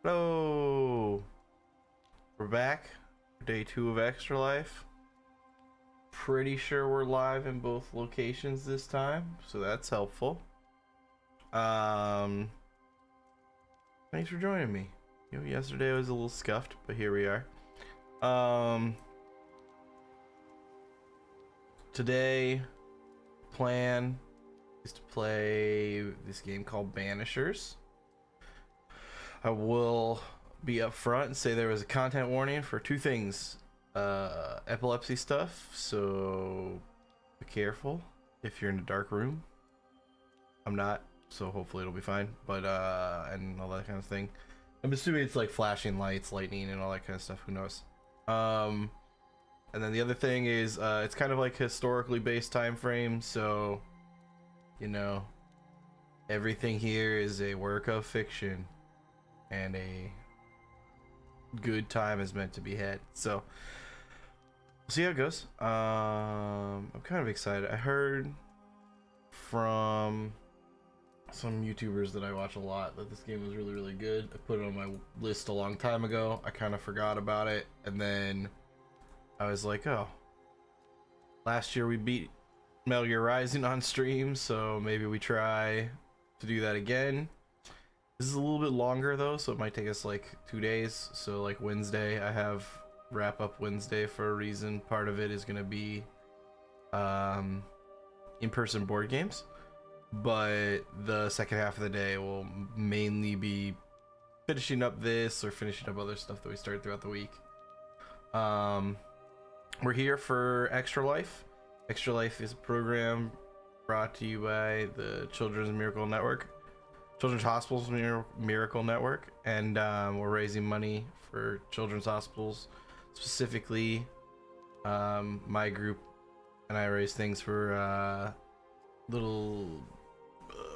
Hello! We're back. Day 2 of Extra Life. Pretty sure we're live in both locations this time, so that's helpful. Thanks for joining me. Yesterday I was a little scuffed, but here we are. Today, plan is to play this game called Banishers. I will be up front and say there was a content warning for two things. Epilepsy stuff, so be careful if you're in a dark room. I'm not, so hopefully it'll be fine, but and all that kind of thing. I'm assuming it's like flashing lights, lightning, and all that kind of stuff, who knows. And then the other thing is it's kind of like historically based time frame, so you know, everything here is a work of fiction and a good time is meant to be had, so we'll see how it goes. I'm kind of excited. I heard from some YouTubers that I watch a lot that this game was really, really good. I put it on my list a long time ago. I kind of forgot about it, and then I was like, oh, last year we beat Metal Gear Rising on stream, so maybe we try to do that again. This is a little bit longer though, so it might take us like 2 days. So like Wednesday, I have wrap up Wednesday for a reason. Part of it is gonna be in-person board games, but the second half of the day will mainly be finishing up this or finishing up other stuff that we started throughout the week. We're here for Extra Life. Extra Life is a program brought to you by the Children's Hospitals Miracle Network, and we're raising money for children's hospitals. Specifically, my group and I raise things for little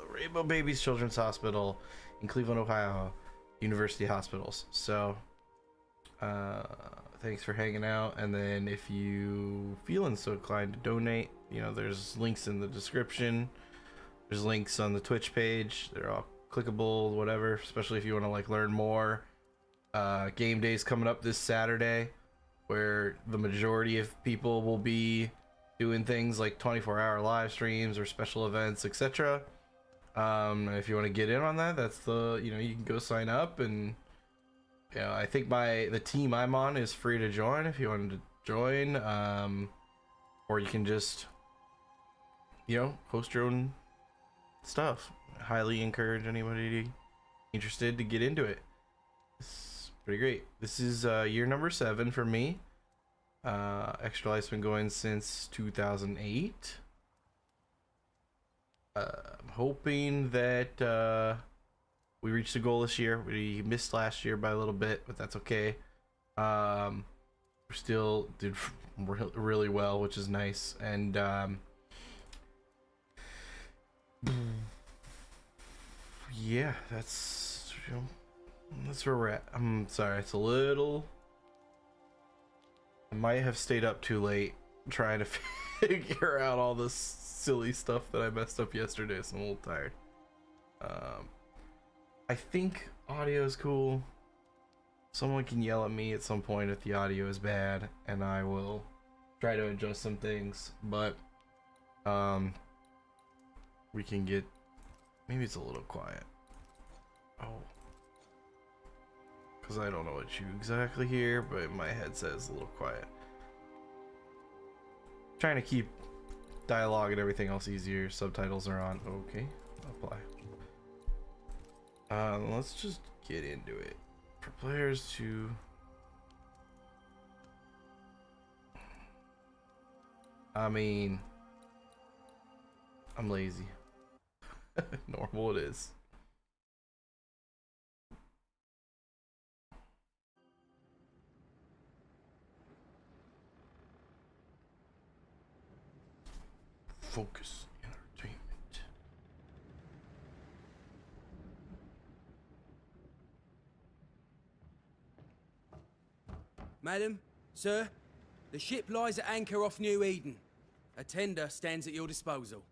Rainbow Babies Children's Hospital in Cleveland, Ohio, University Hospitals. So thanks for hanging out, and then if you feeling so inclined to donate, you know, there's links in the description. There's links on the Twitch page. They're all clickable, whatever, especially if you want to like learn more. Game day's coming up this Saturday, where the majority of people will be doing things like 24-hour live streams or special events, etc. If you want to get in on that, that's the, you know, you can go sign up, and you know, I think the team I'm on is free to join if you wanted to join, or you can just, you know, host your own stuff. Highly encourage anybody interested to get into it. It's pretty great. This is year number 7 for me. Extra Life's been going since 2008. I'm hoping that we reached the goal this year. We missed last year by a little bit, but that's okay. We still did really well, which is nice, and yeah, that's, you know, that's where we're at. I'm sorry, it's a little, I might have stayed up too late trying to figure out all this silly stuff that I messed up yesterday, so I'm a little tired. I think audio is cool. Someone can yell at me at some point if the audio is bad, and I will try to adjust some things, but we can get, maybe it's a little quiet. Oh, because I don't know what you exactly hear, but my headset is a little quiet. Trying to keep dialogue and everything else easier. Subtitles are on. Okay, apply. Let's just get into it. For players to, I mean, I'm lazy. Normal it is. Focus Entertainment. Madam, sir, the ship lies at anchor off New Eden. A tender stands at your disposal.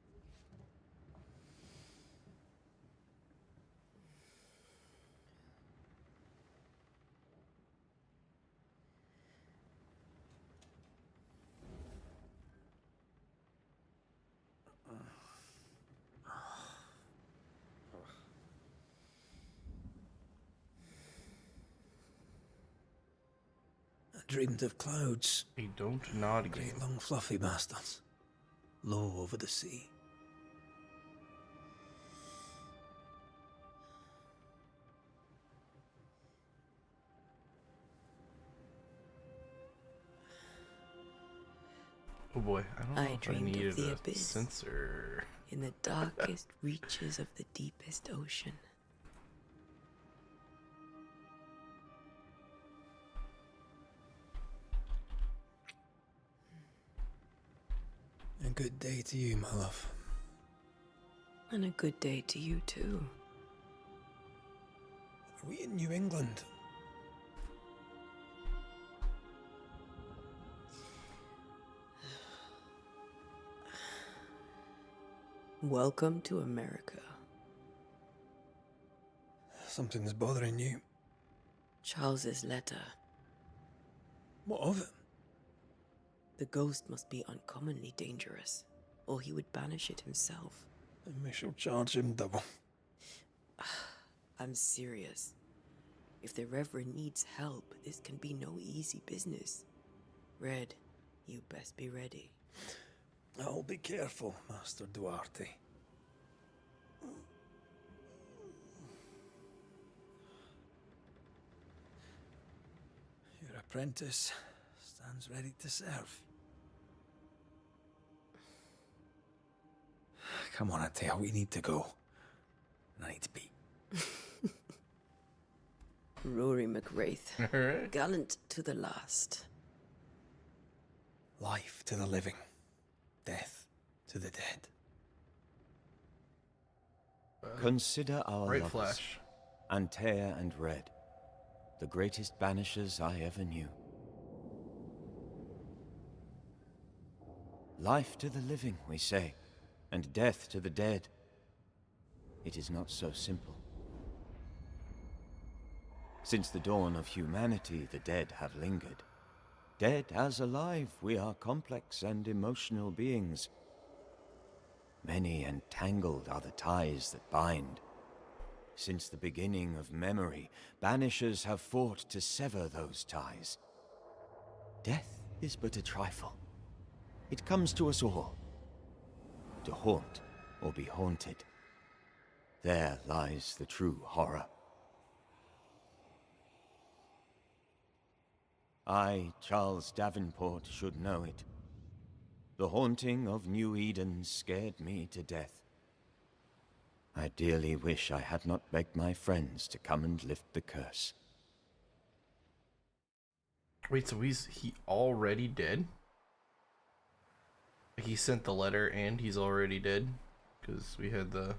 dreamed of clouds. They don't nod Great again. long fluffy bastards. Low over the sea. Oh boy, I don't know I if I dreamed of needed the a abyss. sensor. In the darkest reaches of the deepest ocean. A good day to you, my love. And a good day to you, too. Are we in New England? Welcome to America. Something's bothering you. Charles's letter. What of it? The ghost must be uncommonly dangerous, or he would banish it himself. And we shall charge him double. I'm serious. If the Reverend needs help, this can be no easy business. Red, you best be ready. I'll be careful, Master Duarte. Your apprentice stands ready to serve. Come on, Atea, we need to go. I need to pee. Rory McWraith. Alright. Gallant to the last. Life to the living, death to the dead. Consider our Bright lovers, flash. Antea and Red, the greatest banishers I ever knew. Life to the living, we say, and death to the dead. It is not so simple. Since the dawn of humanity, the dead have lingered. Dead as alive, we are complex and emotional beings. Many and tangled are the ties that bind. Since the beginning of memory, banishers have fought to sever those ties. Death is but a trifle. It comes to us all. To haunt or be haunted. There lies the true horror. I, Charles Davenport, should know it. The haunting of New Eden scared me to death. I dearly wish I had not begged my friends to come and lift the curse. Wait, so he already dead? Like he sent the letter and he's already dead? Because we had the...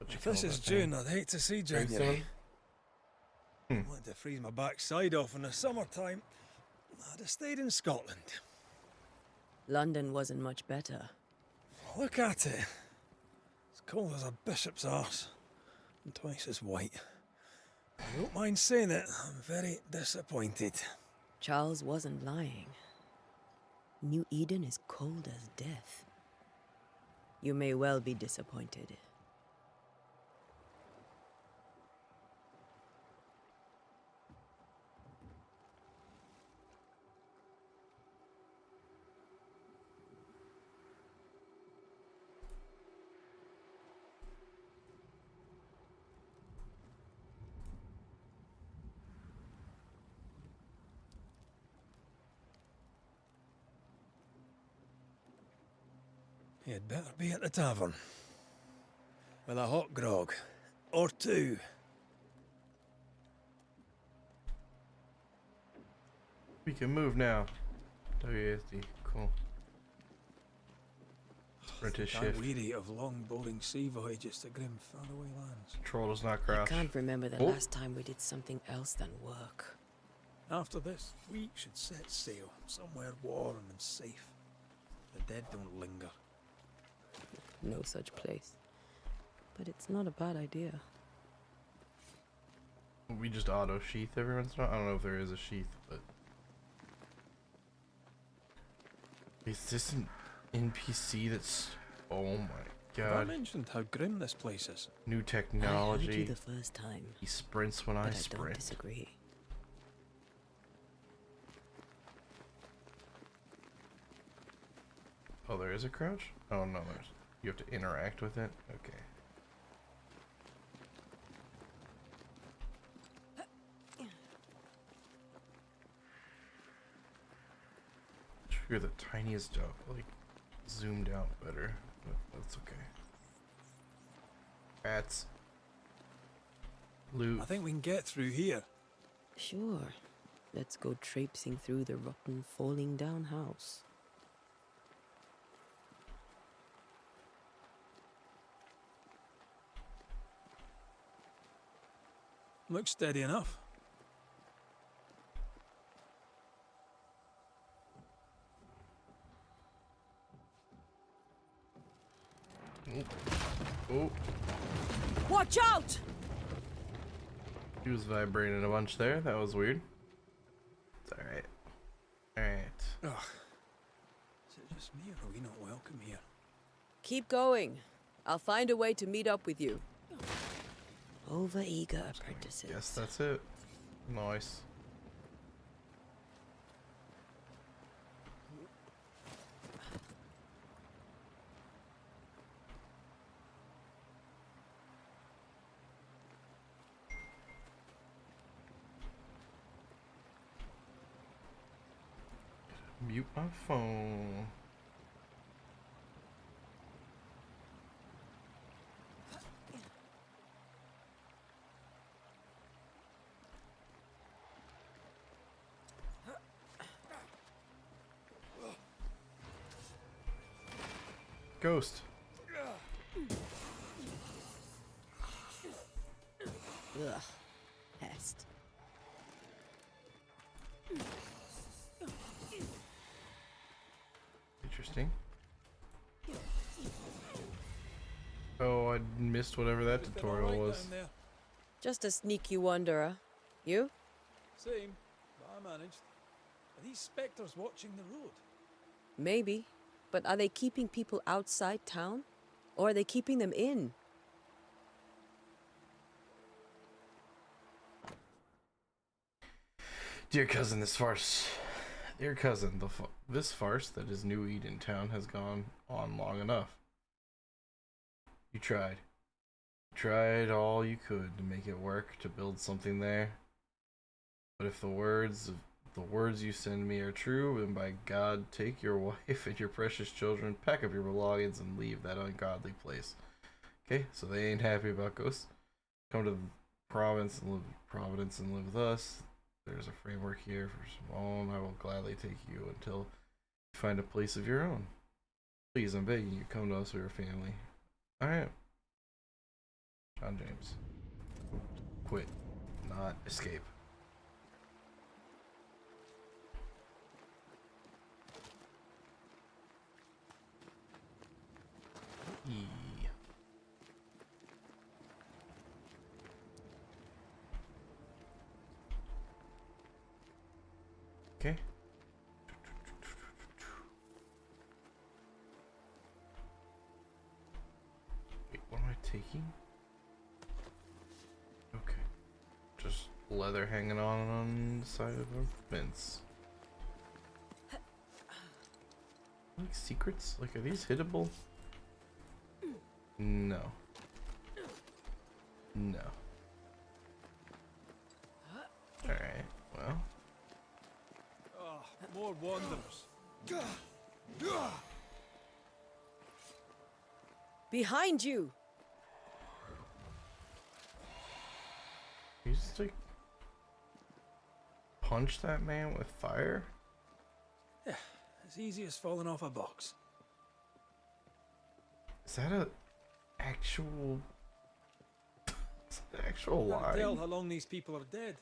If this is June, I'd hate to see January. I wanted to freeze my backside off in the summertime. I'd have stayed in Scotland. London wasn't much better. Look at it. It's cold as a bishop's arse. And twice as white. I don't mind saying it, I'm very disappointed. Charles wasn't lying. New Eden is cold as death. You may well be disappointed. You'd better be at the tavern. With a hot grog. Or two. We can move now. WASD, cool. Apprentice I'm shift. weary of long, boring sea voyages to grim, faraway lands. Control does not I crouch. can't remember the Oh. last time we did something else than work. After this, we should set sail somewhere warm and safe. The dead don't linger. No such place. But it's not a bad idea. We just auto sheath every once in a while. I don't know if there is a sheath, but... Is this an NPC that's... Oh my Have I god. mentioned how grim this place is? New I heard you technology. the first time, He sprints when but I I don't sprint. disagree. Oh, there is a crouch? Oh no, there's you have to interact with it? Okay. You're the tiniest dog, like zoomed out better, but that's okay. Rats. Loot. I think we can get through here. Sure. Let's go traipsing through the rotten, falling down house. Looks steady enough. Oh, Watch out! he was vibrating a bunch there. That was weird. It's alright. Alright. Ugh. Is it just me or are we not welcome here? Keep going. I'll find a way to meet up with you. Over-eager apprentices. Guess that's it. Nice. Mute my phone. Ghost. Ugh. Pest. Interesting. Oh, I missed whatever that Everything tutorial all right was. down there? Just a sneaky wanderer. You? Same, but I managed. Are these spectres watching the road? Maybe. But are they keeping people outside town? Or are they keeping them in? Dear cousin, this farce. Dear cousin, this farce that is New Eden Town has gone on long enough. You tried. You tried all you could to make it work, to build something there. But if the words you send me are true, then by God, take your wife and your precious children, pack up your belongings, and leave that ungodly place. Okay, so they ain't happy about ghosts. Come to Providence and live with us. There's a framework here for Simone. I will gladly take you until you find a place of your own. Please, I'm begging you, come to us. We're a family. Alright. John James. Quit. Not escape. E. Okay. Wait, what am I taking? Okay. Just leather hanging on the side of a fence. Like secrets? Like, are these hittable? No. No. Alright, well. Ah, more wanderers. Behind you! You just like punch that man with fire? Yeah, as easy as falling off a box. Is that a actual actual Can't tell line? how long these people are dead.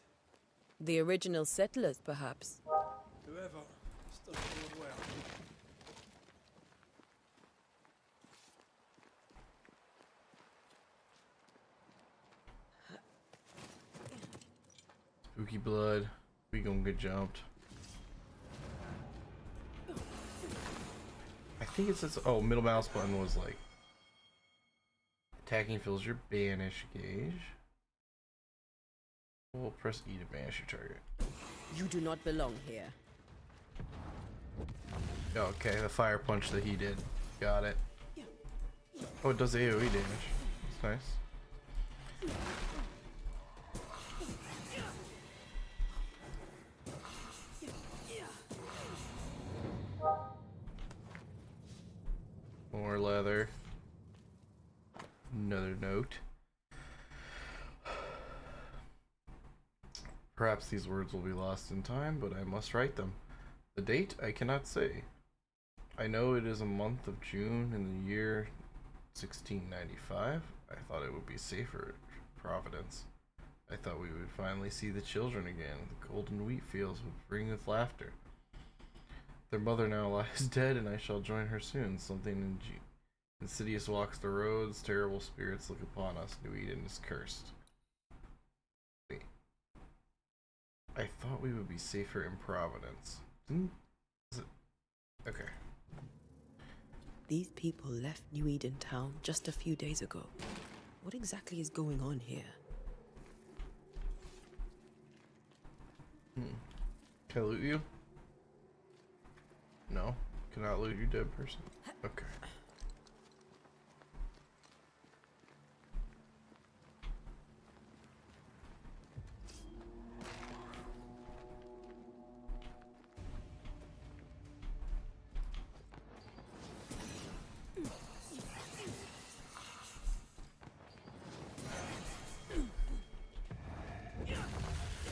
The original settlers, perhaps. Whoever, this doesn't bode well. Spooky blood. We gonna get jumped. I think it says, oh, middle mouse button was like attacking fills your banish gauge. We'll press E to banish your target. You do not belong here. Okay, the fire punch that he did. Got it. Oh, it does AoE damage. That's nice. More leather. Another note. Perhaps these words will be lost in time, but I must write them. The date I cannot say. I know it is a month of June in the year 1695. I thought it would be safer at Providence. I thought we would finally see the children again. The golden wheat fields would ring with laughter. Their mother now lies dead, and I shall join her soon. Something insidious walks the roads. Terrible spirits look upon us. New Eden is cursed. Wait. I thought we would be safer in Providence. Is it? Okay. These people left New Eden Town just a few days ago. What exactly is going on here? Can I loot you? No. Cannot loot you, dead person. Okay.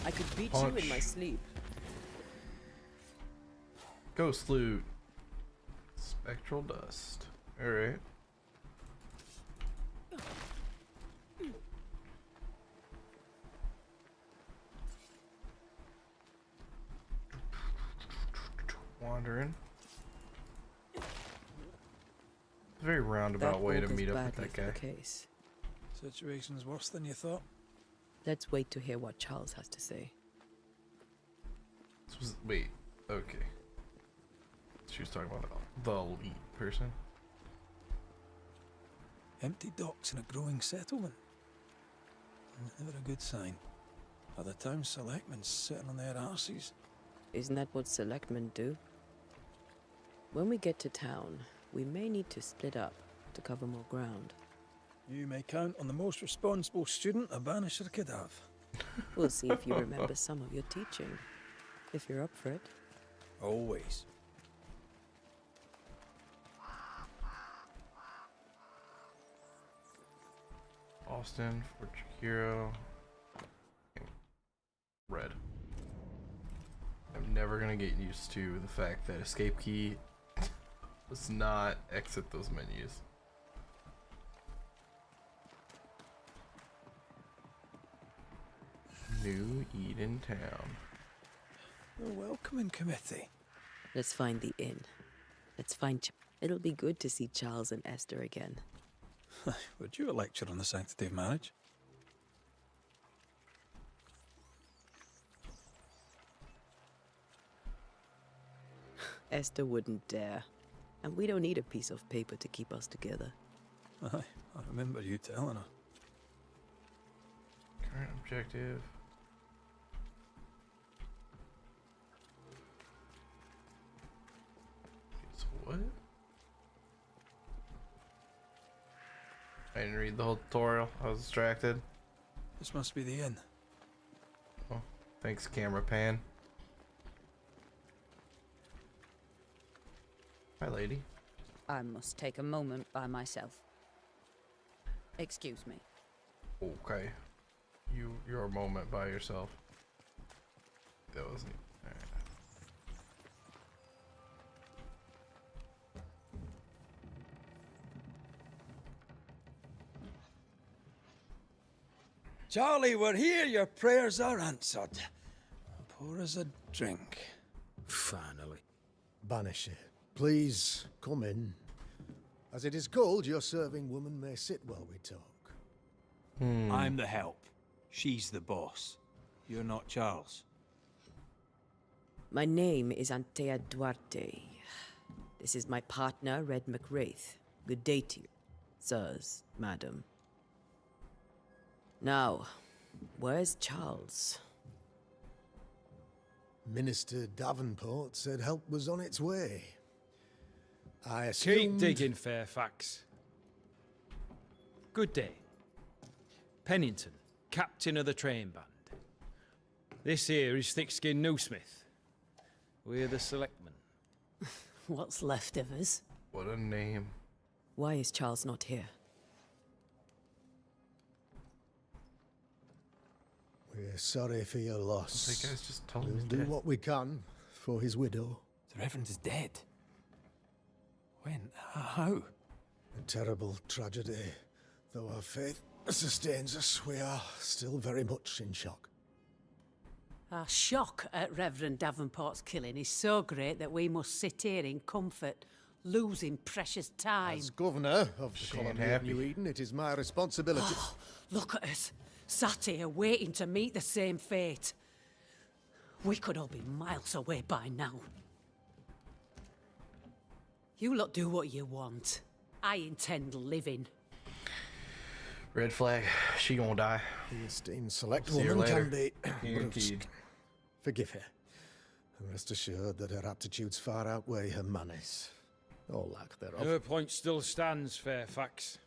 I could beat you in my sleep. Ghost loot. Spectral dust. Alright. Wandering. Very roundabout way to meet up with that guy. Case. Situation's worse than you thought. Let's wait to hear what Charles has to say. Wait. Okay. She was talking about the elite person. Empty docks in a growing settlement. Never a good sign. Other town selectmen sitting on their arses. Isn't that what selectmen do? When we get to town, we may need to split up to cover more ground. You may count on the most responsible student a banisher could have. We'll see if you remember some of your teaching. If you're up for it. Always. Austin, Fort Chikiro. Red. I'm never gonna get used to the fact that escape key does not exit those menus. New Eden Town. A welcoming committee. Let's find the inn. Let's find. It'll be good to see Charles and Esther again. Would you a lecture on the sanctity of marriage? Esther wouldn't dare. And we don't need a piece of paper to keep us together. Aye, I remember you telling her. Current objective. So what? I didn't read the whole tutorial. I was distracted. This must be the inn. Oh, thanks, camera pan. Hi, lady. I must take a moment by myself. Excuse me. Okay. Your moment by yourself. That wasn't. Alright. Charlie, we're here. Your prayers are answered. Pour us a drink. Finally. Banisher, please come in. As it is called, your serving woman may sit while we talk. I'm the help. She's the boss. You're not Charles. My name is Antea Duarte. This is my partner, Red McWraith. Good day to you, sirs, madam. Now, where's Charles? Minister Davenport said help was on its way. I Keep assumed... digging, Fairfax. Good day. Pennington, captain of the train band. This here is Thickskin Newsmith. We're the selectmen. What's left of us? What a name. Why is Charles not here? We're sorry for your loss. That guy's just telling We'll his do dad. what we can for his widow. The Reverend is dead. When? How? A terrible tragedy. Though our faith sustains us, we are still very much in shock. Our shock at Reverend Davenport's killing is so great that we must sit here in comfort, losing precious time. As governor of the She ain't colony of happy. New Eden, it is my responsibility. Look at us, sat here waiting to meet the same fate. We could all be miles away by now. You lot do what you want. I intend living. Red flag. She gonna die. The esteemed select See her woman can later. be Guaranteed. brusque. Forgive her. And rest assured that her aptitudes far outweigh her manners. Or lack thereof. Her point still stands, Fairfax.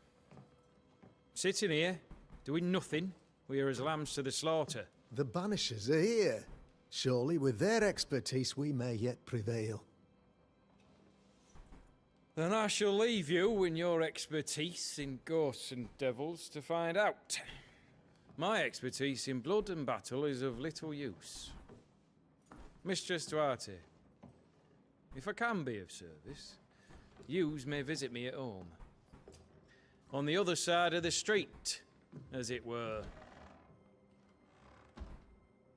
Sitting here, doing nothing, we are as lambs to the slaughter. The Banishers are here. Surely with their expertise we may yet prevail. Then I shall leave you in your expertise in ghosts and devils to find out. My expertise in blood and battle is of little use. Mistress Duarte, if I can be of service, yous may visit me at home. On the other side of the street, as it were.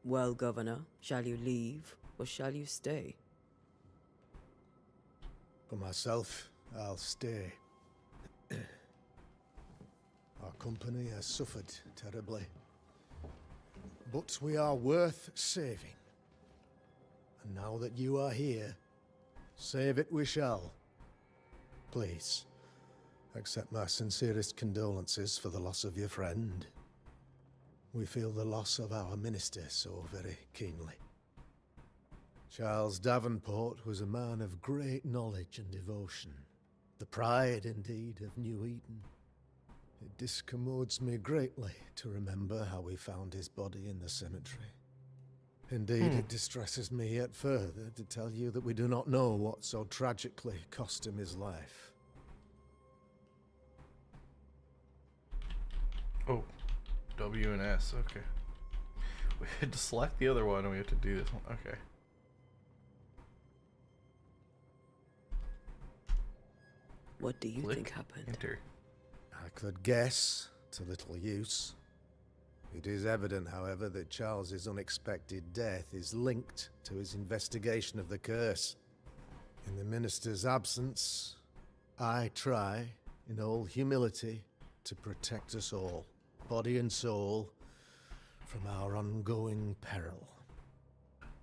Well, Governor, shall you leave or shall you stay? For myself, I'll stay. Our company has suffered terribly. But we are worth saving. And now that you are here, save it we shall. Please, accept my sincerest condolences for the loss of your friend. We feel the loss of our minister so very keenly. Charles Davenport was a man of great knowledge and devotion. The pride, indeed, of New Eden. It discommodes me greatly to remember how we found his body in the cemetery. Indeed, it distresses me yet further to tell you that we do not know what so tragically cost him his life. Oh, W and S. Okay. We had to select the other one, and we have to do this one. Okay. What do you Click, think happened? Enter. I could guess, to little use. It is evident, however, that Charles's unexpected death is linked to his investigation of the curse. In the minister's absence, I try, in all humility, to protect us all, body and soul, from our ongoing peril.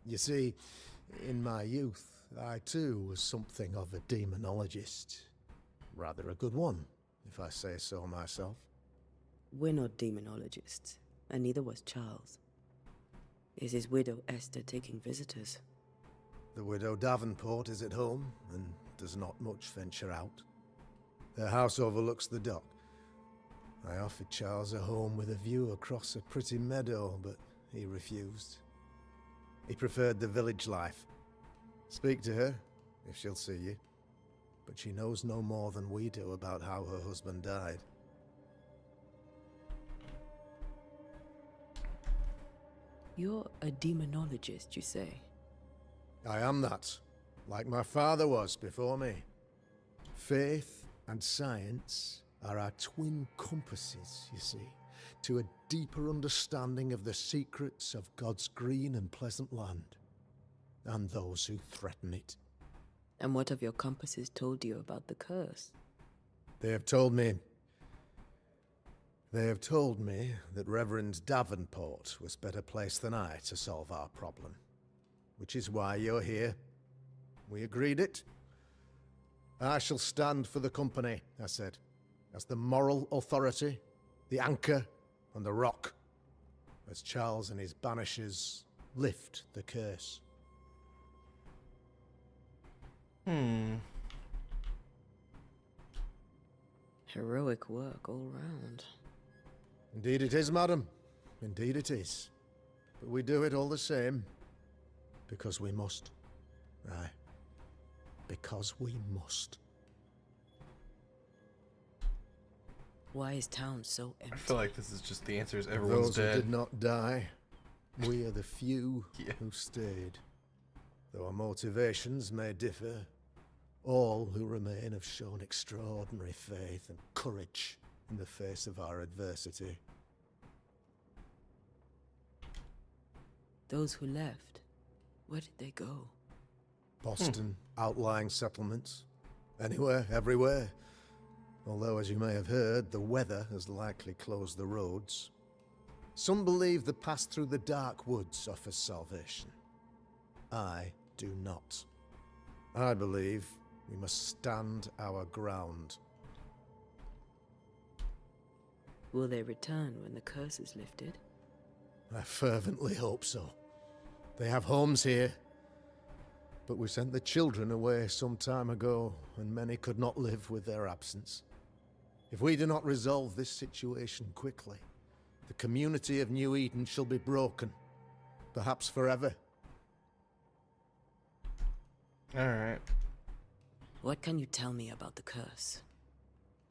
You see, in my youth, I too was something of a demonologist. Rather a good one, if I say so myself. We're not demonologists, and neither was Charles. Is his widow Esther taking visitors? The widow Davenport is at home, and does not much venture out. Their house overlooks the dock. I offered Charles a home with a view across a pretty meadow, but he refused. He preferred the village life. Speak to her, if she'll see you. But she knows no more than we do about how her husband died. You're a demonologist, you say? I am that, like my father was before me. Faith and science are our twin compasses, you see, to a deeper understanding of the secrets of God's green and pleasant land, and those who threaten it. And what have your compasses told you about the curse? They have told me that Reverend Davenport was better placed than I to solve our problem. Which is why you're here. We agreed it. I shall stand for the company, I said, as the moral authority, the anchor, and the rock, as Charles and his banishers lift the curse. Heroic work all round. Indeed it is, madam. Indeed it is. But we do it all the same. Because we must. Aye. Because we must. Why is town so empty? I feel like this is just the answer is everyone's Those who dead. did not die. We are the few Yeah. who stayed. Though our motivations may differ, all who remain have shown extraordinary faith and courage in the face of our adversity. Those who left, where did they go? Boston, outlying settlements. Anywhere, everywhere. Although, as you may have heard, the weather has likely closed the roads. Some believe the path through the dark woods offers salvation. I do not. I believe we must stand our ground. Will they return when the curse is lifted? I fervently hope so. They have homes here. But we sent the children away some time ago, and many could not live with their absence. If we do not resolve this situation quickly, the community of New Eden shall be broken, perhaps forever. Alright. What can you tell me about the curse?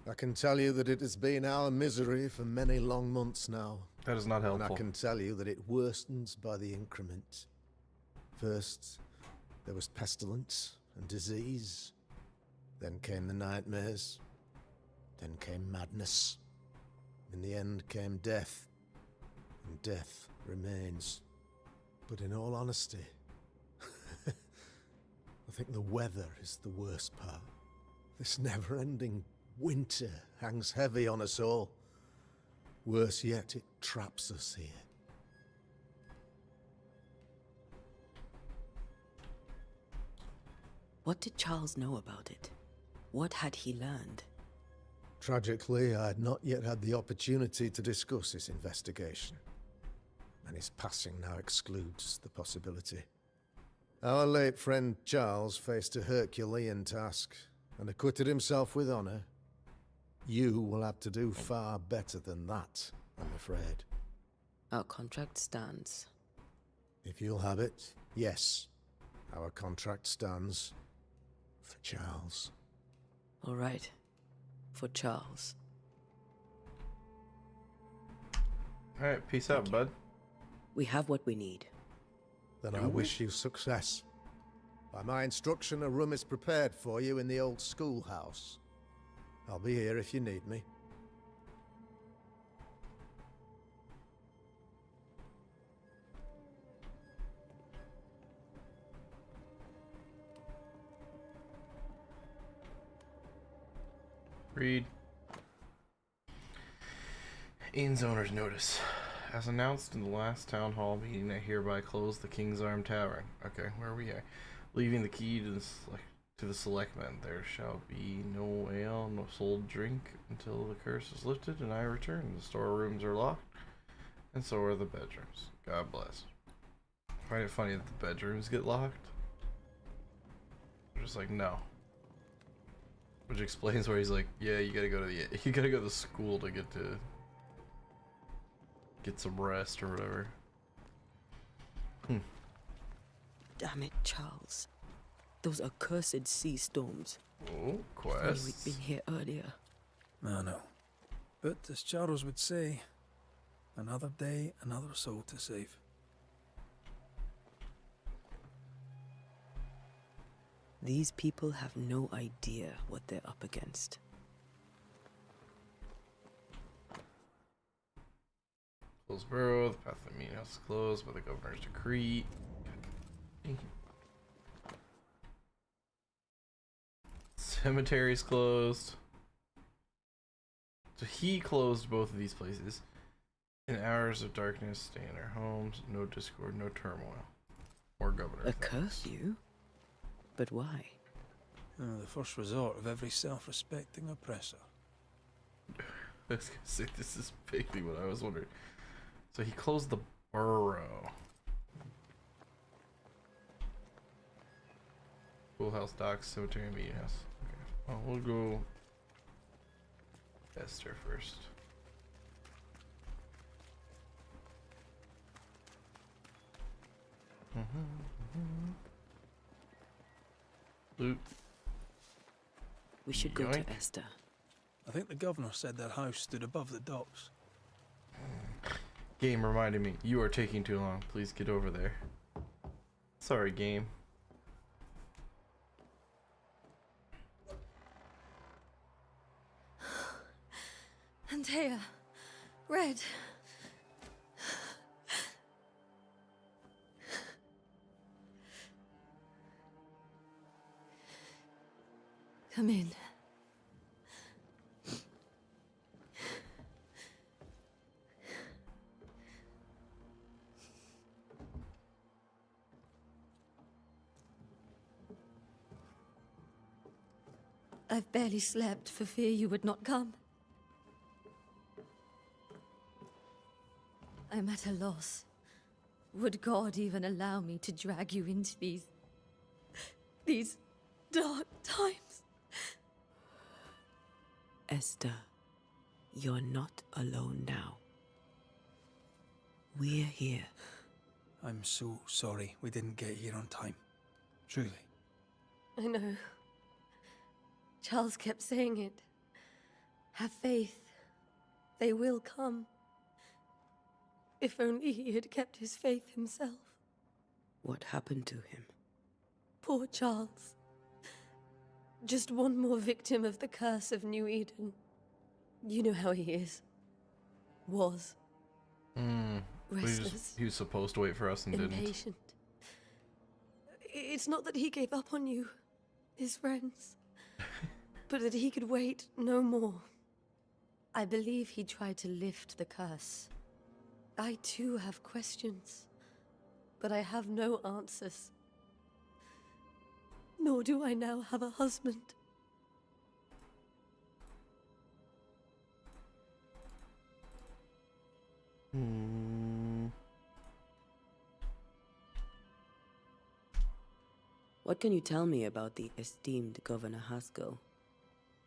I can tell you that it has been our misery for many long months now. That is not And I helpful. can tell you that it worstens by the increment. First, there was pestilence and disease. Then came the nightmares. Then came madness. In the end came death. And death remains. But in all honesty, I think the weather is the worst part. This never-ending winter hangs heavy on us all. Worse yet, it traps us here. What did Charles know about it? What had he learned? Tragically, I had not yet had the opportunity to discuss this investigation, and his passing now excludes the possibility. Our late friend Charles faced a Herculean task, and acquitted himself with honor. You will have to do far better than that, I'm afraid. Our contract stands. If you'll have it, yes, our contract stands for Charles. All right. For Charles. Alright, peace out, bud. We have what we need. Then I wish you success. By my instruction, a room is prepared for you in the old schoolhouse. I'll be here if you need me. Read. Inn's owner's notice. As announced in the last town hall meeting, I hereby close the King's Arm Tavern. Okay, where are we at? Leaving the key to the selectmen. There shall be no ale, no sold drink until the curse is lifted and I return. The storerooms are locked, and so are the bedrooms. God bless. I find it funny that the bedrooms get locked. They're just like, no. Which explains where he's like, yeah, you gotta go to the school to get some rest or whatever. Damn it, Charles. Those accursed sea storms. Oh, If only quest. we'd been here earlier. I know. But as Charles would say, another day, another soul to save. These people have no idea what they're up against. Closed borough. The path to the meeting house is closed by the governor's decree. Cemetery's closed. So he closed both of these places. In hours of darkness, stay in their homes. No discord, no turmoil. Or governor. A curfew? But why? The first resort of every self-respecting oppressor. I was gonna say, this is basically what I was wondering. So he closed the borough. Schoolhouse, docks, cemetery, meeting house. Okay. Well, we'll go Esther first. Loot. We should go Yoink. to Esther. I think the governor said their house stood above the docks. Game reminded me, you are taking too long. Please get over there. Sorry, game. Antea, Red. Come in. I've barely slept for fear you would not come. I'm at a loss. Would God even allow me to drag you into these dark times? Esther, you're not alone now. We're here. I'm so sorry we didn't get here on time. Truly. I know. Charles kept saying it. Have faith. They will come. If only he had kept his faith himself. What happened to him? Poor Charles. Just one more victim of the curse of New Eden. You know how he is. Was. Restless. He was supposed to wait for us and didn't. Impatient. It's not that he gave up on you, his friends, but that he could wait no more. I believe he tried to lift the curse. I too have questions, but I have no answers. Nor do I now have a husband. What can you tell me about the esteemed Governor Haskell?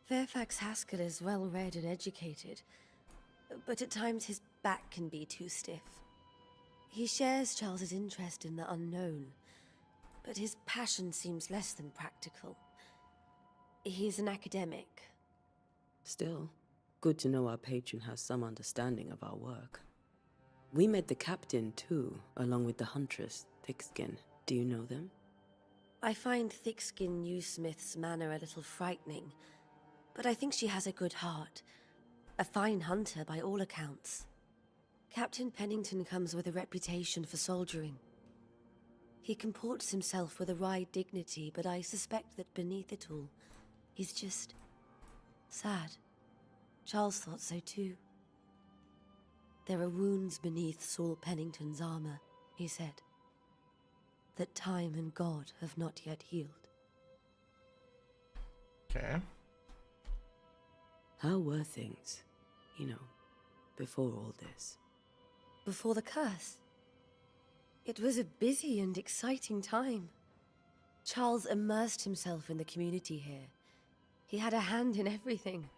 Fairfax Haskell is well read and educated, but at times his back can be too stiff. He shares Charles's interest in the unknown, but his passion seems less than practical. He's an academic. Still, good to know our patron has some understanding of our work. We met the captain too, along with the huntress, Thickskin. Do you know them? I find Thickskin Newsmith's manner a little frightening, but I think she has a good heart. A fine hunter by all accounts. Captain Pennington comes with a reputation for soldiering. He comports himself with a wry dignity, but I suspect that beneath it all, he's just sad. Charles thought so too. There are wounds beneath Saul Pennington's armor, he said, that time and God have not yet healed. Okay. How were things, before all this? Before the curse? It was a busy and exciting time. Charles immersed himself in the community here. He had a hand in everything.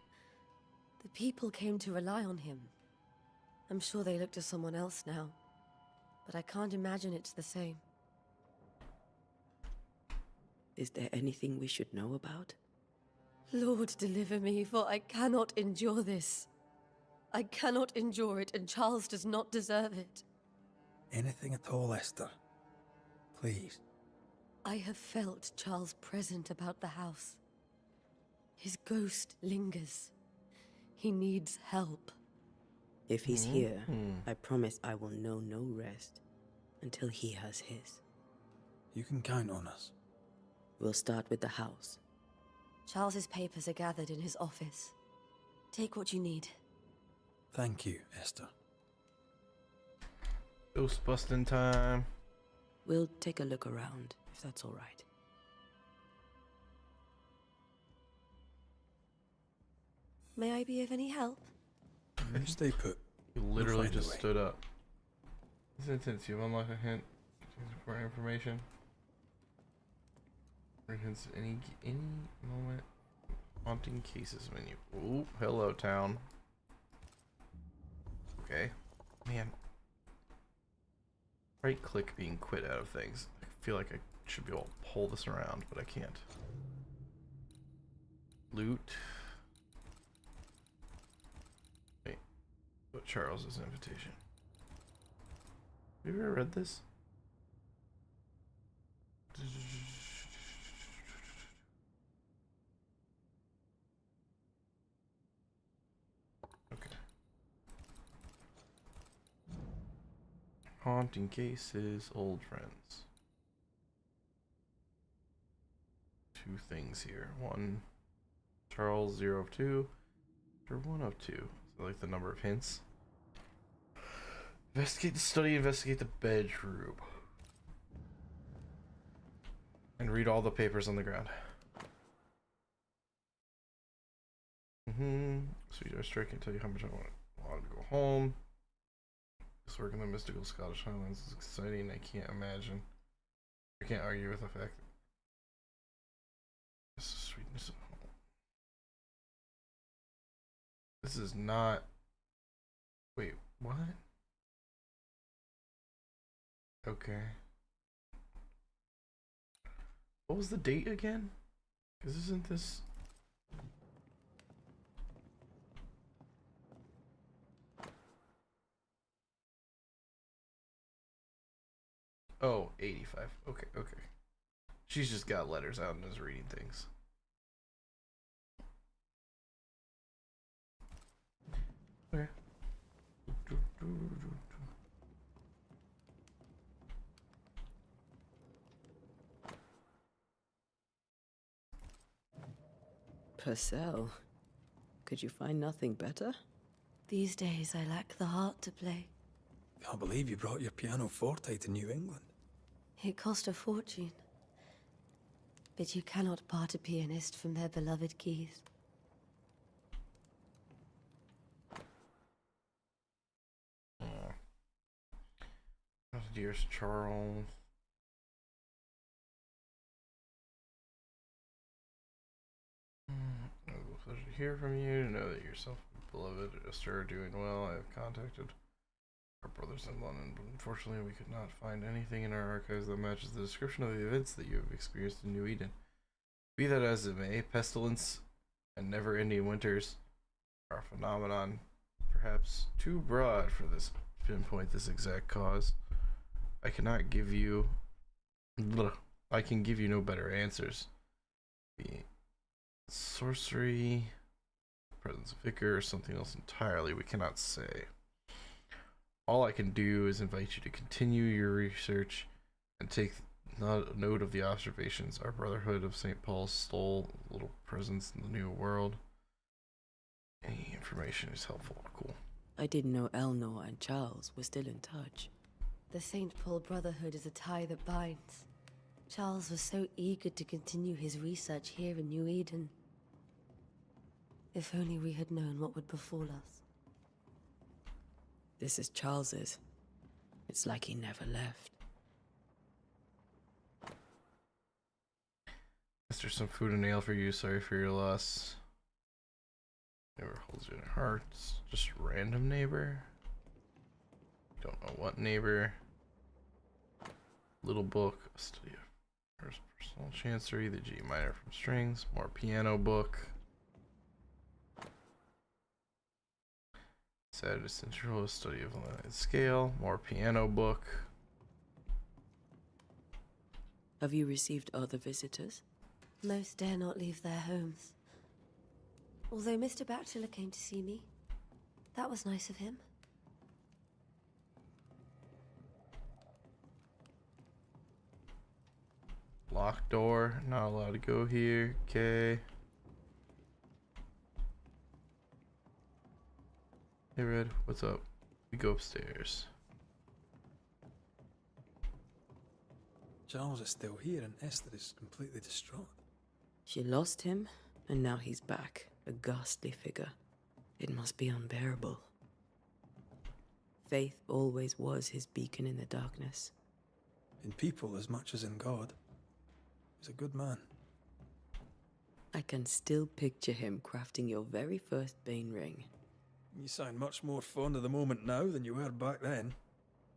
The people came to rely on him. I'm sure they look to someone else now, but I can't imagine it's the same. Is there anything we should know about? Lord, deliver me, for I cannot endure this. I cannot endure it, and Charles does not deserve it. Anything at all, Esther. Please. I have felt Charles present about the house. His ghost lingers. He needs help. If he's here, I promise I will know no rest until he has his. You can count on us. We'll start with the house. Charles's papers are gathered in his office. Take what you need. Thank you, Esther. Ghost busting time. We'll take a look around, if that's all right. May I be of any help? You stay put. You We'll literally find a just way. stood up. This instance, you've unlocked a hint. For information. For hints any moment. Haunting cases menu. Ooh, hello town. Okay. Man. Right click being quit out of things. I feel like I should be able to pull this around, but I can't. Loot. Wait. What Charles's invitation? Have you ever read this? Okay. Haunting cases, old friends. Two things here. One, Charles 0 of 2, or 1 of 2. So like the number of hints. Investigate the study, investigate the bedroom. And read all the papers on the ground. Sweetheart Strike can tell you how much I want to go home. This work in the mystical Scottish Highlands is exciting. I can't imagine. I can't argue with the fact that this is sweetness of home. This is not. Wait, what? Okay. What was the date again? Because isn't this... Oh, 85. Okay, okay. She's just got letters out and is reading things. Okay. Purcell, could you find nothing better? These days I lack the heart to play. Can't believe you brought your pianoforte to New England. It cost a fortune. But you cannot part a pianist from their beloved keys. Dearest Charles. It was a pleasure to hear from you, to know that yourself, beloved Esther, are doing well. I have contacted our brothers in London, but unfortunately we could not find anything in our archives that matches the description of the events that you have experienced in New Eden. Be that as it may, pestilence and never-ending winters are a phenomenon perhaps too broad for this pinpoint this exact cause. I cannot give you... I can give you no better answers. The sorcery, presence of vicar, or something else entirely, we cannot say. All I can do is invite you to continue your research and take note of the observations. Our Brotherhood of St. Paul stole little presence in the New World. Any information is helpful. Cool. I didn't know Elnor and Charles were still in touch. The St. Paul Brotherhood is a tie that binds. Charles was so eager to continue his research here in New Eden. If only we had known what would befall us. This is Charles's. It's like he never left. Is there some food and ale for you? Sorry for your loss. Never holds you in her hearts. Just random neighbor. Don't know what neighbor. Little book. Study of first personal chancery. The G minor from strings. More piano book. Sad essential study of limited scale. More piano book. Have you received other visitors? Most dare not leave their homes. Although Mr. Bachelor came to see me. That was nice of him. Locked door. Not allowed to go here. Okay. Hey Red, what's up? We go upstairs. Charles is still here and Esther is completely distraught. She lost him, and now he's back, a ghastly figure. It must be unbearable. Faith always was his beacon in the darkness. In people as much as in God. He's a good man. I can still picture him crafting your very first Bane ring. You sound much more fond of the moment now than you were back then.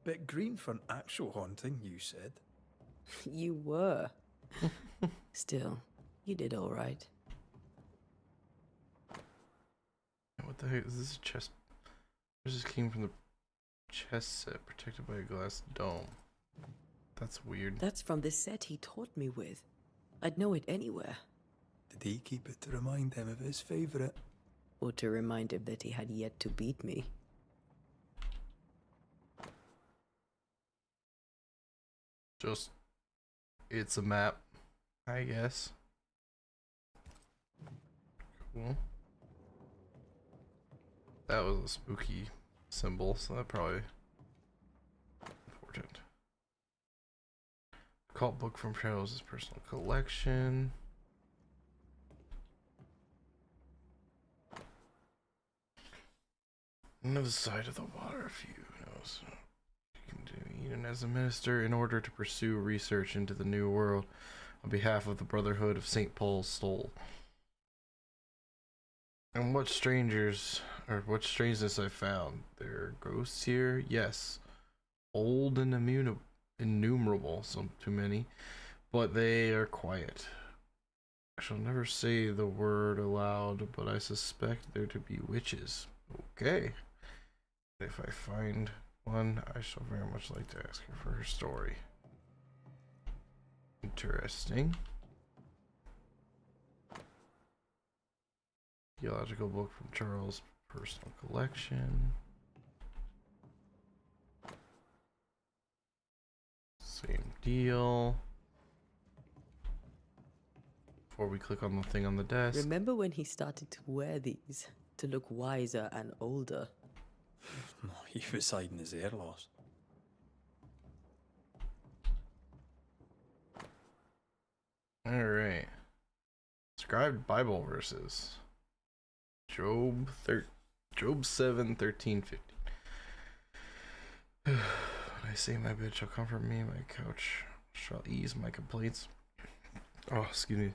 Bit green for an actual haunting, you said. You were. Still, you did all right. What the heck is this chest? This came from the chest set protected by a glass dome. That's weird. That's from the set he taught me with. I'd know it anywhere. Did he keep it to remind him of his favourite? Or to remind him that he had yet to beat me. Just, it's a map, I guess. Cool. That was a spooky symbol, so that probably important. Cult book from Charles' personal collection. Another side of the water, if you knows you can do, even as a minister, in order to pursue research into the new world on behalf of the Brotherhood of St. Paul's Soul. And what strangeness I found. There are ghosts here? Yes. Old and innumerable, some too many, but they are quiet. I shall never say the word aloud, but I suspect there to be witches. Okay. If I find one, I shall very much like to ask her for her story. Interesting. Theological book from Charles' personal collection. Same deal. Before we click on the thing on the desk. Remember when he started to wear these to look wiser and older? He was hiding his hair loss. Alright. Scribed Bible verses. Job 7, 13, 15. When I say my bed shall comfort me, my couch shall ease my complaints. Oh, excuse me.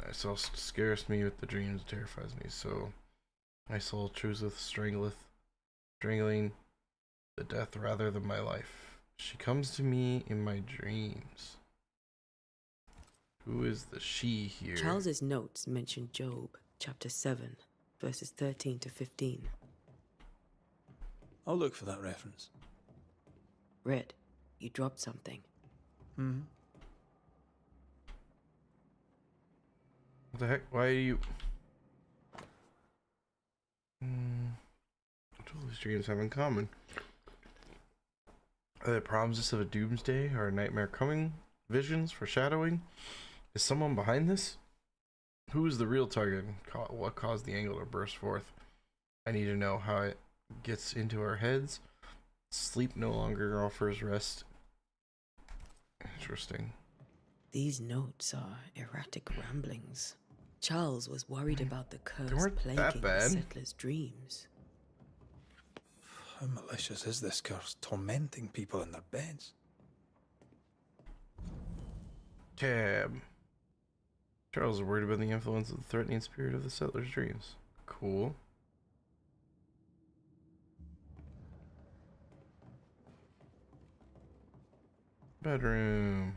My soul scareth me with the dreams, terrifies me. So my soul chooseth strangling the death rather than my life. She comes to me in my dreams. Who is the she here? Charles's notes mention Job, chapter 7, verses 13 to 15. I'll look for that reference. Red, you dropped something. What the heck? Why are you... What do all these dreams have in common? Are they promises of a doomsday or a nightmare coming? Visions? Foreshadowing? Is someone behind this? Who is the real target? What caused the angle to burst forth? I need to know how it gets into our heads. Sleep no longer offers rest. Interesting. These notes are erratic ramblings. Charles was worried about the curse plaguing that the bad. settlers' dreams. How malicious is this curse, tormenting people in their beds? Tab. Charles is worried about the influence of the threatening spirit of the settlers' dreams. Cool. Bedroom.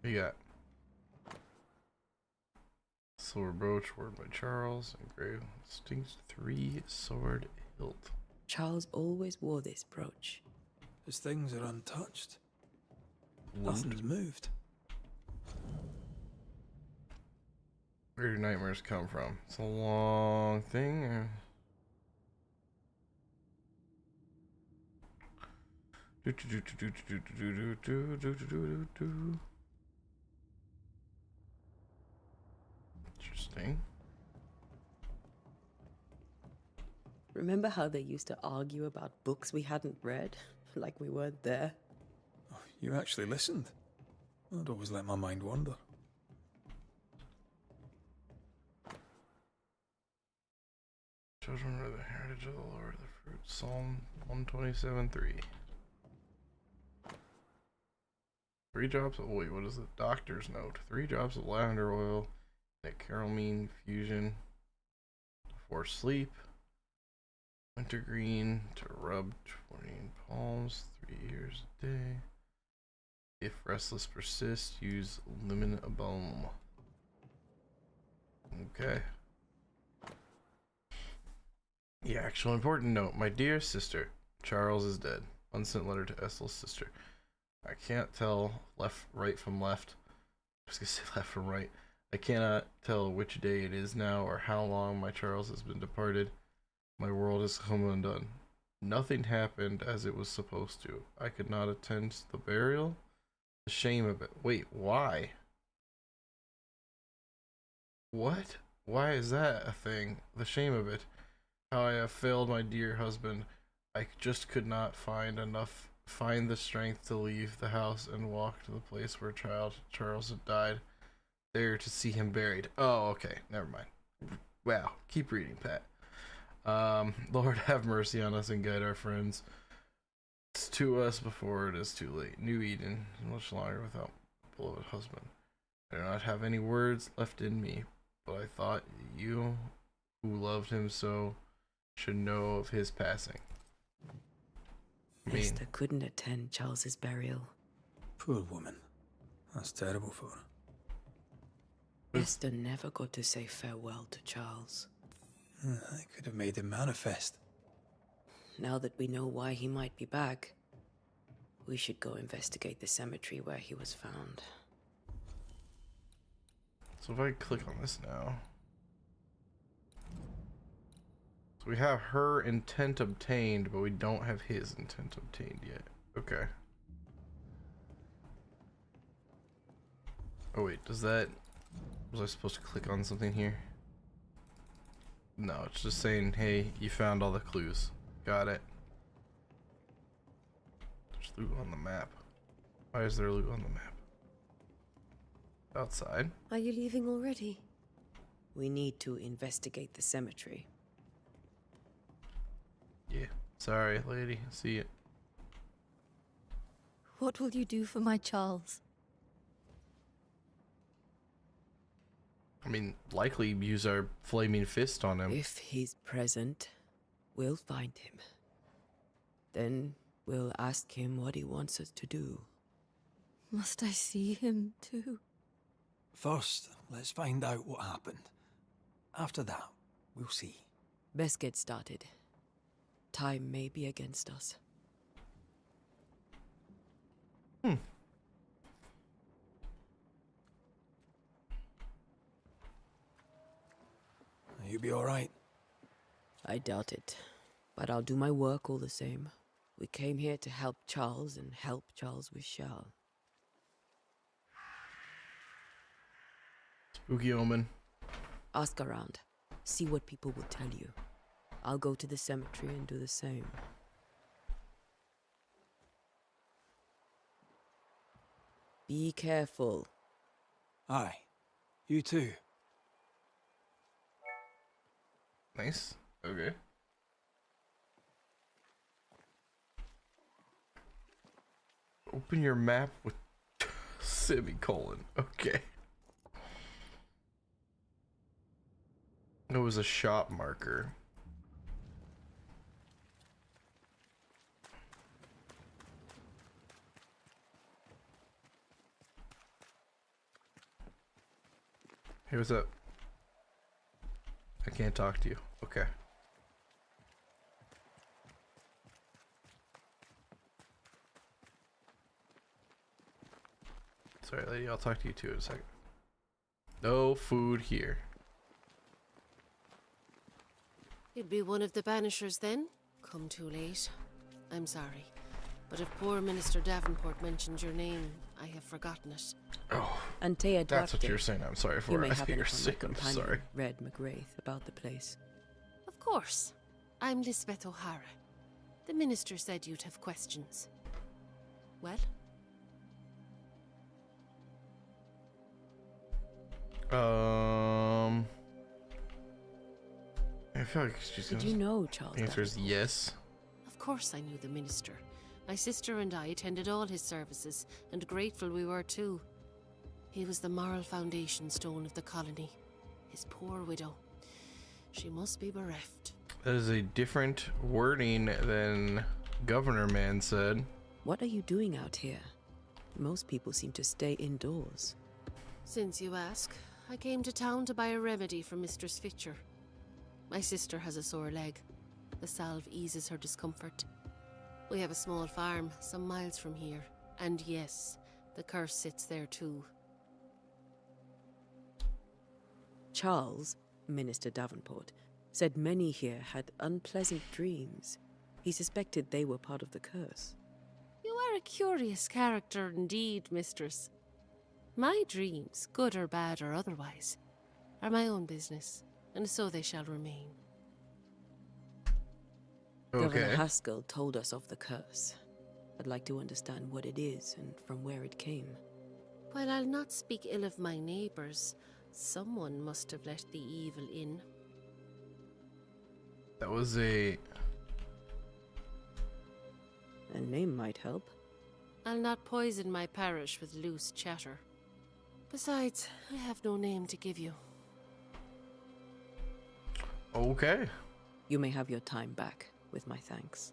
What you got? Silver brooch, word by Charles. Engraved distinct 3 sword hilt. Charles always wore this brooch. His things are untouched. Loot. Nothing's moved. Where do nightmares come from? It's a long thing. Interesting. Remember how they used to argue about books we hadn't read? Like we weren't there? Oh, you actually listened. I'd always let my mind wander. Children are the heritage of the Lord, the fruit. Psalm 127:3. 3 drops of, wait, what is it? Doctor's note. 3 drops of lavender oil, that caramine fusion before sleep. Wintergreen to rub 20 palms, 3 years a day. If restless persists, use lemon balm. Okay. The actual important note. My dear sister, Charles is dead. Unsent letter to Estel's sister. I can't tell right from left. I was gonna say left from right. I cannot tell which day it is now or how long my Charles has been departed. My world has come undone. Nothing happened as it was supposed to. I could not attend the burial. The shame of it. Wait, why? What? Why is that a thing? The shame of it. How I have failed my dear husband. I just could not find the strength to leave the house and walk to the place where Charles had died. There to see him buried. Oh, okay. Never mind. Wow. Keep reading, Pat. Lord have mercy on us and guide our friends to us before it is too late. New Eden, much longer without beloved husband. I do not have any words left in me, but I thought you, who loved him so, should know of his passing. Esther couldn't attend Charles's burial. Poor woman. That's terrible for her. Esther never got to say farewell to Charles. I could have made him manifest. Now that we know why he might be back, we should go investigate the cemetery where he was found. So if I click on this now. So we have her intent obtained, but we don't have his intent obtained yet. Okay. Oh wait, was I supposed to click on something here? No, it's just saying, hey, you found all the clues. Got it. There's loot on the map. Why is there loot on the map? Outside. Are you leaving already? We need to investigate the cemetery. Yeah. Sorry, lady. See it. What will you do for my Charles? I mean, likely use our flaming fist on him. If he's present, we'll find him. Then we'll ask him what he wants us to do. Must I see him too? First, let's find out what happened. After that, we'll see. Best get started. Time may be against us. You be all right? I doubt it, but I'll do my work all the same. We came here to help Charles and help Charles with Shal. Spooky omen. Ask around. See what people will tell you. I'll go to the cemetery and do the same. Be careful. Aye. You too. Nice. Okay. Open your map with semicolon. Okay. It was a shop marker. Hey, what's up? I can't talk to you. Okay. Sorry, lady. I'll talk to you too in a second. No food here. You'd be one of the banishers then? Come too late. I'm sorry. But if poor Minister Davenport mentioned your name, I have forgotten it. Oh, Antea that's what you're saying. I'm sorry for you it. may I happen think you're upon my sick. I'm companion, sorry. Red McGrath, about the place. Of course. I'm Lisbeth O'Hara. The minister said you'd have questions. Well? I feel like she's Did gonna... you know Charles The answer is Davenport? yes. Of course I knew the minister. My sister and I attended all his services, and grateful we were too. He was the moral foundation stone of the colony. His poor widow. She must be bereft. That is a different wording than Governor Man said. What are you doing out here? Most people seem to stay indoors. Since you ask, I came to town to buy a remedy for Mistress Fitcher. My sister has a sore leg. The salve eases her discomfort. We have a small farm some miles from here. And yes, the curse sits there too. Charles, Minister Davenport, said many here had unpleasant dreams. He suspected they were part of the curse. You are a curious character indeed, mistress. My dreams, good or bad or otherwise, are my own business, and so they shall remain. Governor Haskell told us of the curse. I'd like to understand what it is and from where it came. While I'll not speak ill of my neighbours, someone must have let the evil in. That was a name might help. I'll not poison my parish with loose chatter. Besides, I have no name to give you. Okay. You may have your time back, with my thanks.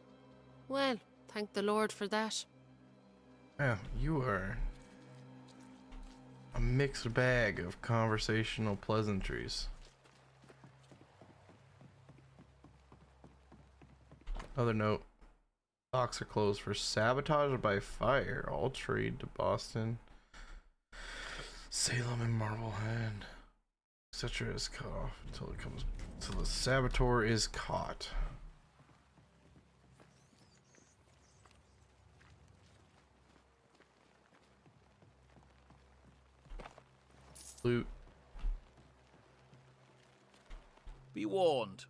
Well, thank the Lord for that. Yeah, you are a mixed bag of conversational pleasantries. Other note, docks are closed for sabotage by fire. All trade to Boston, Salem, and Marblehead, etc. is cut off until the saboteur is caught. Loot. Be warned.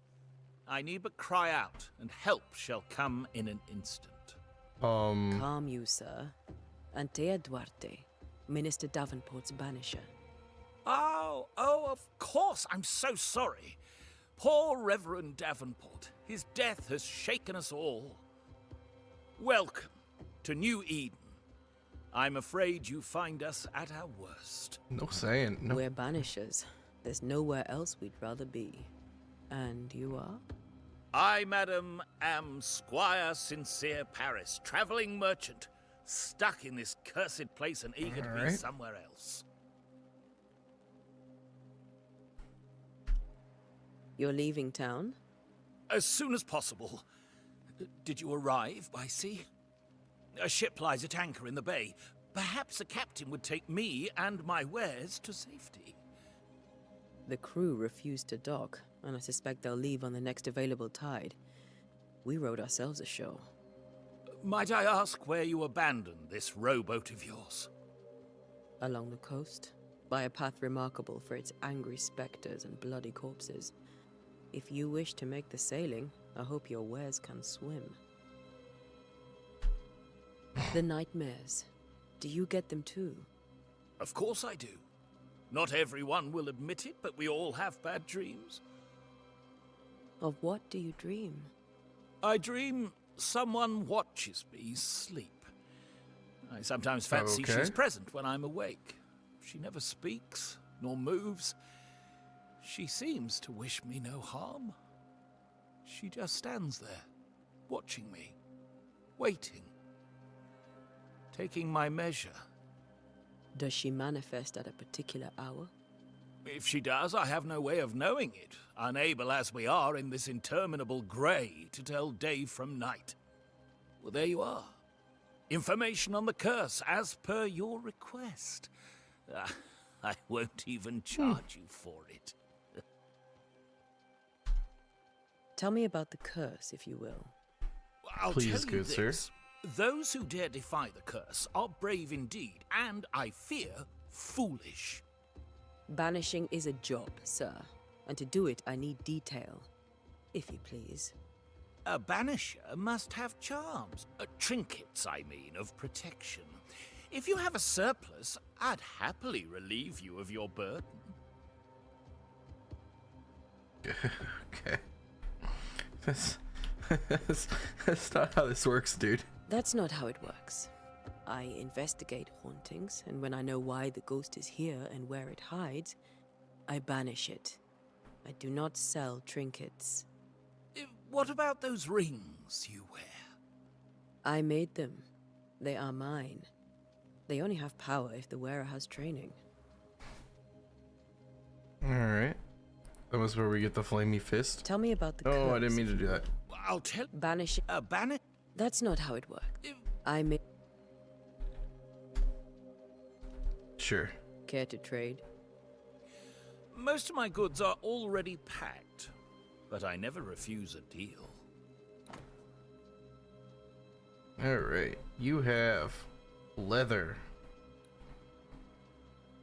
I need but cry out, and help shall come in an instant. Calm you, sir. Antea Duarte, Minister Davenport's banisher. Oh, of course. I'm so sorry. Poor Reverend Davenport. His death has shaken us all. Welcome to New Eden. I'm afraid you find us at our worst. No saying. No. We're banishers. There's nowhere else we'd rather be. And you are? I, madam, am Squire Sincere Paris, travelling merchant, stuck in this cursed place and eager to be somewhere else. You're leaving town? As soon as possible. Did you arrive by sea? A ship lies at anchor in the bay. Perhaps a captain would take me and my wares to safety. The crew refused to dock, and I suspect they'll leave on the next available tide. We rowed ourselves ashore. Might I ask where you abandoned this rowboat of yours? Along the coast, by a path remarkable for its angry specters and bloody corpses. If you wish to make the sailing, I hope your wares can swim. The nightmares. Do you get them too? Of course I do. Not everyone will admit it, but we all have bad dreams. Of what do you dream? I dream someone watches me sleep. I sometimes fancy she's present when I'm awake. She never speaks, nor moves. She seems to wish me no harm. She just stands there, watching me, waiting, taking my measure. Does she manifest at a particular hour? If she does, I have no way of knowing it, unable as we are in this interminable grey to tell day from night. Well, there you are. Information on the curse, as per your request. I won't even charge you for it. Tell me about the curse, if you will. I'll Please, tell you good this. sir. Those who dare defy the curse are brave indeed, and, I fear, foolish. Banishing is a job, sir. And to do it, I need detail. If you please. A banisher must have charms. Trinkets, I mean, of protection. If you have a surplus, I'd happily relieve you of your burden. Okay. That's not how this works, dude. That's not how it works. I investigate hauntings, and when I know why the ghost is here and where it hides, I banish it. I do not sell trinkets. What about those rings you wear? I made them. They are mine. They only have power if the wearer has training. Alright. That was where we get the flamey fist. Tell me about the curse. Oh, I didn't mean to do that. I'll tell. Banish. Banish? That's not how it works. I made. Sure. Care to trade? Most of my goods are already packed, but I never refuse a deal. Alright. You have leather,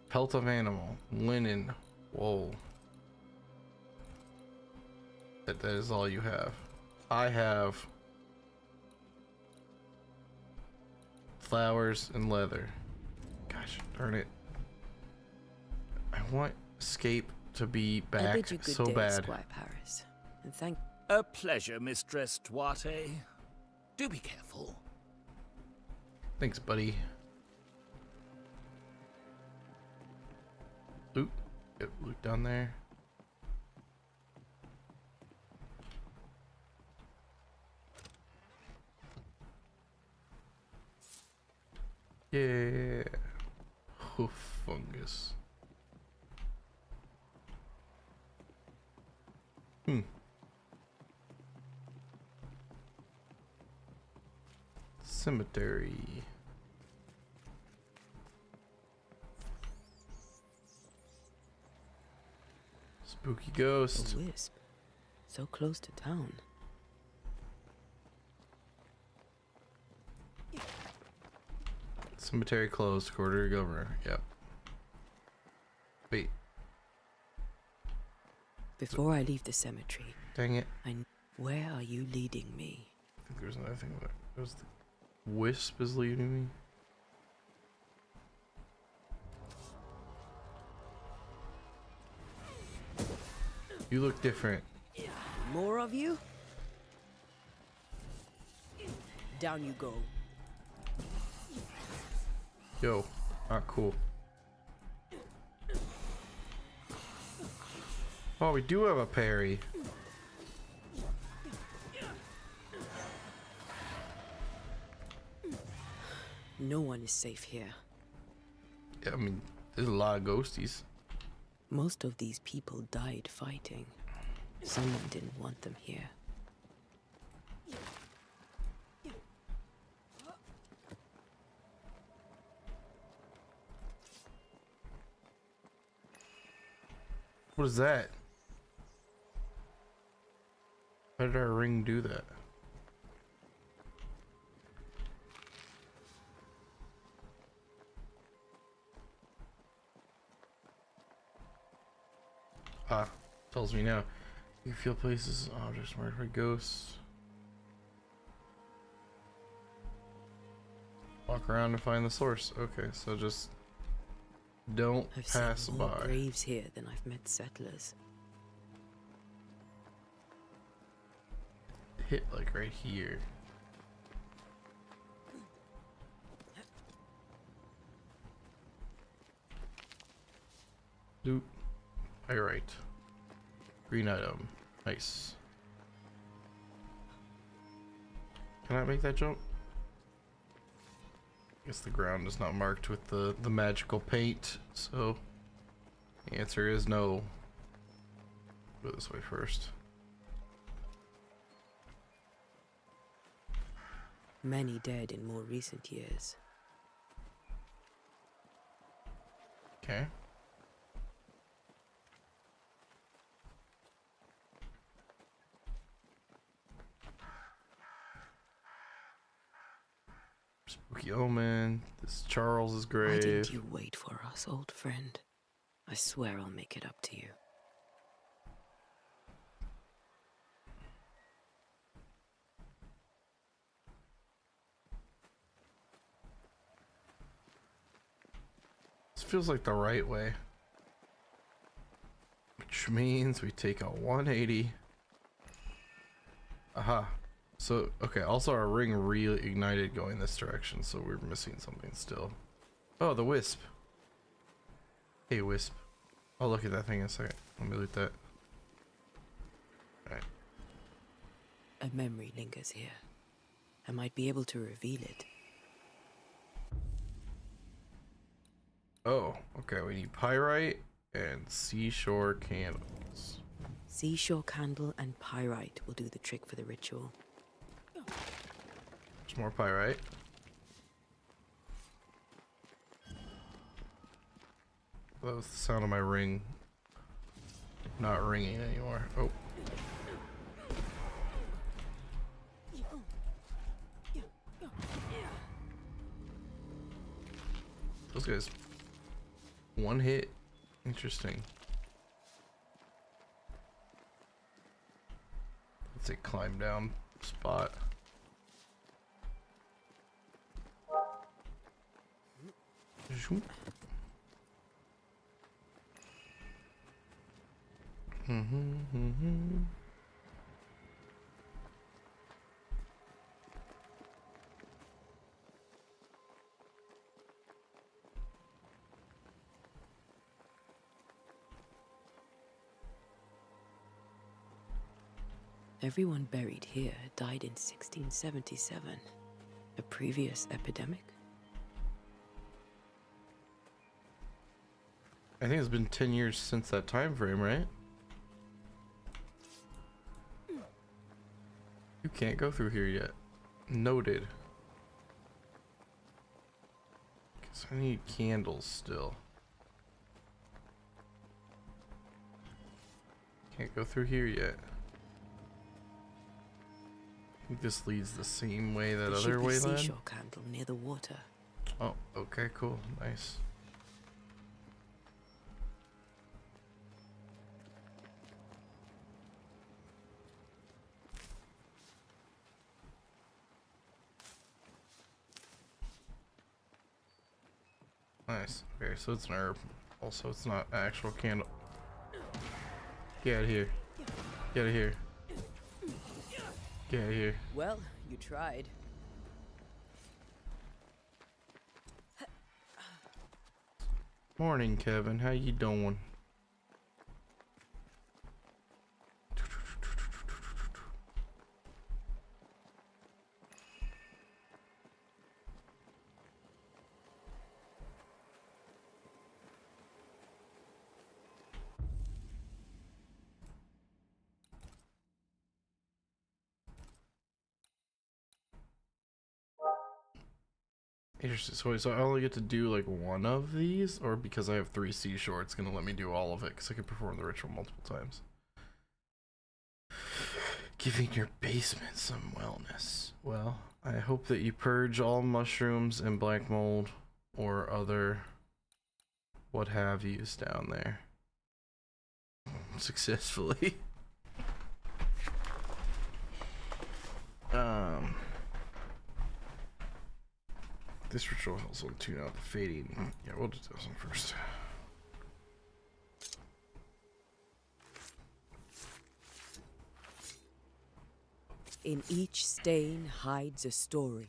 pelt of animal, linen, wool. That is all you have. I have flowers and leather. Gosh darn it. I want escape to be I back bid you good so day, bad. Squire Paris. And thank. A pleasure, Mistress Duarte. Do be careful. Thanks, buddy. Loot. Get loot down there. Yeah. Hoof fungus. Cemetery. Spooky ghost. A wisp. So close to town. Cemetery closed. Quarter governor. Yep. Wait. Before I leave the cemetery. Dang it. Where are you leading me? I think there's another thing about it. There's the wisp is leading me. You look different. More of you? Down you go. Yo. Ah, cool. Oh, we do have a parry. No one is safe here. Yeah, I mean, there's a lot of ghosties. Most of these people died fighting. Someone didn't want them here. What is that? Why did our ring do that? Ah, tells me now. You feel places, objects marked by ghosts. Walk around and find the source. Okay, so just don't I've pass seen more by. graves here than I've met settlers. Hit like right here. Loot. Pyrite. Green item. Nice. Can I make that jump? I guess the ground is not marked with the magical paint, so the answer is no. Go this way first. Many dead in more recent years. Okay. Spooky omen. This Charles's grave. Why didn't you wait for us, old friend? I swear I'll make it up to you. This feels like the right way. Which means we take a 180. Aha. So, okay, also our ring reignited going this direction, so we're missing something still. Oh, the wisp. Hey, wisp. I'll look at that thing in a second. Let me loot that. Alright. A memory lingers here. I might be able to reveal it. Oh, okay, we need pyrite and seashore candles. Seashore candle and pyrite will do the trick for the ritual. There's more pyrite. That was the sound of my ring not ringing anymore. Oh. Those guys, one hit. Interesting. Let's say climb down spot. Zoom. Everyone buried here died in 1677. A previous epidemic? I think it's been 10 years since that time frame, right? You can't go through here yet. Noted. Guess I need candles still. Can't go through here yet. I think this leads the same way that other way led. Seashore candle near the water. Oh, okay, cool, nice. Nice. Okay, so it's an herb. Also, it's not an actual candle. Get out of here. Get out of here. Get out of here. Well, you tried. Morning, Kevin. How you doing? Interesting. So I only get to do like one of these, or because I have 3 seashore, it's gonna let me do all of it because I can perform the ritual multiple times. Giving your basement some wellness. Well, I hope that you purge all mushrooms and black mold or other what have yous down there successfully. This ritual helps one tune out the fading. Yeah, we'll do this one first. In each stain hides a story.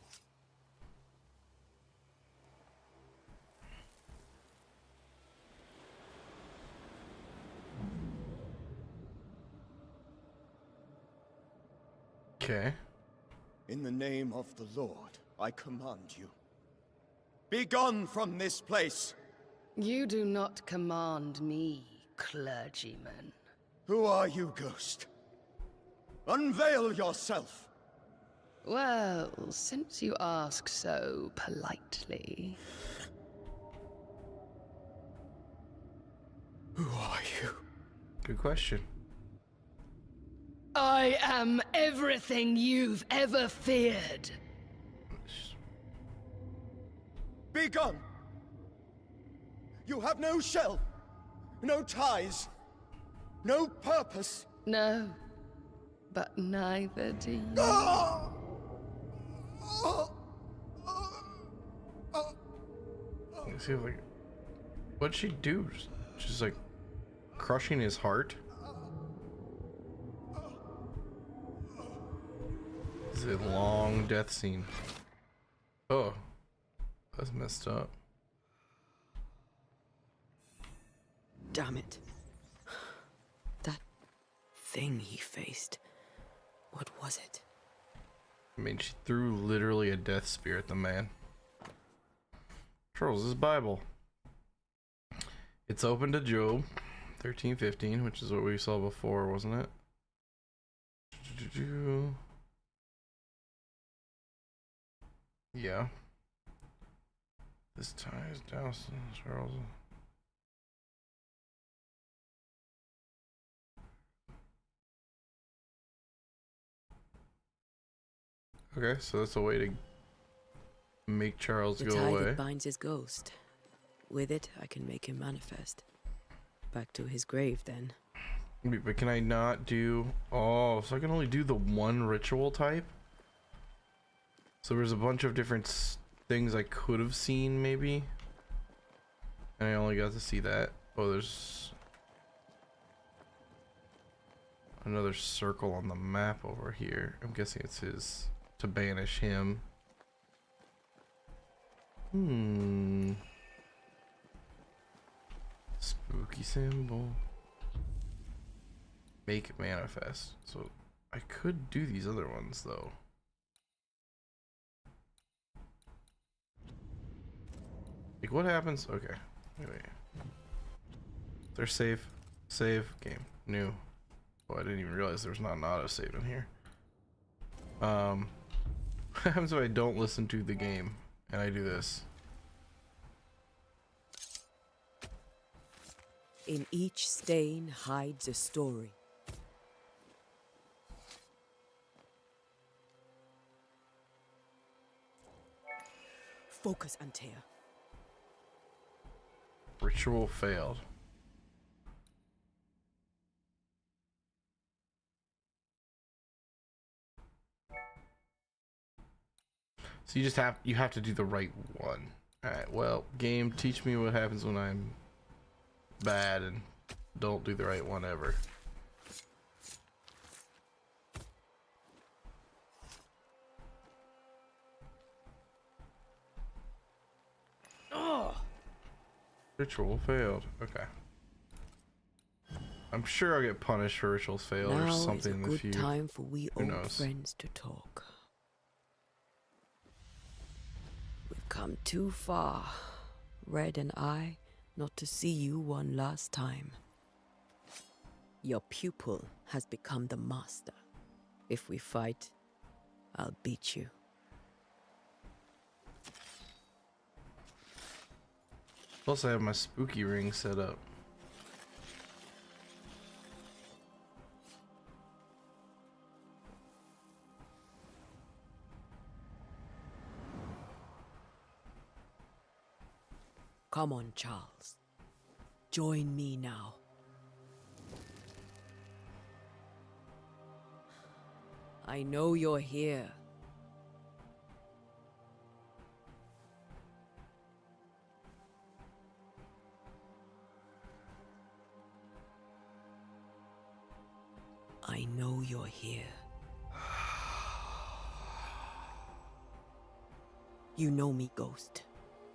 Okay. In the name of the Lord, I command you. Be gone from this place! You do not command me, clergyman. Who are you, ghost? Unveil yourself! Well, since you ask so politely... Who are you? Good question. I am everything you've ever feared. Be gone! You have no shell, no ties, no purpose. No, but neither do you. Let's see, like, what'd she do? Just like crushing his heart? This is a long death scene. Oh, that's messed up. Damn it. That thing he faced. What was it? I mean, she threw literally a death spear at the man. Charles's Bible. It's open to Job 13:15, which is what we saw before, wasn't it? Yeah. This ties Dowson, Charles. Okay, so that's a way to make Charles go away. The tie that binds his ghost. With it, I can make him manifest. Back to his grave, then. But can I not do... Oh, so I can only do the one ritual type? So there's a bunch of different things I could have seen, maybe? And I only got to see that. Oh, there's... another circle on the map over here. I'm guessing it's his... to banish him. Spooky symbol. Make it manifest. So I could do these other ones though. Like what happens? Okay. Wait. They're safe. Save. Game. New. Oh, I didn't even realize there was not an autosave in here. What happens if I don't listen to the game and I do this? In each stain hides a story. Focus, Antea. Ritual failed. So you just have to do the right one. Alright, well, game, teach me what happens when I'm bad and don't do the right one ever. Oh. Ritual failed. Okay. I'm sure I'll get punished for rituals failed or something in the future. Now is a good time for we Who old knows? friends to talk. We've come too far, Red and I, not to see you one last time. Your pupil has become the master. If we fight, I'll beat you. Plus I have my spooky ring set up. Come on, Charles. Join me now. I know you're here. I know you're here. You know me, Ghost.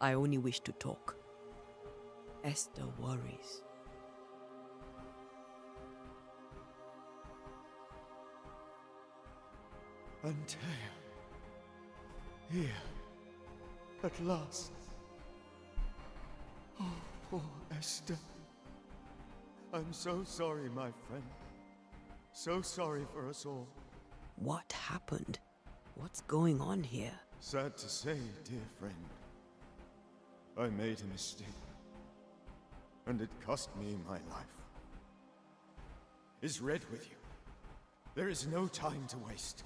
I only wish to talk. Esther worries. Antea. Here. At last. Oh, poor Esther. I'm so sorry, my friend. So sorry for us all. What happened? What's going on here? Sad to say, dear friend. I made a mistake. And it cost me my life. Is Red with you? There is no time to waste.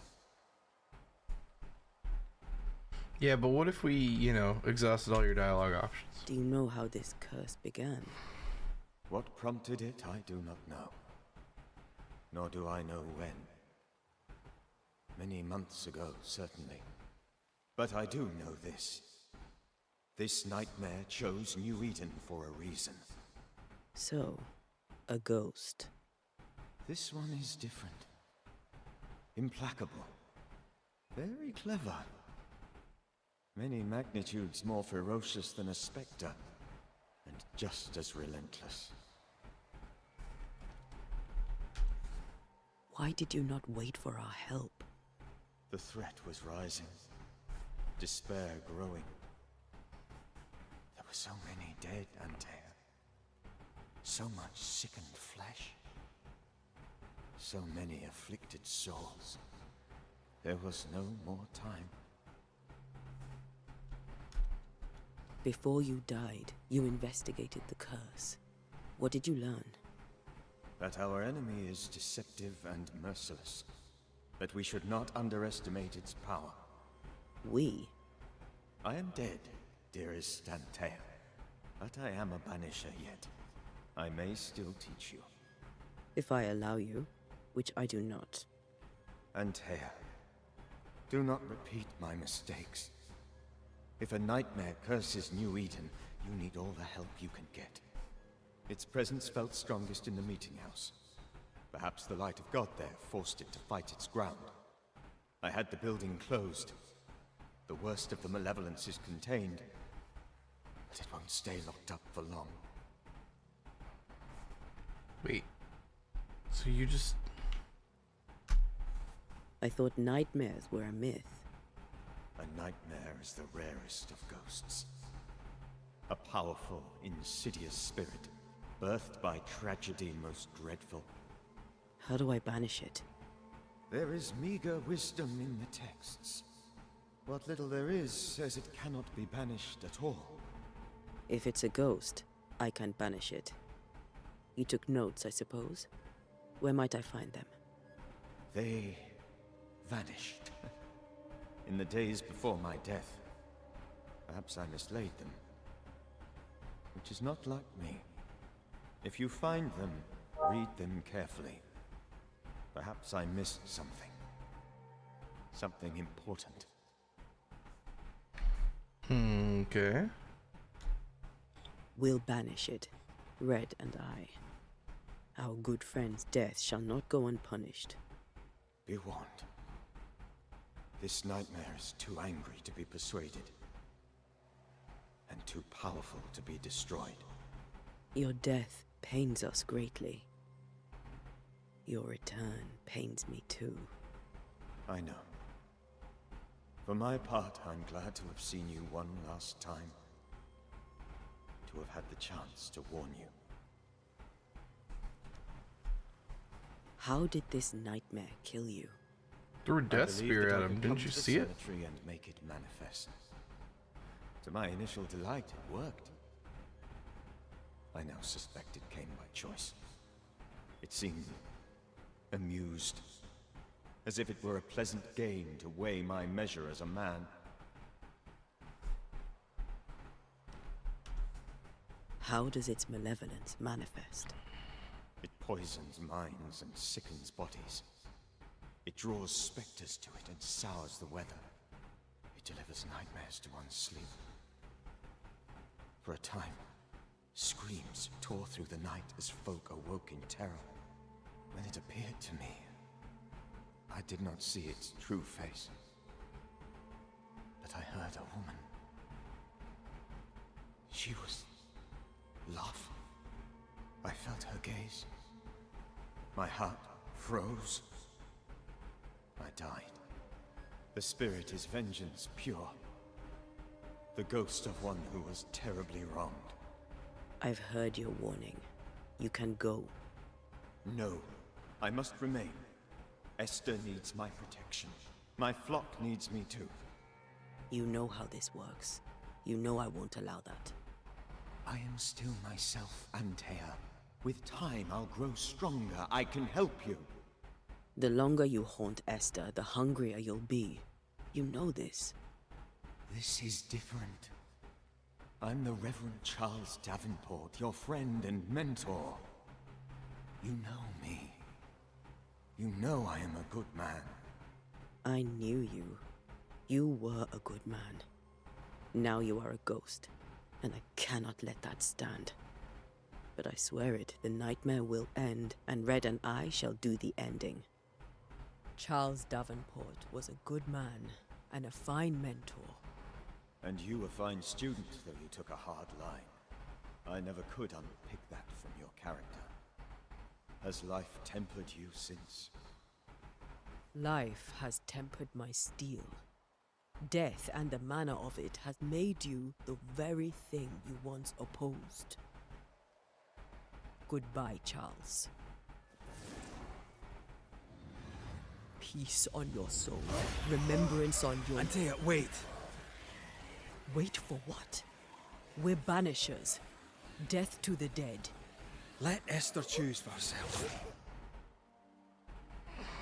Yeah, but what if we, you know, exhausted all your dialogue options? Do you know how this curse began? What prompted it, I do not know. Nor do I know when. Many months ago, certainly. But I do know this. This nightmare chose New Eden for a reason. So, a ghost. This one is different. Implacable. Very clever. Many magnitudes more ferocious than a spectre, and just as relentless. Why did you not wait for our help? The threat was rising. Despair growing. There were so many dead, Antea. So much sickened flesh. So many afflicted souls. There was no more time. Before you died, you investigated the curse. What did you learn? That our enemy is deceptive and merciless. That we should not underestimate its power. We? I am dead, dearest Antea. But I am a banisher yet. I may still teach you. If I allow you, which I do not. Antea, do not repeat my mistakes. If a nightmare curses New Eden, you need all the help you can get. Its presence felt strongest in the meeting house. Perhaps the light of God there forced it to fight its ground. I had the building closed. The worst of the malevolence is contained, but it won't stay locked up for long. Wait. So you just... I thought nightmares were a myth. A nightmare is the rarest of ghosts. A powerful, insidious spirit, birthed by tragedy most dreadful. How do I banish it? There is meager wisdom in the texts. What little there is says it cannot be banished at all. If it's a ghost, I can't banish it. You took notes, I suppose? Where might I find them? They vanished. In the days before my death. Perhaps I mislaid them. Which is not like me. If you find them, read them carefully. Perhaps I missed something. Something important. Okay. We'll banish it, Red and I. Our good friend's death shall not go unpunished. Be warned. This nightmare is too angry to be persuaded. And too powerful to be destroyed. Your death pains us greatly. Your return pains me too. I know. For my part, I'm glad to have seen you one last time. To have had the chance to warn you. How did this nightmare kill you? Threw a death spear at him, didn't you see it? And make it manifest. To my initial delight, it worked. I now suspect it came by choice. It seemed amused, as if it were a pleasant game to weigh my measure as a man. How does its malevolence manifest? It poisons minds and sickens bodies. It draws specters to it and sours the weather. It delivers nightmares to one's sleep. For a time, screams tore through the night as folk awoke in terror. When it appeared to me, I did not see its true face. But I heard a woman. She was love. I felt her gaze. My heart froze. I died. The spirit is vengeance pure. The ghost of one who was terribly wronged. I've heard your warning. You can go. No, I must remain. Esther needs my protection. My flock needs me too. You know how this works. You know I won't allow that. I am still myself, Antea. With time, I'll grow stronger. I can help you. The longer you haunt Esther, the hungrier you'll be. You know this. This is different. I'm the Reverend Charles Davenport, your friend and mentor. You know me. You know I am a good man. I knew you. You were a good man. Now you are a ghost, and I cannot let that stand. But I swear it, the nightmare will end, and Red and I shall do the ending. Charles Davenport was a good man and a fine mentor. And you a fine student, though you took a hard line. I never could unpick that from your character. Has life tempered you since? Life has tempered my steel. Death and the manner of it has made you the very thing you once opposed. Goodbye, Charles. Peace on your soul. Remembrance on your... Antea, wait. Wait for what? We're banishers. Death to the dead. Let Esther choose for herself.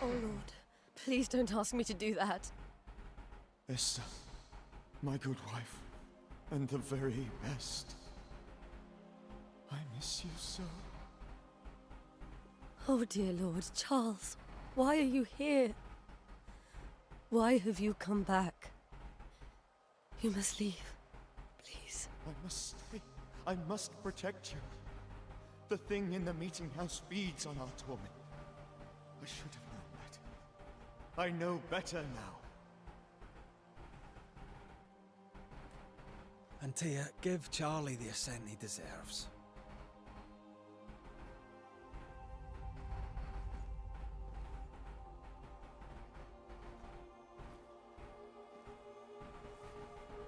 Oh, Lord. Please don't ask me to do that. Esther, my good wife, and the very best. I miss you so. Oh, dear Lord, Charles, why are you here? Why have you come back? You must leave, please. I must stay. I must protect you. The thing in the meeting house feeds on our torment. I should have known better. I know better now. Antea, give Charlie the ascent he deserves.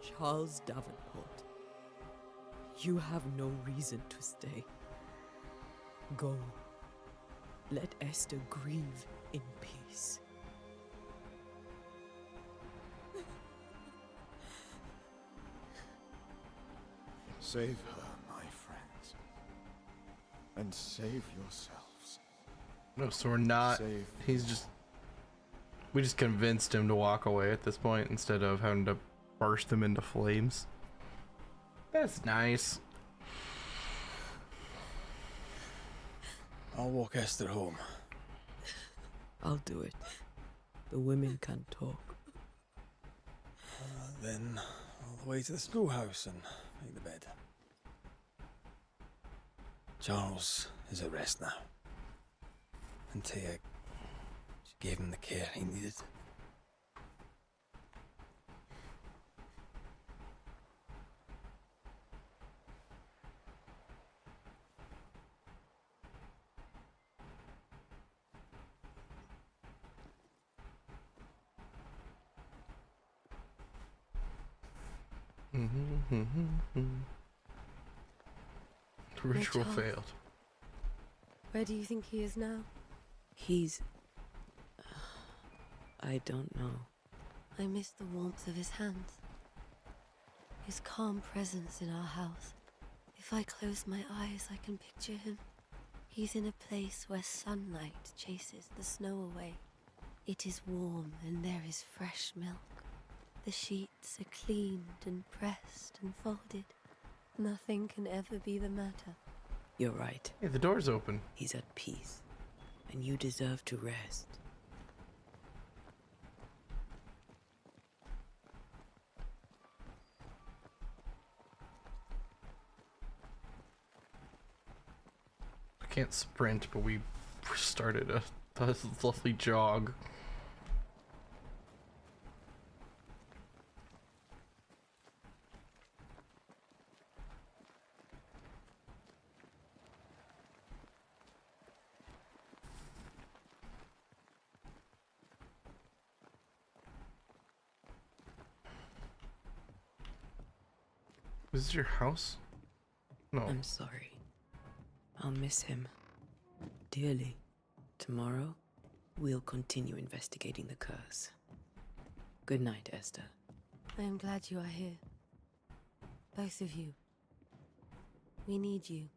Charles Davenport, you have no reason to stay. Go. Let Esther grieve in peace. Save her, my friends. And save yourselves. No, so we're not. He's just. We just convinced him to walk away at this point instead of having to burst him into flames. That's nice. I'll walk Esther home. I'll do it. The women can talk. Then all the way to the schoolhouse and make the bed. Charles is at rest now. Antea, she gave him the care he needed. The ritual Charles. failed. Where do you think he is now? He's... I don't know. I miss the warmth of his hands. His calm presence in our house. If I close my eyes, I can picture him. He's in a place where sunlight chases the snow away. It is warm and there is fresh milk. The sheets are cleaned and pressed and folded. Nothing can ever be the matter. You're right. Hey, the door's open. He's at peace. And you deserve to rest. I can't sprint, but we started a lovely jog. Is this your house? No. I'm sorry. I'll miss him. Dearly. Tomorrow, we'll continue investigating the curse. Good night, Esther. I am glad you are here. Both of you. We need you.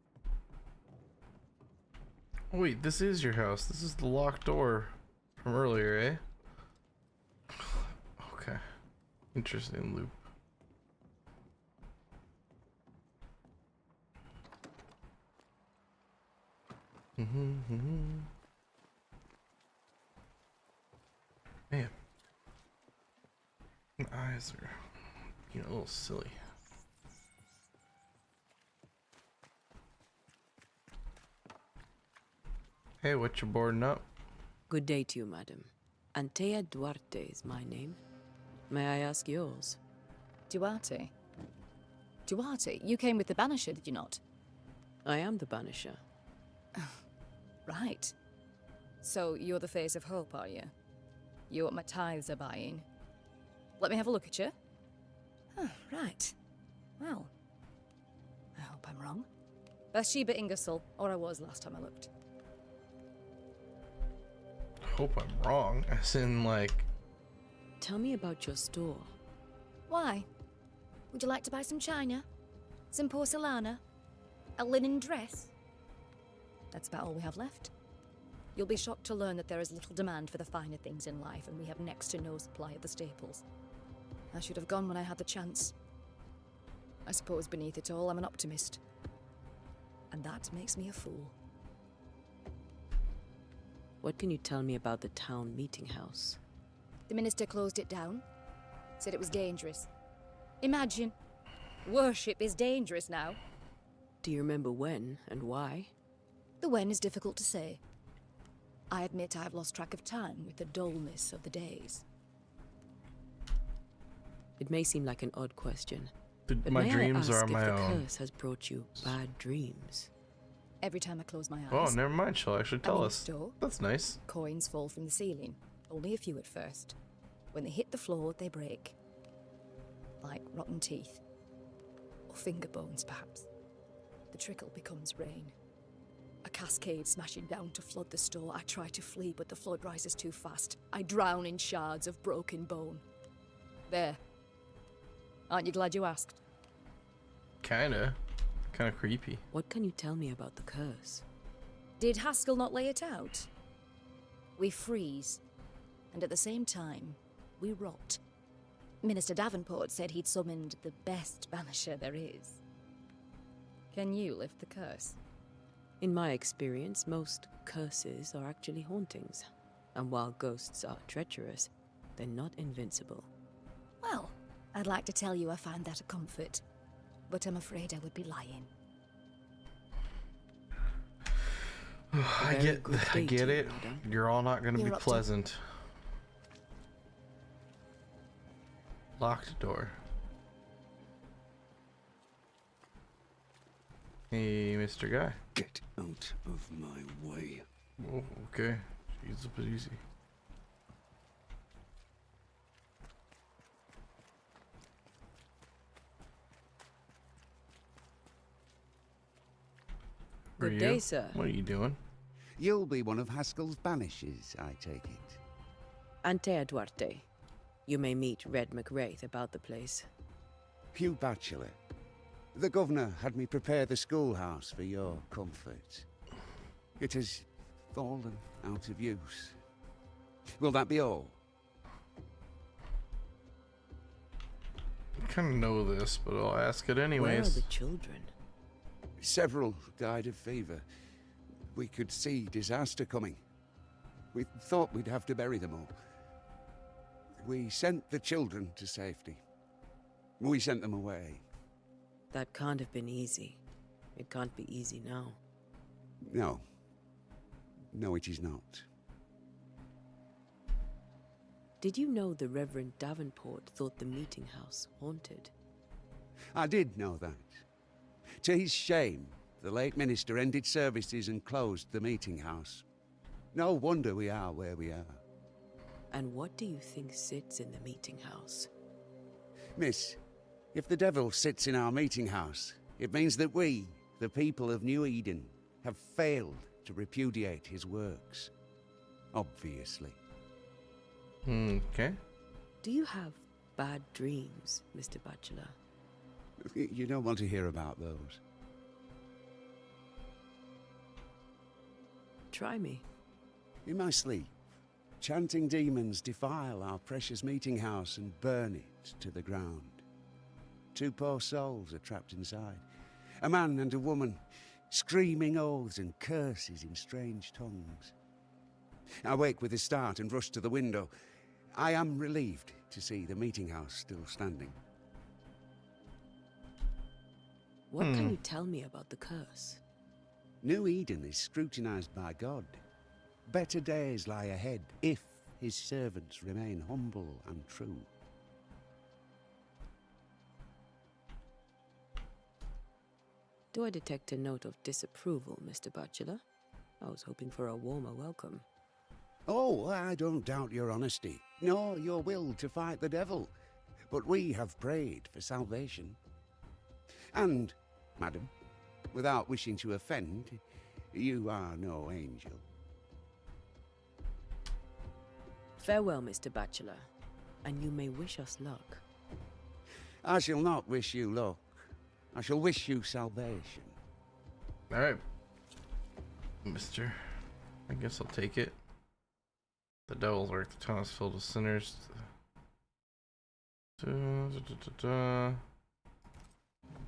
Oh, wait, this is your house. This is the locked door from earlier, eh? Okay. Interesting loop. Man. My eyes are being a little silly. Hey, what you boarding up? Good day to you, madam. Antea Duarte is my name. May I ask yours? Duarte? Duarte, you came with the Banisher, did you not? I am the Banisher. Right. So you're the face of hope, are you? You're what my tithes are buying. Let me have a look at you. Oh, right. Well, I hope I'm wrong. Bathsheba Ingersoll, or I was last time I looked. Hope I'm wrong. As in, like... Tell me about your store. Why? Would you like to buy some china? Some porcelana? A linen dress? That's about all we have left. You'll be shocked to learn that there is little demand for the finer things in life, and we have next to no supply of the staples. I should have gone when I had the chance. I suppose beneath it all, I'm an optimist. And that makes me a fool. What can you tell me about the town meeting house? The minister closed it down. Said it was dangerous. Imagine. Worship is dangerous now. Do you remember when and why? The when is difficult to say. I admit I've lost track of time with the dullness of the days. It may seem like an odd question, But but my may dreams I ask are if my the own. curse has brought you bad dreams? Every time I close my eyes. Oh, never mind. She'll actually I'm tell in a us. store. That's nice. Coins fall from the ceiling. Only a few at first. When they hit the floor, they break. Like rotten teeth. Or finger bones, perhaps. The trickle becomes rain. A cascade smashing down to flood the store. I try to flee, but the flood rises too fast. I drown in shards of broken bone. There. Aren't you glad you asked? Kinda creepy. What can you tell me about the curse? Did Haskell not lay it out? We freeze, and at the same time, we rot. Minister Davenport said he'd summoned the best banisher there is. Can you lift the curse? In my experience, most curses are actually hauntings. And while ghosts are treacherous, they're not invincible. Well, I'd like to tell you I find that a comfort, but I'm afraid I would be lying. I get it. You're all not going to be You're up to- pleasant. Locked door. Hey, Mr. Guy. Get out of my way. Oh, okay. She's a bit easy. Who are Good day, you? sir. What are you doing? You'll be one of Haskell's banishes, I take it. Antea Duarte. You may meet Red McWraith about the place. Hugh Batchelor. The governor had me prepare the schoolhouse for your comfort. It has fallen out of use. Will that be all? I kind of know this, but I'll ask it Where are anyways. the children? Several died of fever. We could see disaster coming. We thought we'd have to bury them all. We sent the children to safety. We sent them away. That can't have been easy. It can't be easy now. No. No, it is not. Did you know the Reverend Davenport thought the meeting house haunted? I did know that. To his shame, the late minister ended services and closed the meeting house. No wonder we are where we are. And what do you think sits in the meeting house? Miss, if the devil sits in our meeting house, it means that we, the people of New Eden, have failed to repudiate his works. Obviously. Okay. Do you have bad dreams, Mr. Batchelor? You don't want to hear about those. Try me. In my sleep, chanting demons defile our precious meeting house and burn it to the ground. 2 poor souls are trapped inside. A man and a woman, screaming oaths and curses in strange tongues. I wake with a start and rush to the window. I am relieved to see the meeting house still standing. What can you tell me about the curse? New Eden is scrutinized by God. Better days lie ahead, if his servants remain humble and true. Do I detect a note of disapproval, Mr. Bachelor? I was hoping for a warmer welcome. Oh, I don't doubt your honesty, nor your will to fight the devil. But we have prayed for salvation. And, madam, without wishing to offend, you are no angel. Farewell, Mr. Bachelor, and you may wish us luck. I shall not wish you luck. I shall wish you salvation. All right, mister. I guess I'll take it. The devil's work. The town is filled with sinners.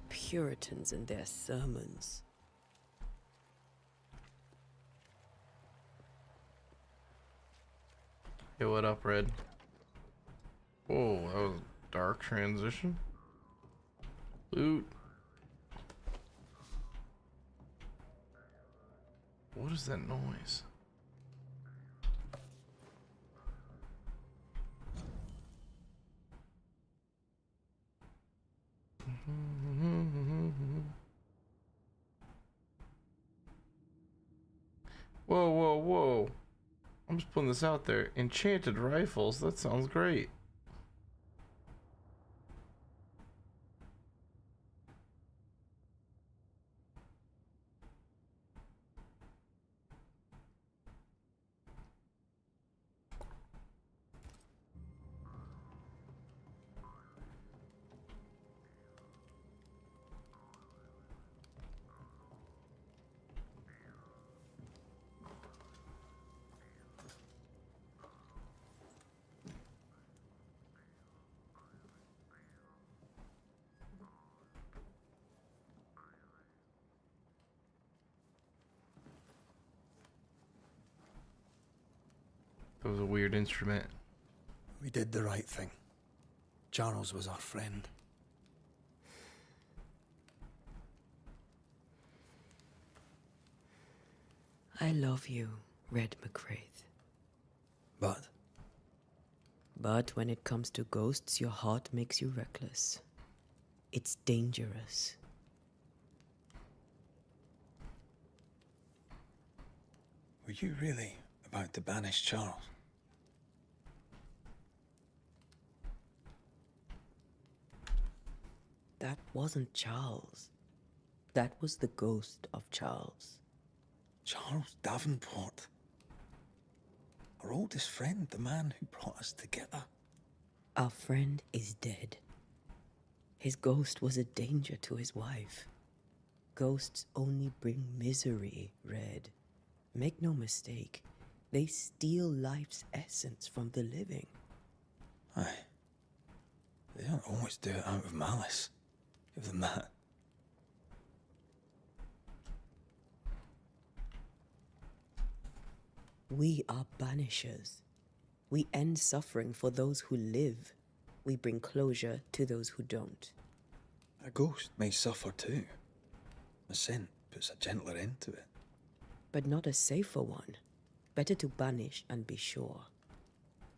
Puritans and their sermons. Hey, what up, Red? Whoa, that was a dark transition. Loot. What is that noise? Whoa, whoa, whoa. I'm just putting this out there. Enchanted rifles, that sounds great. That was a weird instrument. We did the right thing. Charles was our friend. I love you, Red McCraith. But? But when it comes to ghosts, your heart makes you reckless. It's dangerous. Were you really about to banish Charles? That wasn't Charles. That was the ghost of Charles. Charles Davenport. Our oldest friend, the man who brought us together. Our friend is dead. His ghost was a danger to his wife. Ghosts only bring misery, Red. Make no mistake, they steal life's essence from the living. Aye. They don't always do it out of malice. Give them that. We are banishers. We end suffering for those who live. We bring closure to those who don't. A ghost may suffer too. A sin puts a gentler end to it. But not a safer one. Better to banish and be sure.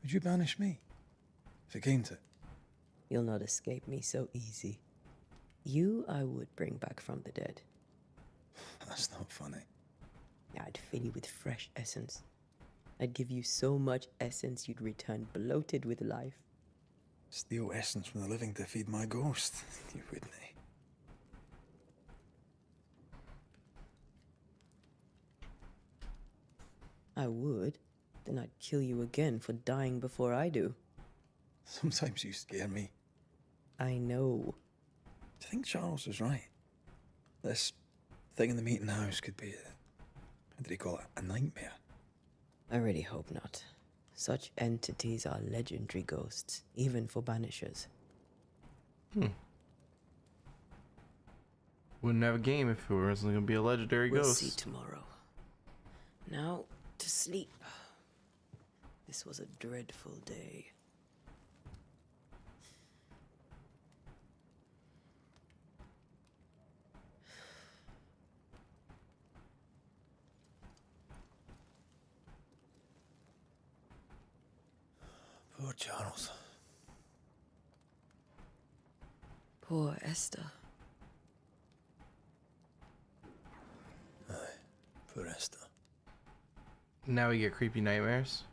Would you banish me? If it came to it? You'll not escape me so easy. You I would bring back from the dead. That's not funny. I'd fill you with fresh essence. I'd give you so much essence you'd return bloated with life. Steal essence from the living to feed my ghost. You wouldn't, eh? I would. Then I'd kill you again for dying before I do. Sometimes you scare me. I know. Do you think Charles was right? This thing in the meeting house could be how did he call it? A nightmare? I really hope not. Such entities are legendary ghosts, even for banishers. Wouldn't have a game if it wasn't going to be a legendary We'll ghost. see tomorrow. Now, to sleep. This was a dreadful day. Poor Charles. Poor Esther. Aye, poor Esther. Now we get creepy nightmares.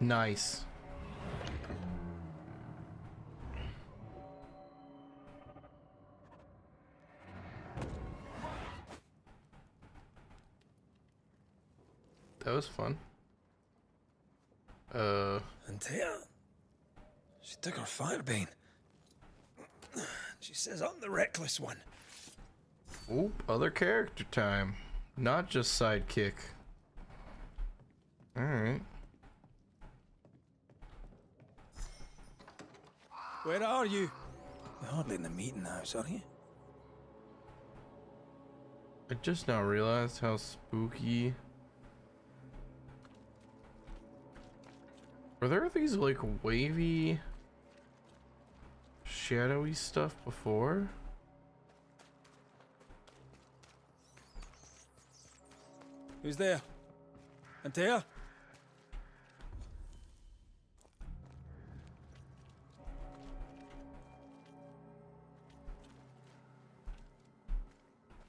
Nice. That was fun. Antea, she took her firebane. She says I'm the reckless one. Oop, other character time. Not just sidekick. Alright. Where are you? You're hardly in the meeting house, are you? I just now realized how spooky. Were there these like wavy, shadowy stuff before? Who's there? Antea?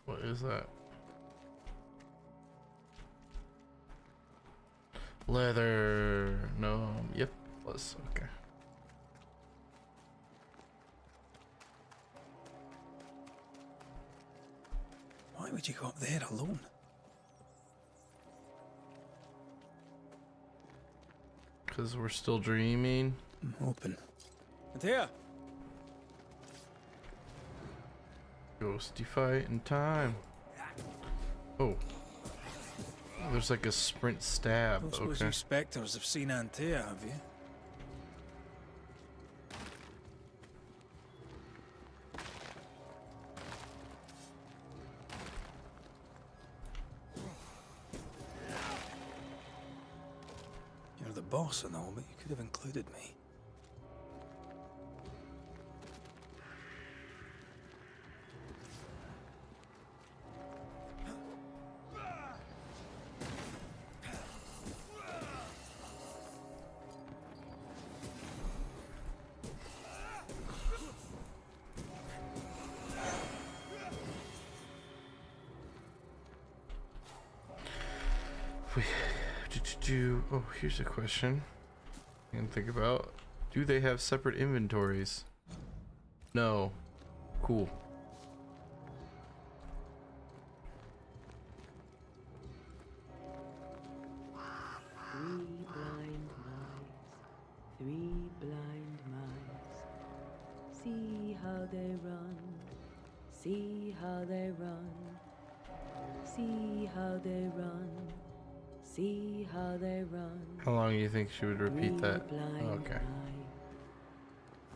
What is that? Leather. No. Yep. Plus. Okay. Why would you go up there alone? Because we're still dreaming. I'm hoping. Antea? Ghosty fight in time. Oh. There's like a sprint stab. Don't suppose Okay. you spectres have seen Antea, have you? You're the boss and all, but you could have included me. Oh, here's a question I can think about. Do they have separate inventories? No. Cool. Three blind mice. See how they run. See how they run. See how they run. See how they run. How long do you think she would repeat that? Oh, okay.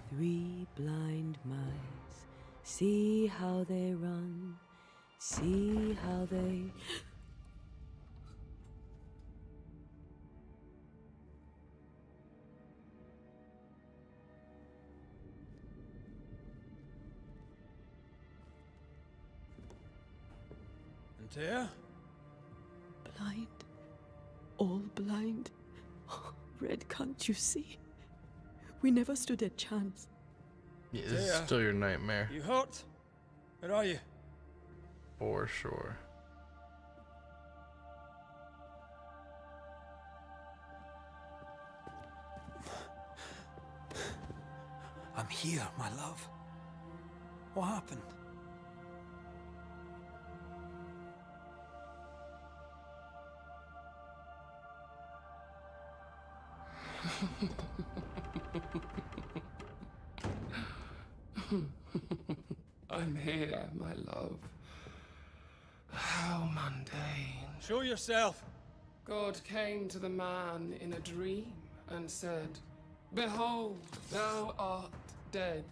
Three blind mice. See how they run. See how they. Antea? Blind. All blind. Red, can't you see? We never stood a chance. Yeah, this is Antea, still your nightmare. You hurt? Where are you? For sure. I'm here, my love. What happened? I'm here, my love. How mundane. Show yourself. God came to the man in a dream and said, "Behold, thou art dead."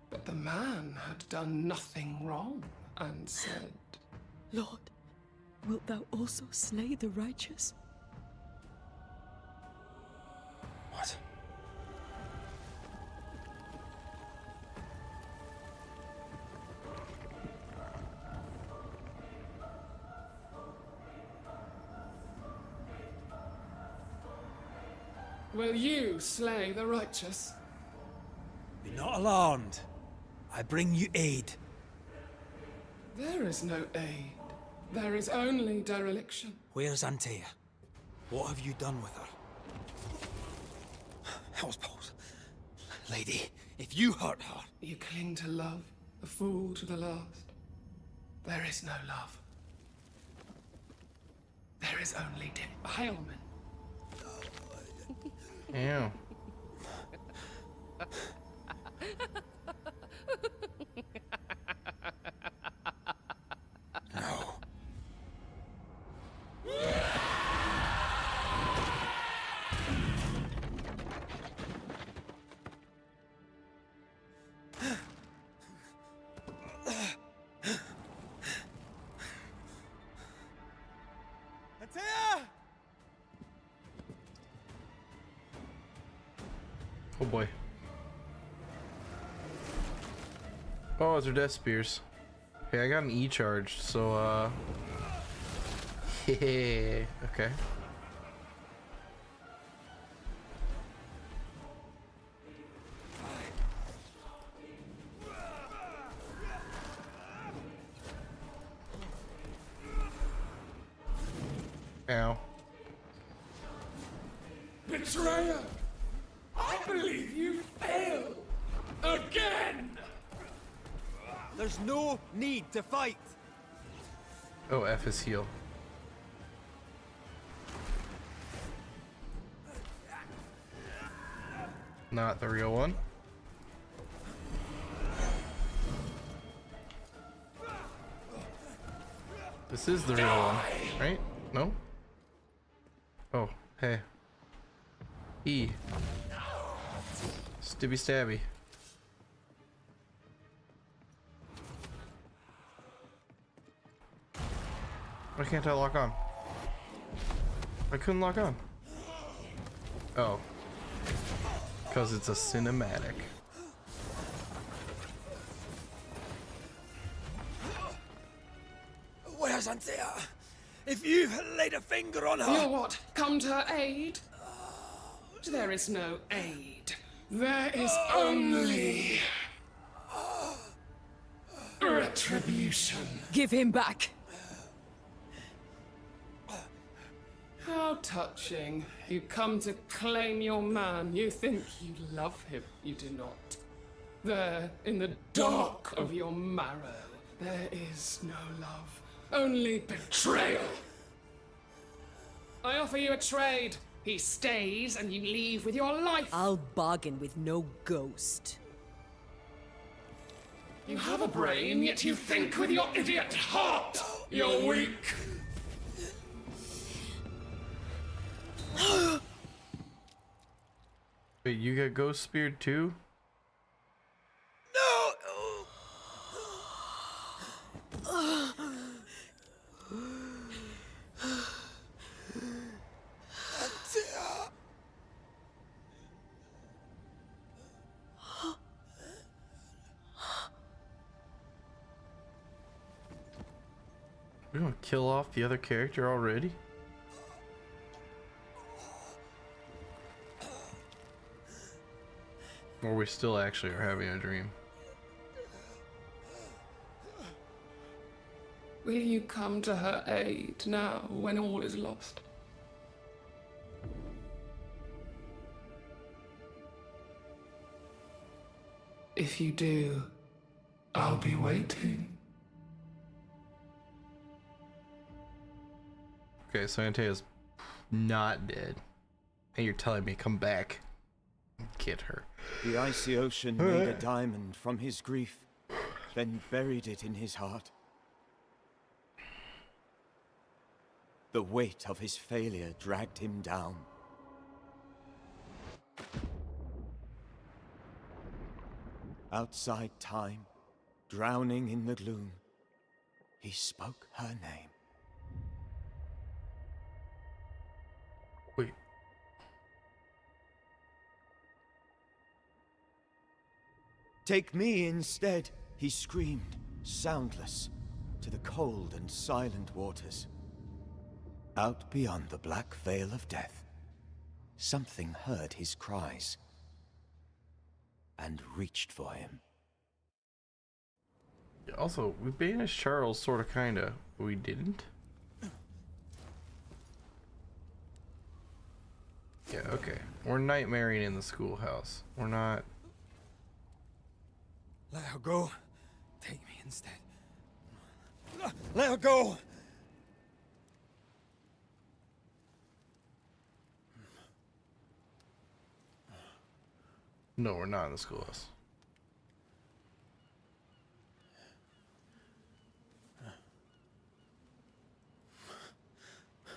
But the man had done nothing wrong and said, Lord, wilt thou also slay the righteous? What? Will you slay the righteous? Be not alarmed. I bring you aid. There is no aid. There is only dereliction. Where's Antea? What have you done with her? Hellsballs. Lady, if you hurt her... You cling to love, a fool to the last. There is no love. There is only defilement. Ew. No. Oh boy. Oh, those are death spears. Hey, I got an E charge, so yeah, okay. Ow. Betrayer! I believe you failed! Again! There's no need to fight. Oh, F is heal. Not the real one. This is the real one, right? No? Oh, hey. E. Stibby stabby. Why can't I lock on? I couldn't lock on. Oh. Because it's a cinematic. Where's Antea? If you laid a finger on her... You're what? Come to her aid? There is no aid. There is only... retribution. Give him back. How touching. You come to claim your man. You think you love him. You do not. There, in the dark of your marrow, there is no love. Only betrayal. I offer you a trade. He stays and you leave with your life. I'll bargain with no ghost. You have a brain, yet you think with your idiot heart. You're weak. Wait, you got ghost speared too? No! We're gonna kill off the other character already? Or we still actually are having a dream? Will you come to her aid now when all is lost? If you do, I'll be waiting. Okay, so Antea's not dead. And you're telling me come back and get her. The icy ocean made a diamond from his grief, then buried it in his heart. The weight of his failure dragged him down. Outside time, drowning in the gloom, he spoke her name. Wait. Take me instead, he screamed, soundless, to the cold and silent waters. Out beyond the black veil of death, something heard his cries and reached for him. Also, we banished Charles, sorta, kinda. We didn't? Yeah, okay. We're nightmaring in the schoolhouse. We're not... Let her go. Take me instead. Let her go! No, we're not in the schoolhouse.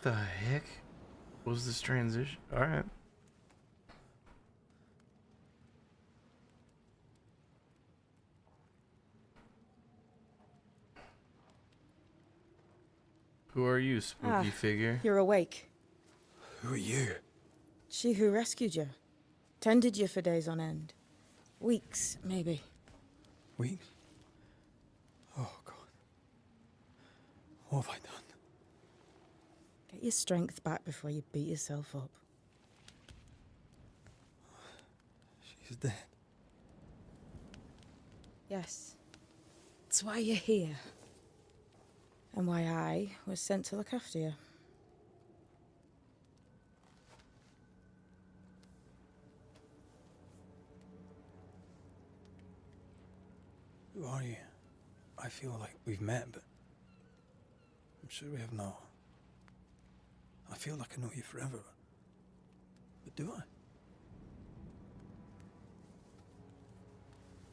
The heck was this transition? Alright. Who are you, spooky figure? You're awake. Who are you? She who rescued you. Tended you for days on end. Weeks, maybe. Weeks? Oh, God. What have I done? Get your strength back before you beat yourself up. She's dead. Yes. That's why you're here. And why I was sent to look after you. Who are you? I feel like we've met, but I'm sure we have not. I feel like I know you forever, but do I?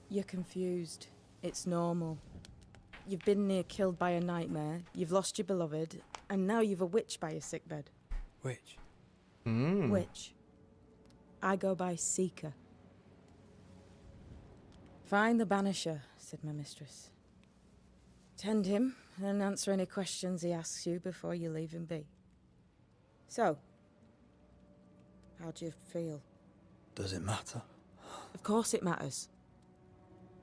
You're confused. It's normal. You've been near killed by a nightmare, you've lost your beloved, and now you've a witch by your sickbed. Witch? Witch. I go by Seeker. Find the Banisher, said my mistress. Tend him, and answer any questions he asks you before you leave him be. So, how do you feel? Does it matter? Of course it matters.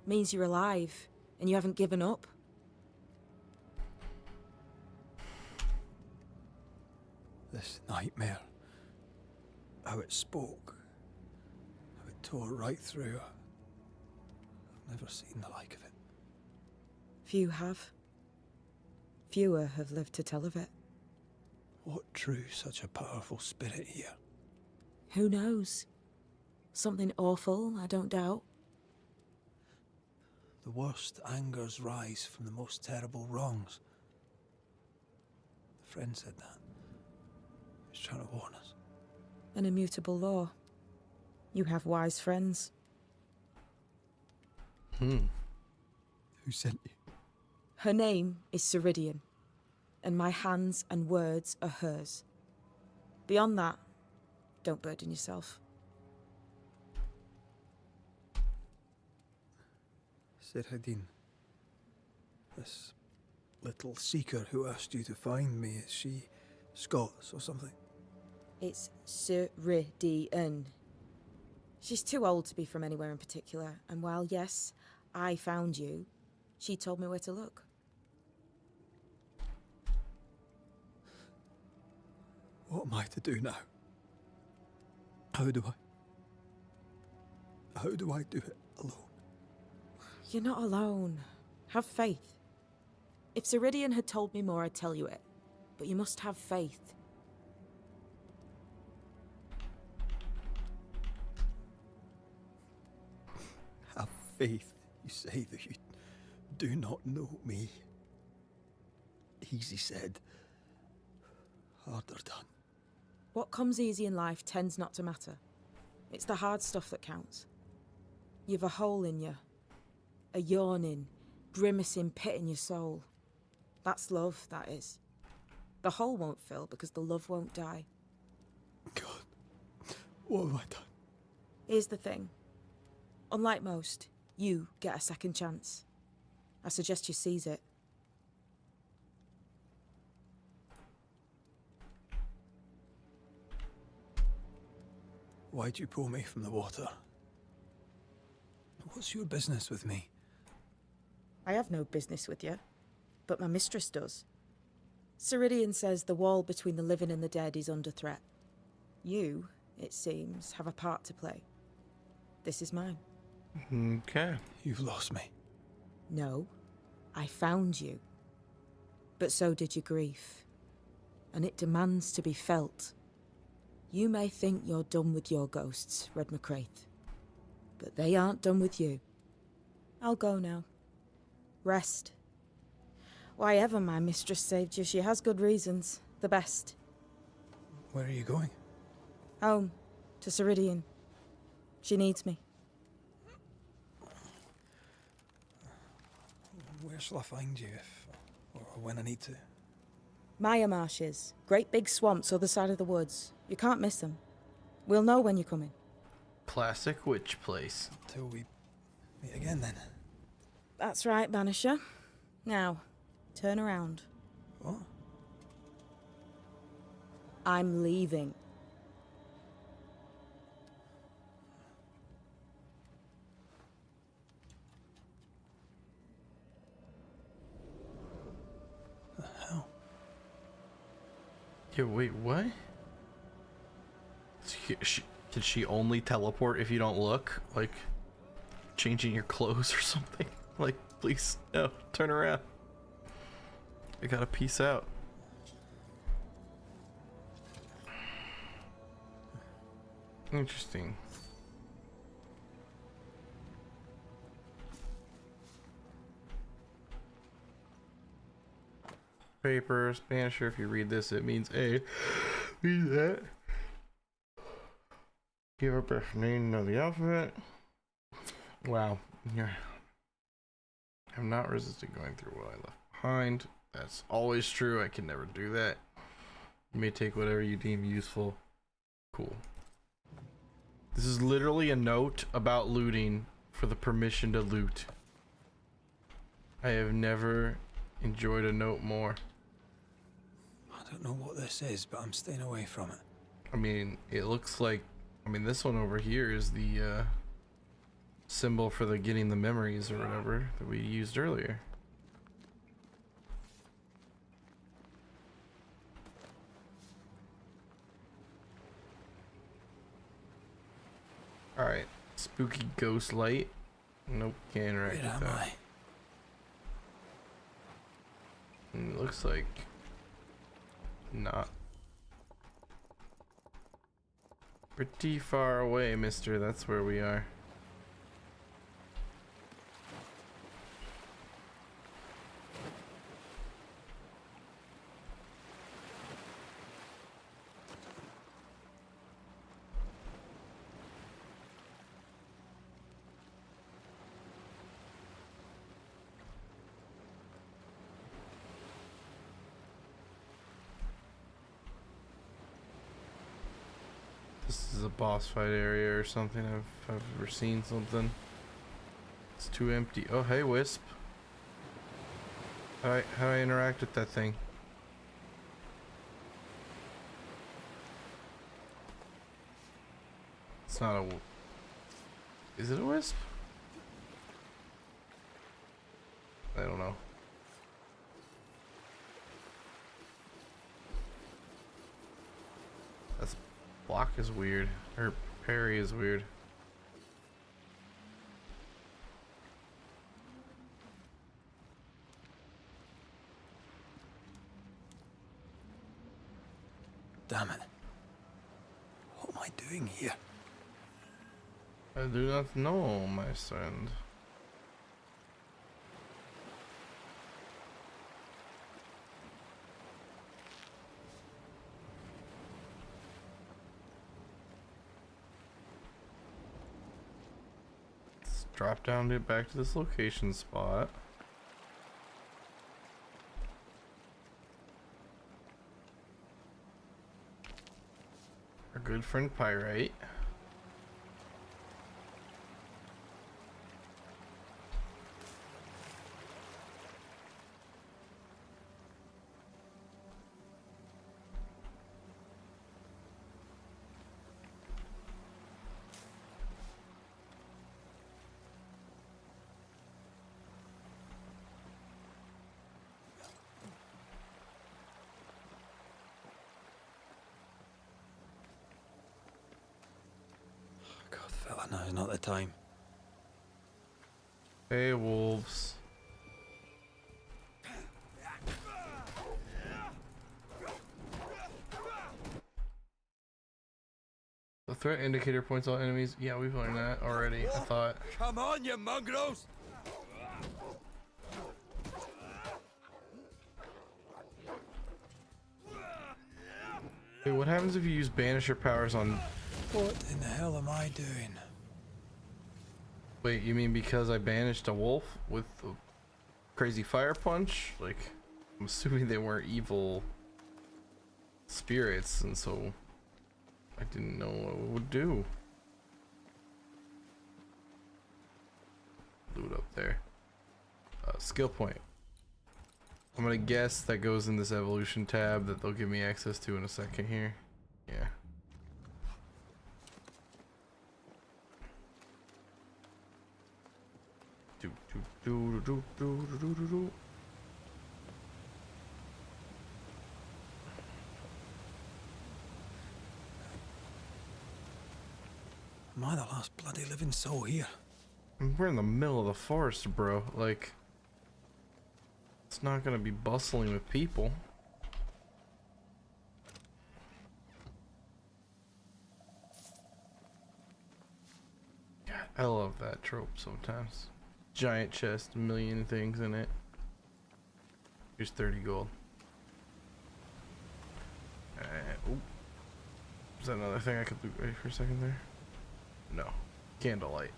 Means you're alive, and you haven't given up. This nightmare, how it spoke, how it tore right through. I've never seen the like of it. Few have. Fewer have lived to tell of it. What drew such a powerful spirit here? Who knows? Something awful, I don't doubt. The worst angers rise from the most terrible wrongs. The friend said that. He was trying to warn us. An immutable law. You have wise friends. Who sent you? Her name is Ceridian, and my hands and words are hers. Beyond that, don't burden yourself. Ceridian. This little seeker who asked you to find me, is she Scots or something? It's Ceridian. She's too old to be from anywhere in particular, and while, yes, I found you, she told me where to look. What am I to do now? How do I do it alone? You're not alone. Have faith. If Ceridian had told me more, I'd tell you it. But you must have faith. Have faith, you say, that you do not know me. Easy said, harder done. What comes easy in life tends not to matter. It's the hard stuff that counts. You've a hole in you. A yawning, grimacing pit in your soul. That's love, that is. The hole won't fill because the love won't die. God, what have I done? Here's the thing. Unlike most, you get a second chance. I suggest you seize it. Why'd you pull me from the water? What's your business with me? I have no business with you, but my mistress does. Ceridian says the wall between the living and the dead is under threat. You it seems, have a part to play. This is mine. Okay. You've lost me. No, I found you. But so did your grief. And it demands to be felt. You may think you're done with your ghosts, Red McCraith. But they aren't done with you. I'll go now. Rest. Why ever my mistress saved you, she has good reasons. The best. Where are you going? Home. To Ceridian. She needs me. Where shall I find you if, or when I need to? Maya Marshes. Great big swamps other side of the woods. You can't miss them. We'll know when you're coming. Classic witch place. Till we meet again then. That's right, Banisher. Now, turn around. What? I'm leaving. The hell? Yeah, wait, what? Can she only teleport if you don't look? Like, changing your clothes or something? Like, please, no, turn around. I gotta peace out. Interesting. Paper, Spanisher, if you read this, it means A. Read that. Give up a name of the alphabet. Wow. I'm not resisting going through what I left behind. That's always true. I can never do that. You may take whatever you deem useful. Cool. This is literally a note about looting for the permission to loot. I have never enjoyed a note more. I don't know what this is, but I'm staying away from it. I mean, it looks like, this one over here is the symbol for the getting the memories or whatever that we used earlier. Alright, spooky ghost light. Nope, can't interact with that. And it looks like not. Pretty far away, mister. That's where we are. This is a boss fight area or something. I've ever seen something. It's too empty. Oh, hey, Wisp. How do I interact with that thing? It's not a... Is it a Wisp? I don't know. That's... Block is weird. Her parry is weird. Damn it. What am I doing here? I do not know, my friend. Let's drop down to back to this location spot. Our good friend Pyrite. Now's not the time. Hey, wolves. The threat indicator points all enemies. Yeah, we've learned that already, I thought. Come on, you mongrels! Hey, what happens if you use banisher powers on... What in the hell am I doing? Wait, you mean because I banished a wolf with a crazy fire punch? Like, I'm assuming they weren't evil spirits, and so I didn't know what it would do. Loot up there. Skill point. I'm gonna guess that goes in this evolution tab that they'll give me access to in a second here. Yeah. Do do do do do do do do do. Am I the last bloody living soul here? We're in the middle of the forest, bro. Like, it's not gonna be bustling with people. God, I love that trope sometimes. Giant chest, a million things in it. Here's 30 gold. Ooh. Is that another thing I could loot? Wait for a second there. No. Candlelight.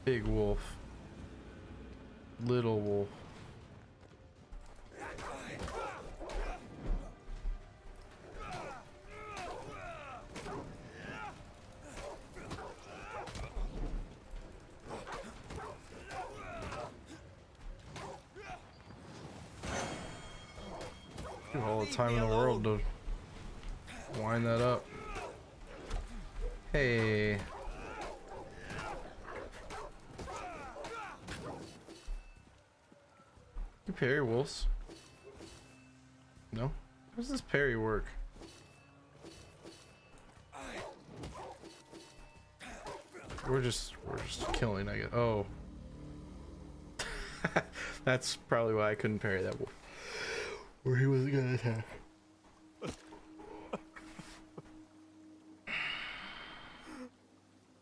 Big wolf. Little wolf. All the time in the world to wind that up. Hey. You parry wolves? No? How does this parry work? We're just killing, I guess. Oh. That's probably why I couldn't parry that wolf. Or he wasn't gonna attack.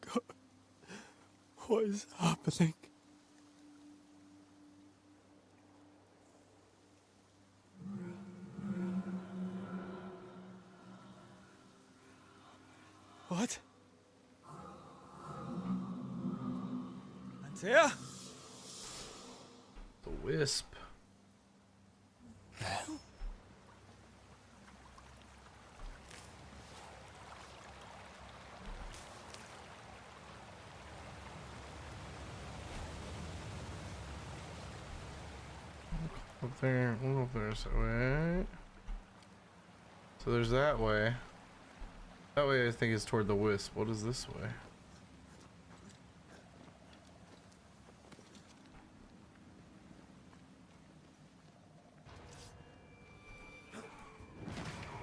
God, what is happening? What? Antea? The wisp. Up there, we'll go up there that way. So there's that way. That way I think is toward the wisp. What is this way?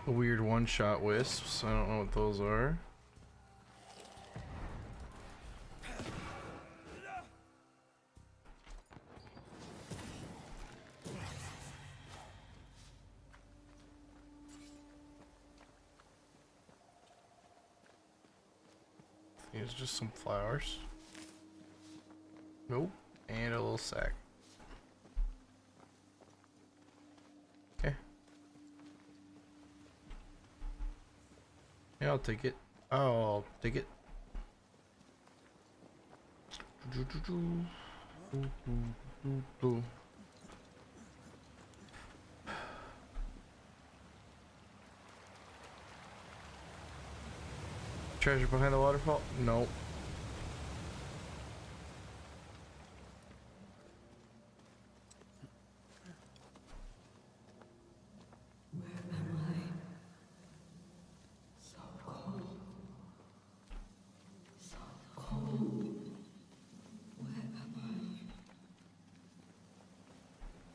The weird one-shot wisps. I don't know what those are. It's just some flowers. Nope. And a little sack. Okay. Yeah, I'll take it. I'll take it. Treasure behind the waterfall? Nope.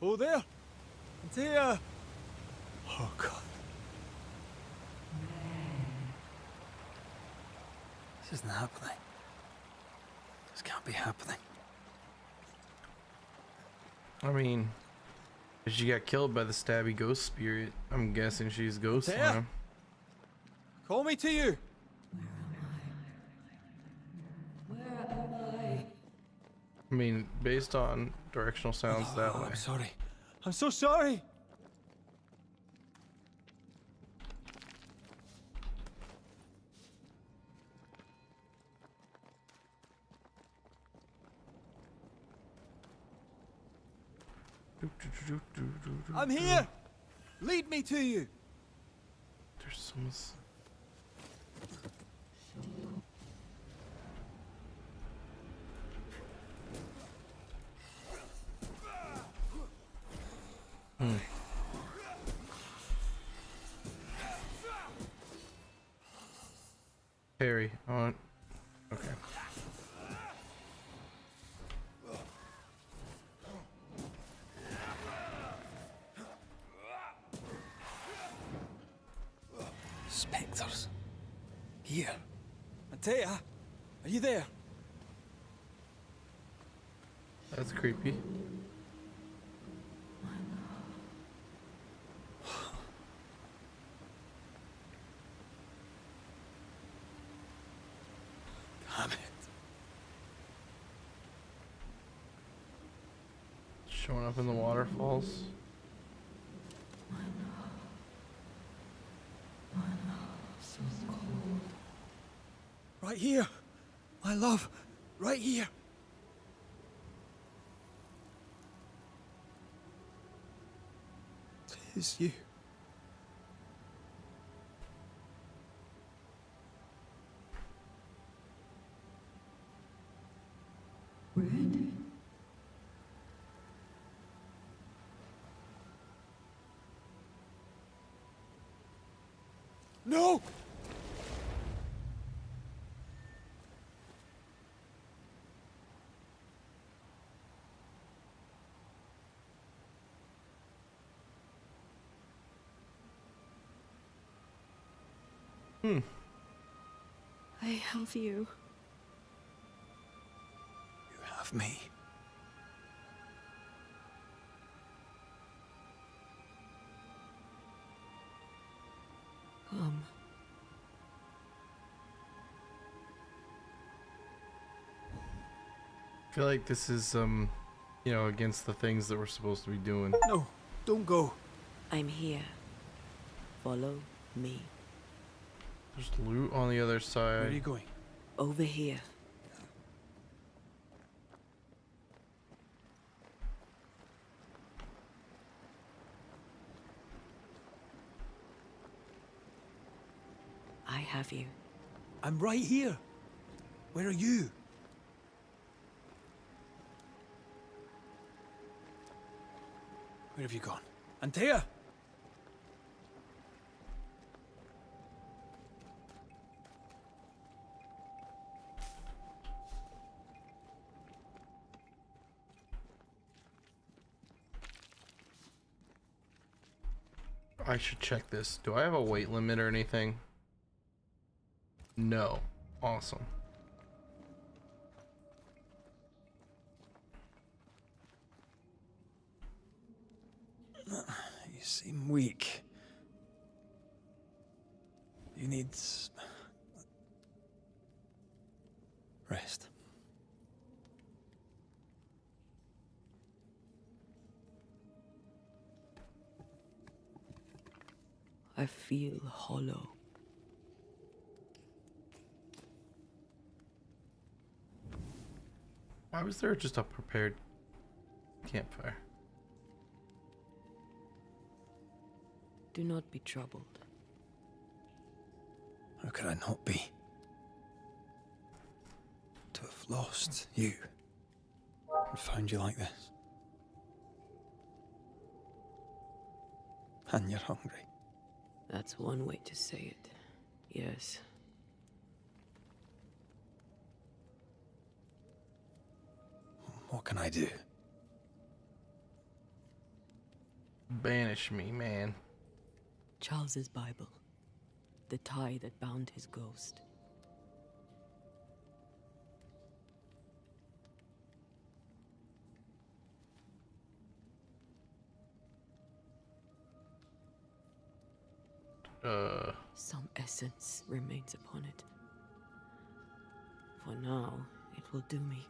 Oh, there! Antea! Oh, God. This isn't happening. This can't be happening. I mean, if she got killed by the stabby ghost spirit, I'm guessing she's ghost Antea! slime. Call me to you! I mean, based on directional sounds that way. I'm sorry. I'm so sorry! I'm here! Lead me to you! There's some. Harry, I want. Okay. Spectres. Here. Antea, are you there? That's creepy. Damn it. Showing up in the waterfalls. Right here. My love. Right here. Tis you. No! I have you. You have me. Come. I feel like this is against the things that we're supposed to be doing. No, don't go. I'm here. Follow me. There's loot on the other side. Where are you going? Over here. I have you. I'm right here. Where are you? Where have you gone? Antea! I should check this. Do I have a weight limit or anything? No. Awesome. You seem weak. You need rest. I feel hollow. Why was there just a prepared campfire? Do not be troubled. How could I not be? To have lost you and found you like this. And you're hungry. That's one way to say it. Yes. What can I do? Banish me, man. Charles's Bible. The tie that bound his ghost. Some essence remains upon it. For now, it will do me.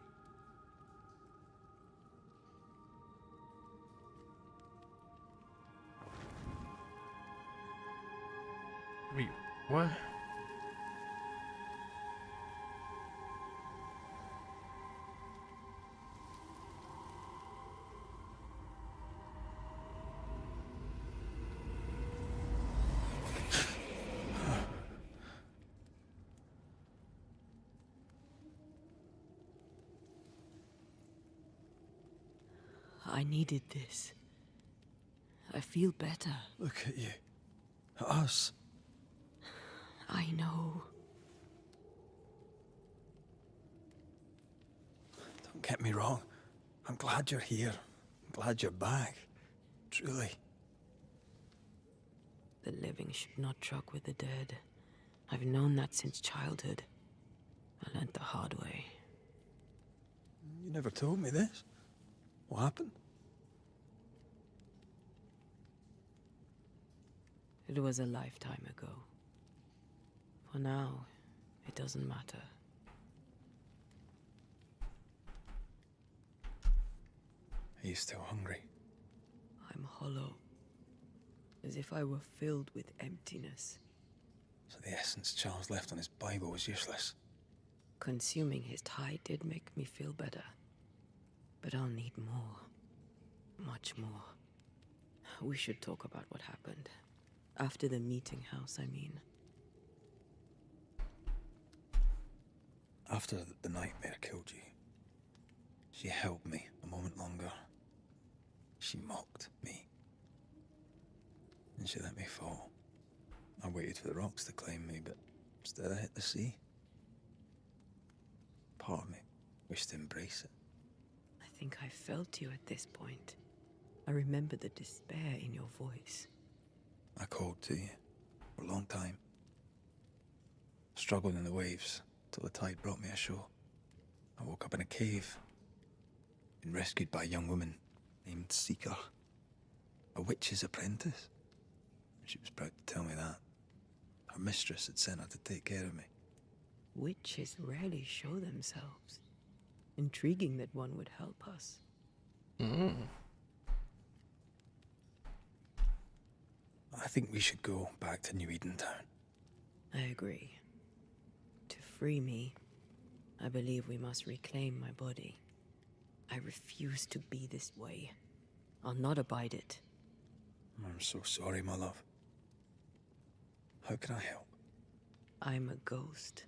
Wait, what? I needed this. I feel better. Look at you. At us. I know. Don't get me wrong. I'm glad you're here. I'm glad you're back. Truly. The living should not truck with the dead. I've known that since childhood. I learned the hard way. You never told me this. What happened? It was a lifetime ago. For now, it doesn't matter. Are you still hungry? I'm hollow. As if I were filled with emptiness. So the essence Charles left on his Bible was useless. Consuming his tie did make me feel better. But I'll need more. Much more. We should talk about what happened. After the meeting house, I mean. After the nightmare killed you, she held me a moment longer. She mocked me. And she let me fall. I waited for the rocks to claim me, but instead I hit the sea. Part of me wished to embrace it. I think I felt you at this point. I remember the despair in your voice. I called to you for a long time. Struggled in the waves till the tide brought me ashore. I woke up in a cave. Been rescued by a young woman named Seeker. A witch's apprentice. She was proud to tell me that. Her mistress had sent her to take care of me. Witches rarely show themselves. Intriguing that one would help us. I think we should go back to New Eden Town. I agree. To free me, I believe we must reclaim my body. I refuse to be this way. I'll not abide it. I'm so sorry, my love. How can I help? I'm a ghost.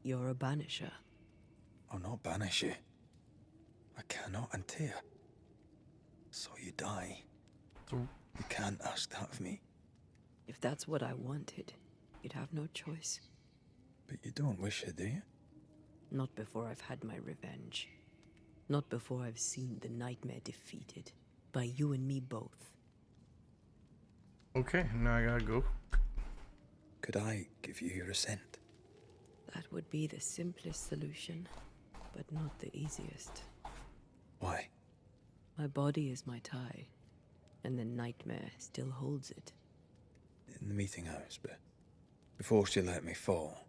You're a banisher. I'll not banish you. I cannot, Antea. So you die. You can't ask that of me. If that's what I wanted, you'd have no choice. But you don't wish it, do you? Not before I've had my revenge. Not before I've seen the nightmare defeated. By you and me both. Okay, now I gotta go. Could I give you your assent? That would be the simplest solution, but not the easiest. Why? My body is my tie, and the nightmare still holds it. In the meeting house, but before she let me fall,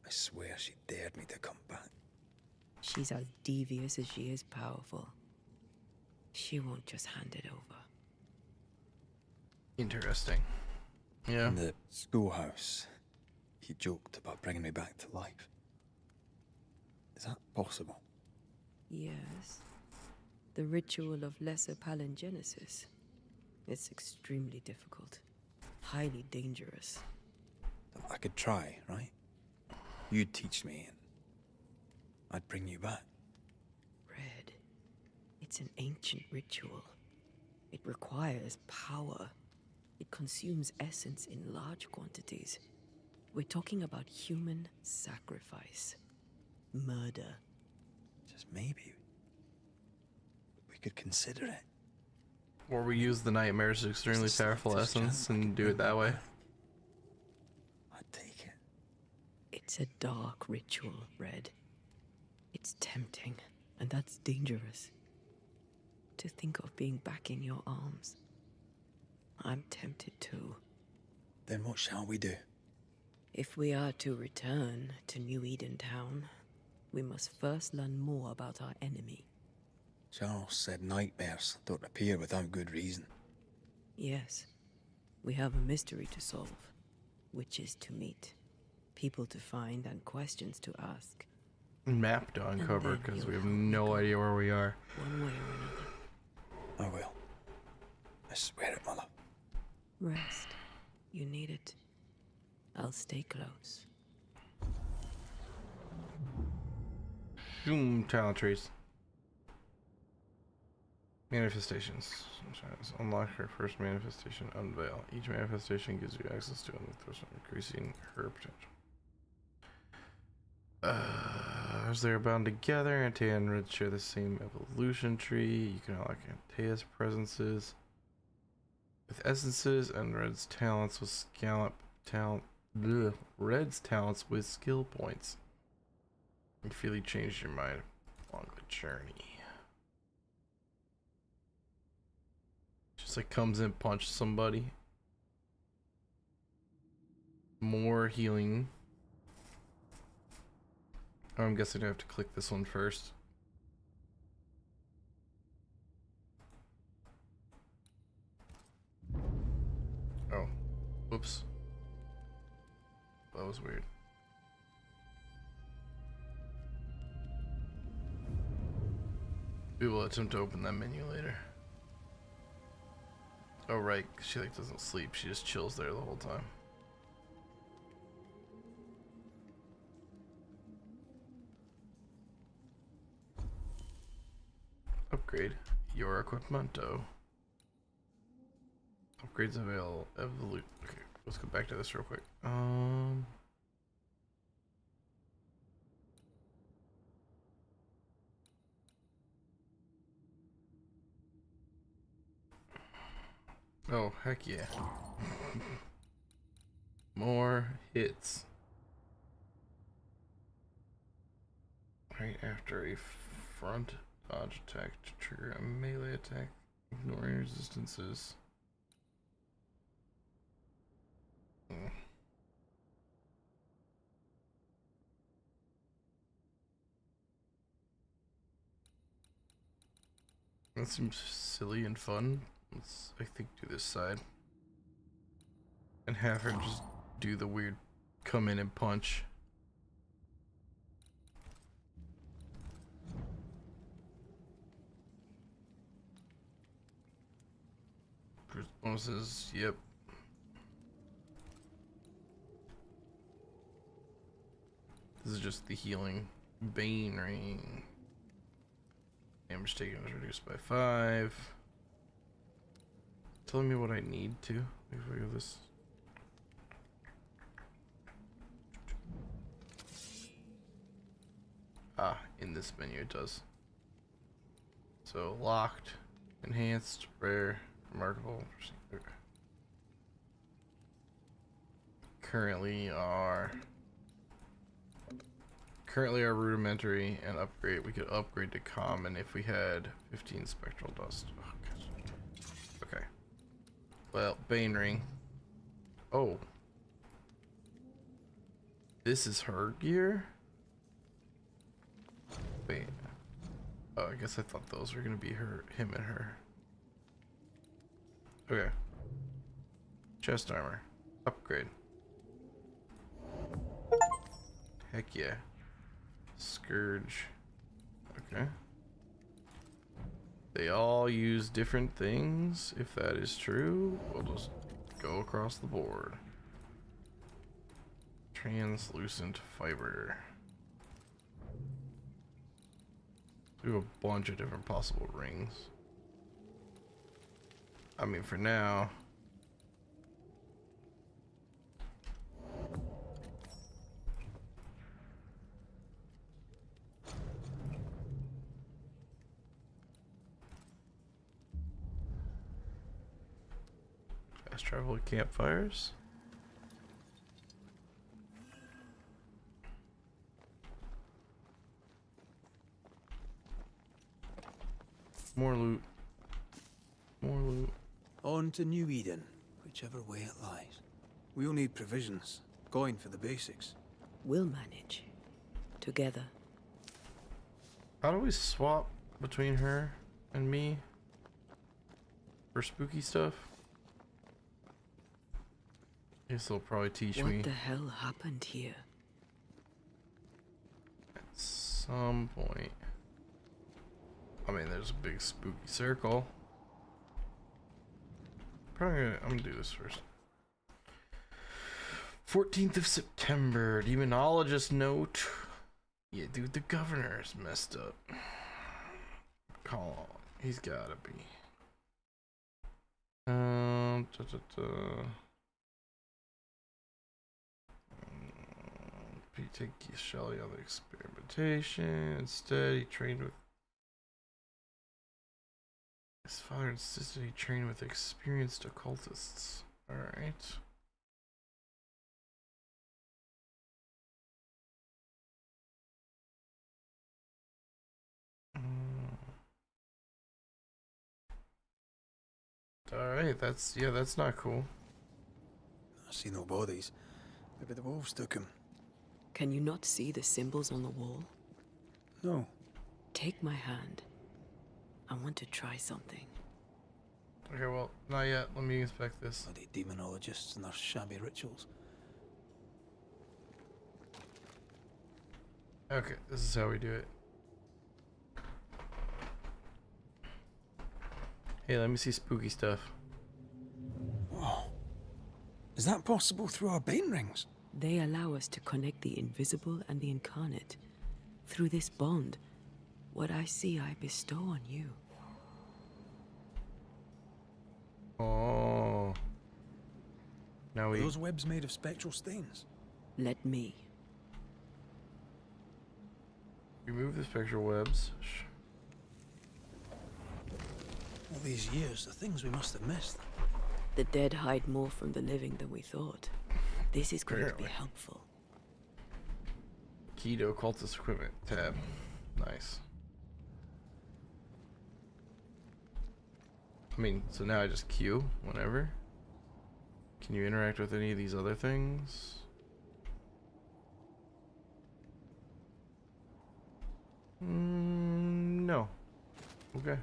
I swear she dared me to come back. She's as devious as she is powerful. She won't just hand it over. Interesting. Yeah. In the schoolhouse, he joked about bringing me back to life. Is that possible? Yes. The ritual of lesser palingenesis. It's extremely difficult. Highly dangerous. I could try, right? You'd teach me, and I'd bring you back. Red. It's an ancient ritual. It requires power. It consumes essence in large quantities. We're talking about human sacrifice. Murder. Just maybe we could consider it. Or we use the Nightmare's extremely powerful essence and do it that way. I'd take it. It's a dark ritual, Red. It's tempting, and that's dangerous. To think of being back in your arms. I'm tempted too. Then what shall we do? If we are to return to New Eden Town, we must first learn more about our enemy. Charles said nightmares don't appear without good reason. Yes, we have a mystery to solve. Witches to meet, people to find, and questions to ask. Map to uncover, because we have no idea where we are. One way or another. I will. I swear it, Mother. Rest. You need it. I'll stay close. Talent trees. Manifestations. Unlock her first manifestation. Unveil. Each manifestation gives you access to increasing her potential. As they are bound together, Antea and Red share the same evolution tree. You can unlock Antea's presences with essences and Red's talents with Red's talents with skill points. You feel you changed your mind along the journey. Just like comes in, punch somebody. More healing. Oh, I'm guessing I have to click this one first. Oh, whoops. That was weird. We will attempt to open that menu later. Oh right, she like doesn't sleep, she just chills there the whole time. Upgrade your equipmento. Upgrades available. Okay, let's go back to this real quick. Oh, heck yeah. More hits. Right after a front dodge attack to trigger a melee attack, ignoring resistances. That seems silly and fun. Let's, I think, do this side. And have her just do the weird come in and punch. Bonuses, yep. This is just the healing. Bane Ring. Damage taken is reduced by 5. Telling me what I need to. If I go this. Ah, in this menu it does. So locked, enhanced, rare, remarkable. Currently are rudimentary and upgrade. We could upgrade to common if we had 15 spectral dust. Oh, okay. Well, Bane Ring. Oh. This is her gear? Wait. Oh, I guess I thought those were gonna be him and her. Okay. Chest armor. Upgrade. Heck yeah. Scourge. Okay. They all use different things. If that is true, we'll just go across the board. Translucent fiber. Do a bunch of different possible rings. I mean, for now. Fast travel at campfires. More loot. More loot. On to New Eden, whichever way it lies. We'll need provisions, coin for the basics. We'll manage. Together. How do we swap between her and me for spooky stuff? Guess they'll probably teach me. What the hell happened here? At some point. I mean, there's a big spooky circle. I'm gonna do this first. 14th of September, Demonologist note. Yeah, dude, the governor is messed up. Call on. He's gotta be. Take Shelley on the experimentation. Instead, he trained with. His father insisted he trained with experienced occultists. Alright. Alright, that's not cool. I see no bodies. Maybe the wolves took him. Can you not see the symbols on the wall? No. Take my hand. I want to try something. Okay, well, not yet. Let me inspect this. Bloody demonologists and their shabby rituals. Okay, this is how we do it. Hey, let me see spooky stuff. Whoa. Is that possible through our bane rings? They allow us to connect the invisible and the incarnate. Through this bond, what I see I bestow on you. Oh. Now Are those webs made of spectral stains? Let me. Remove the spectral webs. All these years, the things we must have missed. The dead hide more from the living than we thought. This is going to be helpful. Key to occultist equipment tab. Nice. I mean, so now I just queue whenever. Can you interact with any of these other things? No. Okay.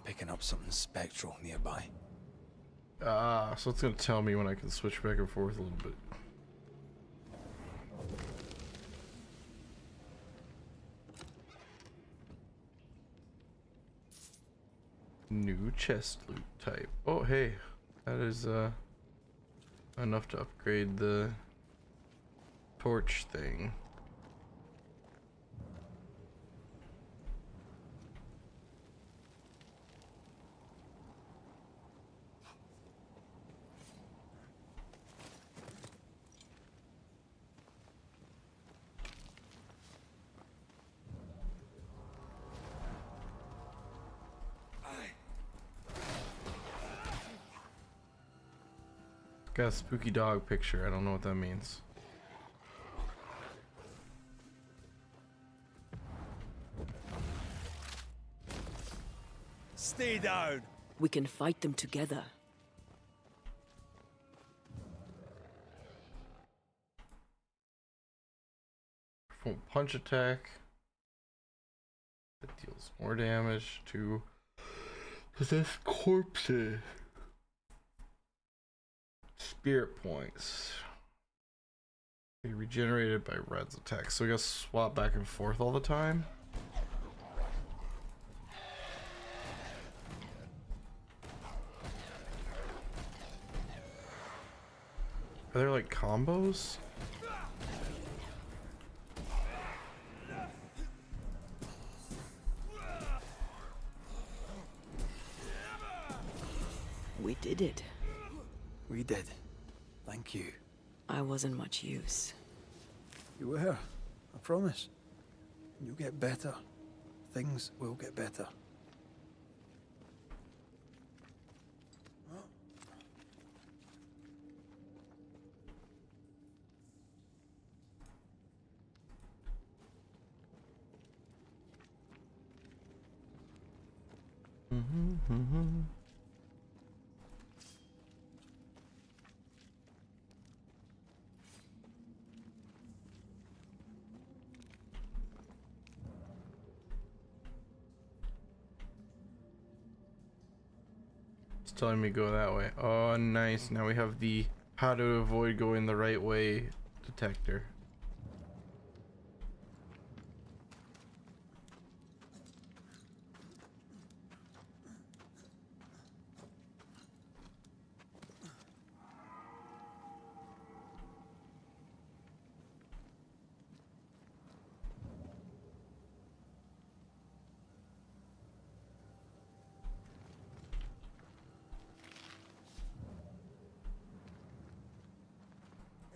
Picking up something spectral nearby. So it's gonna tell me when I can switch back and forth a little bit. New chest loot type. Oh, hey, that is enough to upgrade the torch thing. Got a spooky dog picture. I don't know what that means. Stay down. We can fight them together. Full punch attack. That deals more damage to possessed corpses. Spirit points. Be regenerated by Red's attack. So we gotta swap back and forth all the time. Are there like combos? We did it. We did. Thank you. I wasn't much use. You were. I promise. You'll get better. Things will get better. It's telling me go that way. Oh, nice. Now we have the how to avoid going the right way detector.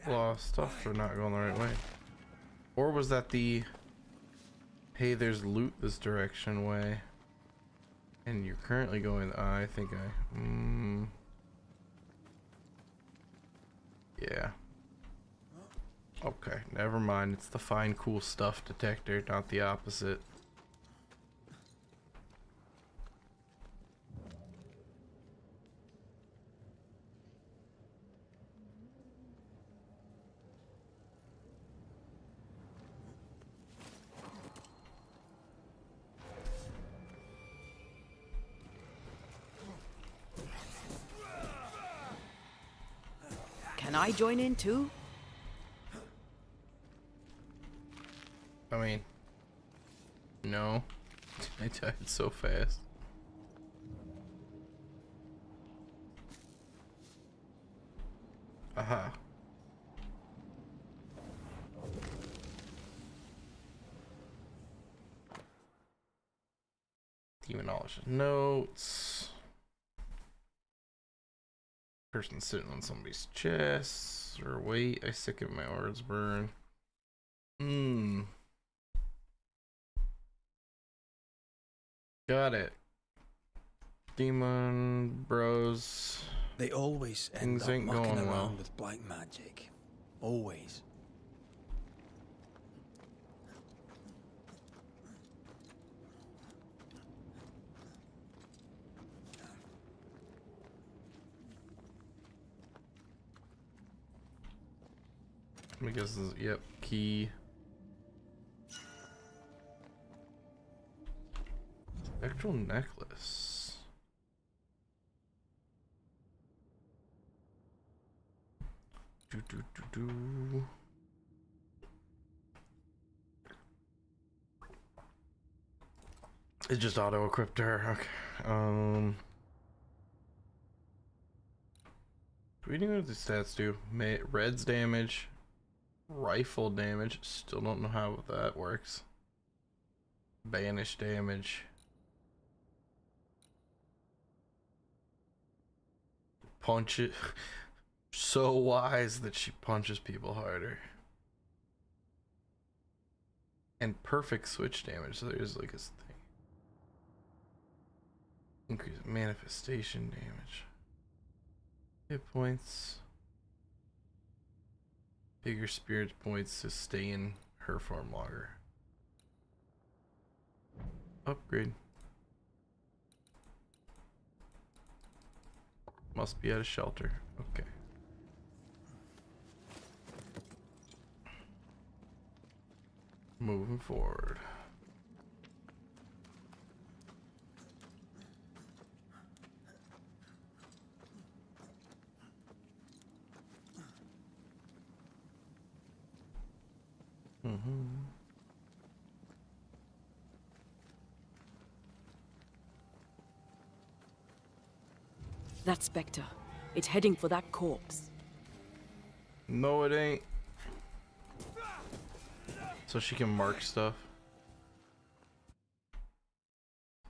Lost stuff for not going the right way. Or was that the hey, there's loot this direction way and you're currently going I think yeah, okay, never mind. It's the find cool stuff detector, not the opposite. Can I join in too? I mean, no. I died so fast. Aha. Demonologist notes. Person sitting on somebody's chest. Or wait, I sicken my words burn. Got it. Demon bros. They always end up mucking around with black magic. Always. I guess this is, yep, key. Spectral necklace. Do. It just auto-equipped her. Okay. Do we know what the stats do? Red's damage. Rifle damage. Still don't know how that works. Banish damage. Punch it. So wise that she punches people harder. And perfect switch damage. So there's like a thing. Increase manifestation damage. Hit points. Bigger spirit points to stay in her form longer. Upgrade. Must be at a shelter. Okay. Moving forward. That specter. It's heading for that corpse. No, it ain't. So she can mark stuff.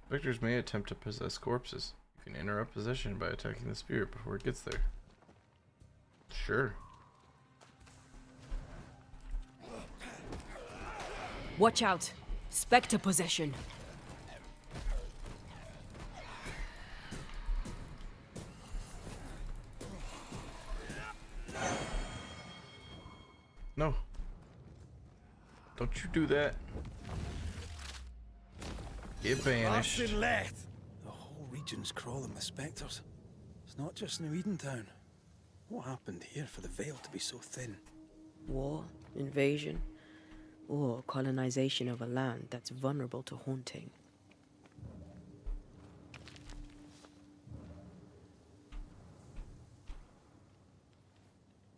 Specters may attempt to possess corpses. You can interrupt possession by attacking the spirit before it gets there. Sure. Watch out. Spectre possession. No. Don't you do that. Get banished. The whole region's crawling with spectres. It's not just New Edentown. What happened here for the veil to be so thin? War, invasion, or colonization of a land that's vulnerable to haunting.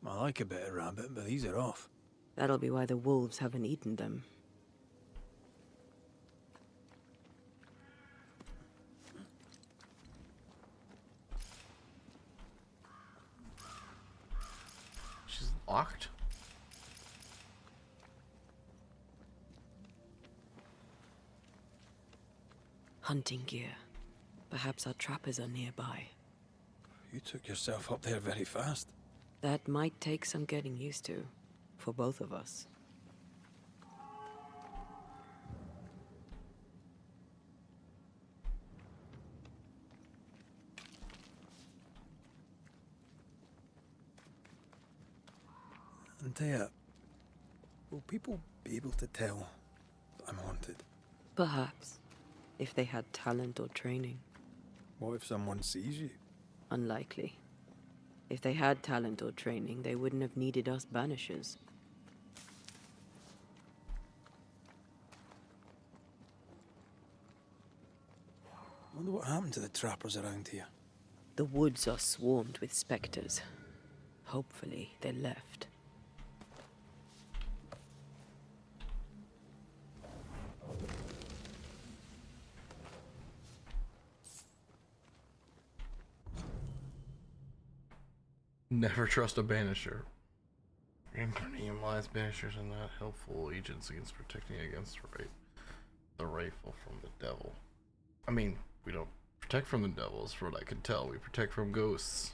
I like a bit of rabbit, but these are off. That'll be why the wolves haven't eaten them. She's locked. Hunting gear. Perhaps our trappers are nearby. You took yourself up there very fast. That might take some getting used to, for both of us. Antea, will people be able to tell that I'm haunted? Perhaps, if they had talent or training. What if someone sees you? Unlikely. If they had talent or training, they wouldn't have needed us banishers. Wonder what happened to the trappers around here. The woods are swarmed with spectres. Hopefully, they left. Never trust a banisher. Incarnate lies banishers are not helpful agents against protecting against the rifle from the devil. I mean, we don't protect from the devils, from what I can tell. We protect from ghosts.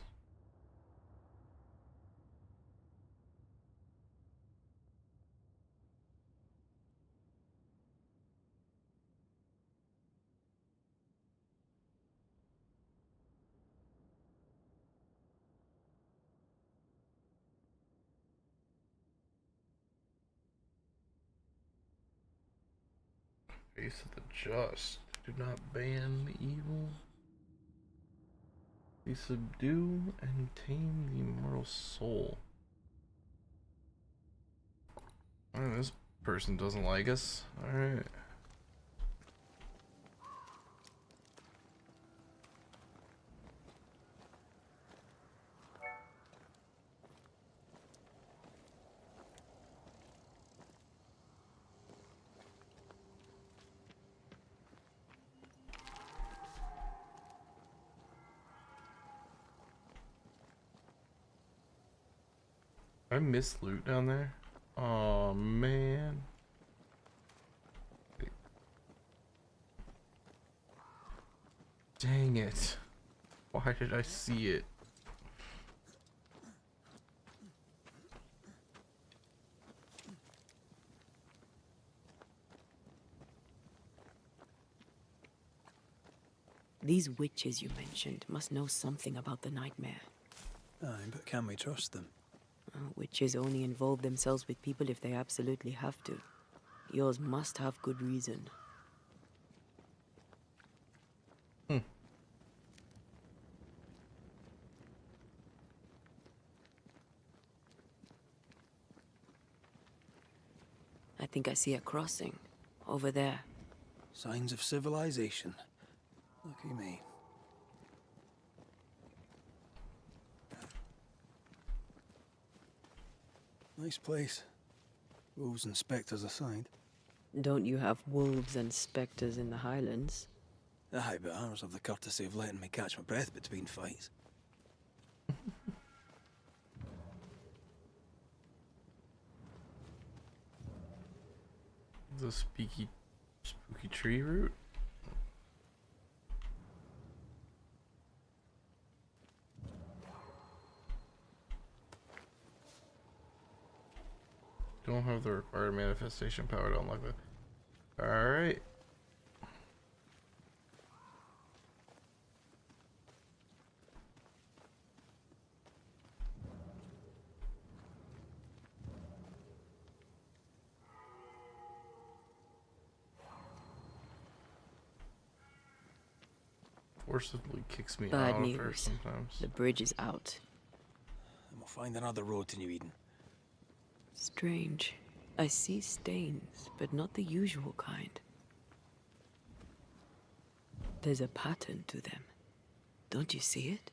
Face of the just. Do not ban the evil. We subdue and tame the immortal soul. Oh, this person doesn't like us. Alright. I missed loot down there. Oh man. Dang it. Why did I see it? These witches you mentioned must know something about the nightmare. Aye, but can we trust them? Witches only involve themselves with people if they absolutely have to. Yours must have good reason. I think I see a crossing. Over there. Signs of civilization. Lucky me. Nice place. Wolves and spectres aside. Don't you have wolves and spectres in the Highlands? Aye, but ours have the courtesy of letting me catch my breath between fights. The spooky tree root? Don't have the required manifestation power to unlock that. All right. Forcibly kicks me Bad out of her news. sometimes. The bridge is out. Then we'll find another road to New Eden. Strange. I see stains, but not the usual kind. There's a pattern to them. Don't you see it?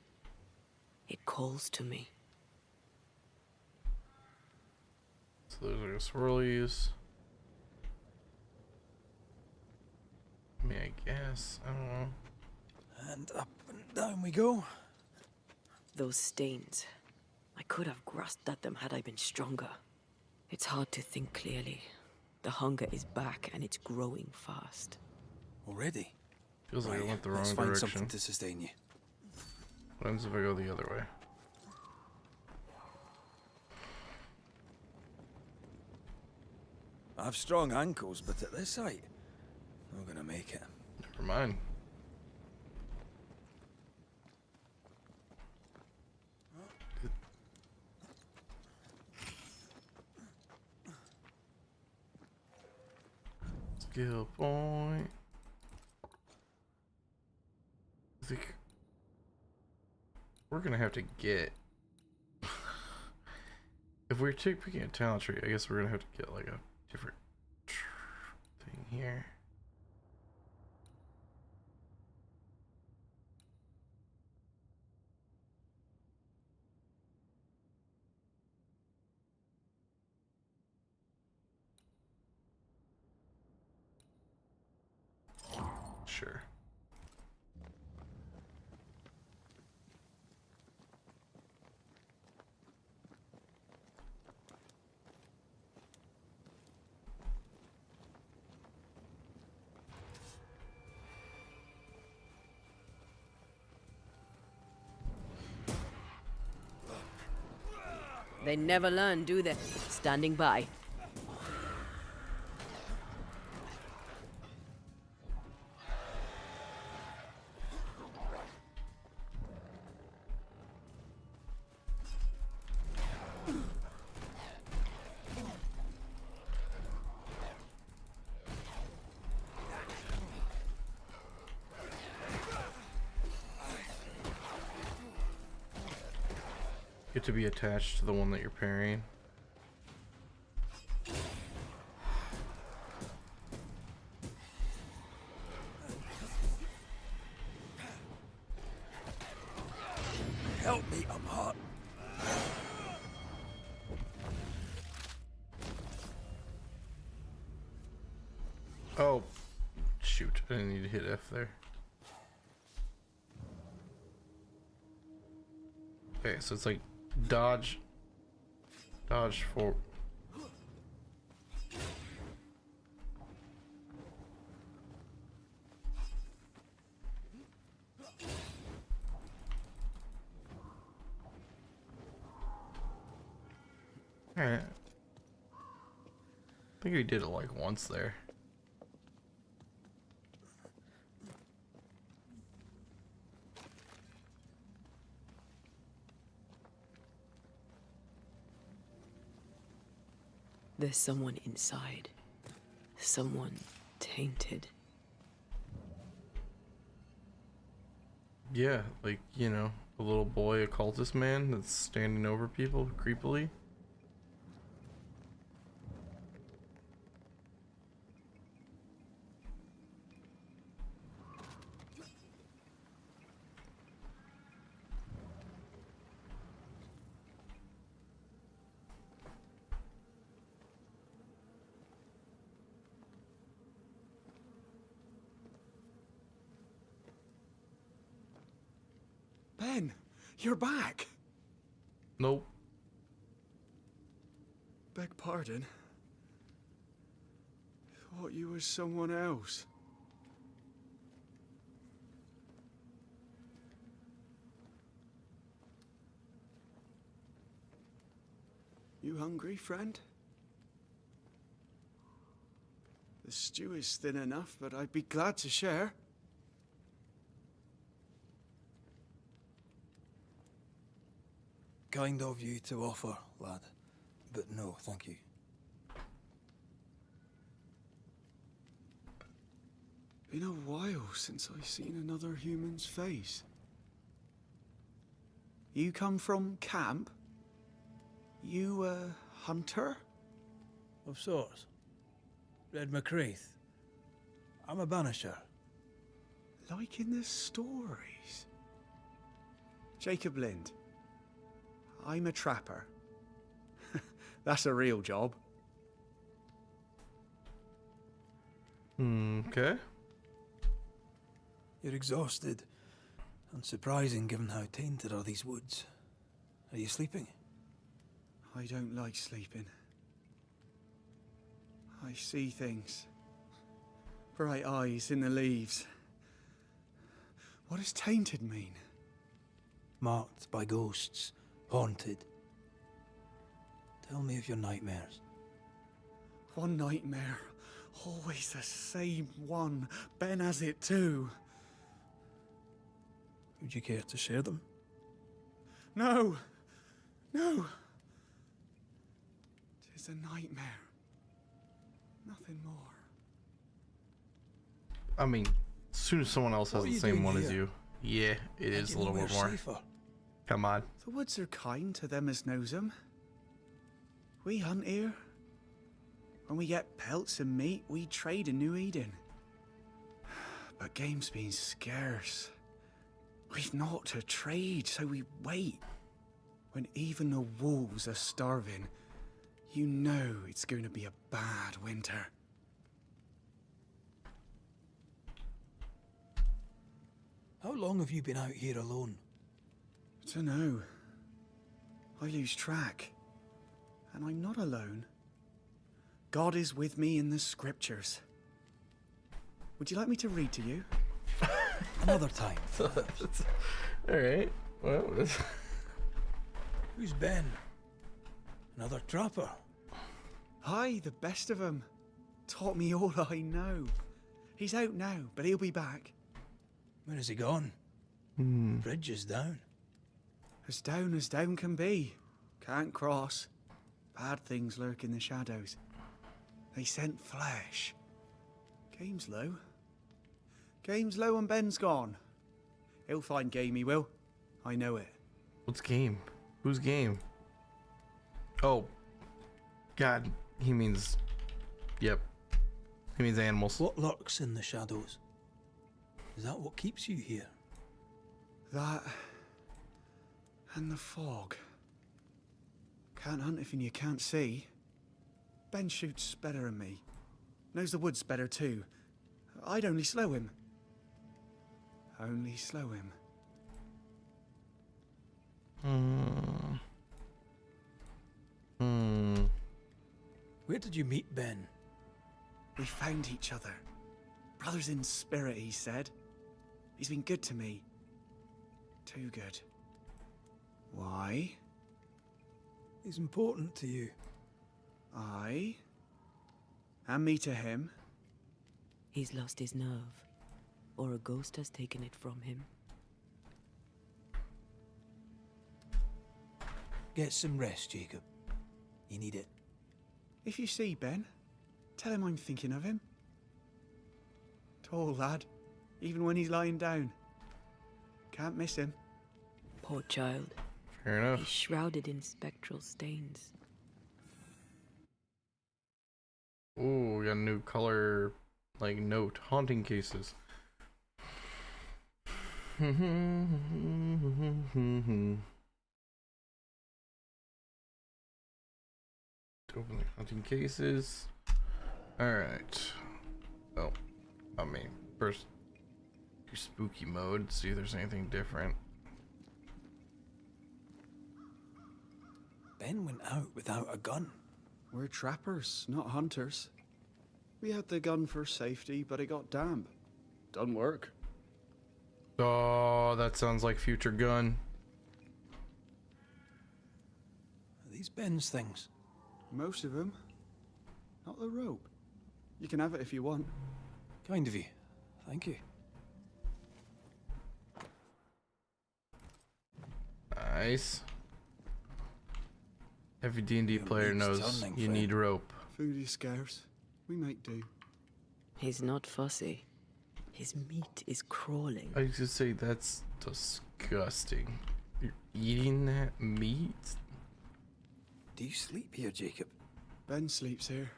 It calls to me. So there's like a swirlies. I mean, I guess. I don't know. And up and down we go. Those stains. I could have grasped at them had I been stronger. It's hard to think clearly. The hunger is back and it's growing fast. Already? Feels like I went the wrong Let's find direction. something to sustain you. What happens if I go the other way? I've strong ankles, but at this height, I'm gonna make it. Never mind. Skill point. I think we're gonna have to get. If we're picking a talent tree, I guess we're gonna have to get like a different thing here. Sure. They never learn, do they? Standing by. Get to be attached to the one that you're parrying. Help me, I'm hot. Oh, shoot. I didn't need to hit F there. Okay, so it's like dodge for. Alright. I think we did it like once there. There's someone inside. Someone tainted. Yeah, like, you know, a little boy, a cultist man that's standing over people creepily. Ben, you're back. Nope. Beg pardon. Thought you was someone else. You hungry, friend? The stew is thin enough, but I'd be glad to share. Kind of you to offer, lad. But no, thank you. Been a while since I've seen another human's face. You come from camp? You a hunter? Of sorts. Red McCraith. I'm a banisher. Like in the stories. Jacob Lind. I'm a trapper. That's a real job. Okay. You're exhausted. Unsurprising given how tainted are these woods. Are you sleeping? I don't like sleeping. I see things. Bright eyes in the leaves. What does tainted mean? Marked by ghosts. Haunted. Tell me of your nightmares. One nightmare. Always the same one. Ben has it too. Would you care to share them? No. No. Tis a nightmare. Nothing more. I mean, as soon as someone else has the same one as you, yeah, it is a little bit more. Come on. The woods are kind to them as knows them. We hunt here. When we get pelts and meat, we trade in New Eden. But game's been scarce. We've naught to trade, so we wait. When even the wolves are starving, you know it's going to be a bad winter. How long have you been out here alone? Dunno. I lose track. And I'm not alone. God is with me in the scriptures. Would you like me to read to you? Another time. Alright. Well, Who's Ben? Another trapper? Aye, the best of them. Taught me all I know. He's out now, but he'll be back. Where has he gone? Bridge is down. As down can be. Can't cross. Bad things lurk in the shadows. They scent flesh. Game's low. Game's low and Ben's gone. He'll find game, he will. I know it. What's game? Who's game? Oh. God, he means... Yep. He means animals. What lurks in the shadows? Is that what keeps you here? That... and the fog. Can't hunt if you can't see. Ben shoots better than me. Knows the woods better too. I'd only slow him. Only slow him. Where did you meet Ben? We found each other. Brothers in spirit, he said. He's been good to me. Too good. Why? He's important to you. Aye. And me to him. He's lost his nerve, or a ghost has taken it from him. Get some rest, Jacob. You need it. If you see Ben, tell him I'm thinking of him. Tall lad, even when he's lying down. Can't miss him. Poor child. Fair enough. He's shrouded in spectral stains. Ooh, we got a new color, like, note. Haunting cases. Open the hunting cases. Alright. Oh, I mean, first, do spooky mode, see if there's anything different. Ben went out without a gun. We're trappers, not hunters. We had the gun for safety, but it got damp. Doesn't work. Oh, that sounds like future gun. Are these Ben's things? Most of them. Not the rope. You can have it if you want. Kind of you. Thank you. Nice. Every D&D player knows you need rope. Food is scarce. We make do. He's not fussy. His meat is crawling. I used to say that's disgusting. You're eating that meat? Do you sleep here, Jacob? Ben sleeps here.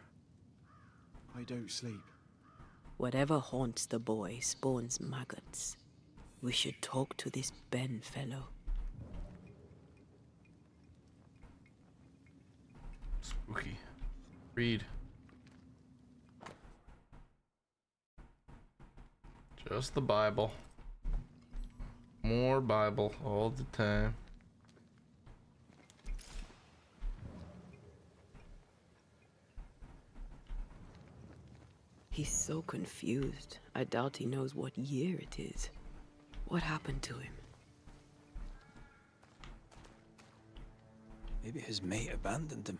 I don't sleep. Whatever haunts the boy spawns maggots. We should talk to this Ben fellow. Spooky. Read. Just the Bible. More Bible all the time. He's so confused. I doubt he knows what year it is. What happened to him? Maybe his mate abandoned him.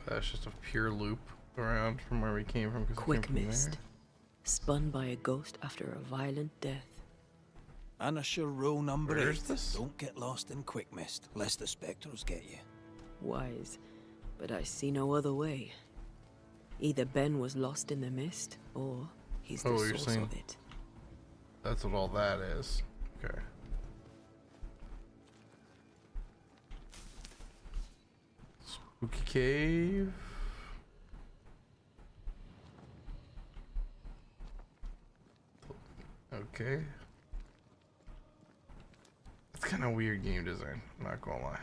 That's just a pure loop around from where we came from. Quick mist. Spun by a ghost after a violent death. Anasher row number Where 8. is this? Don't get lost in quick mist, lest the spectres get you. Wise, but I see no other way. Either Ben was lost in the mist, or he's the you're source saying of it. that's what all that is. Okay. Spooky cave. Okay. It's kind of weird game design, I'm not gonna lie.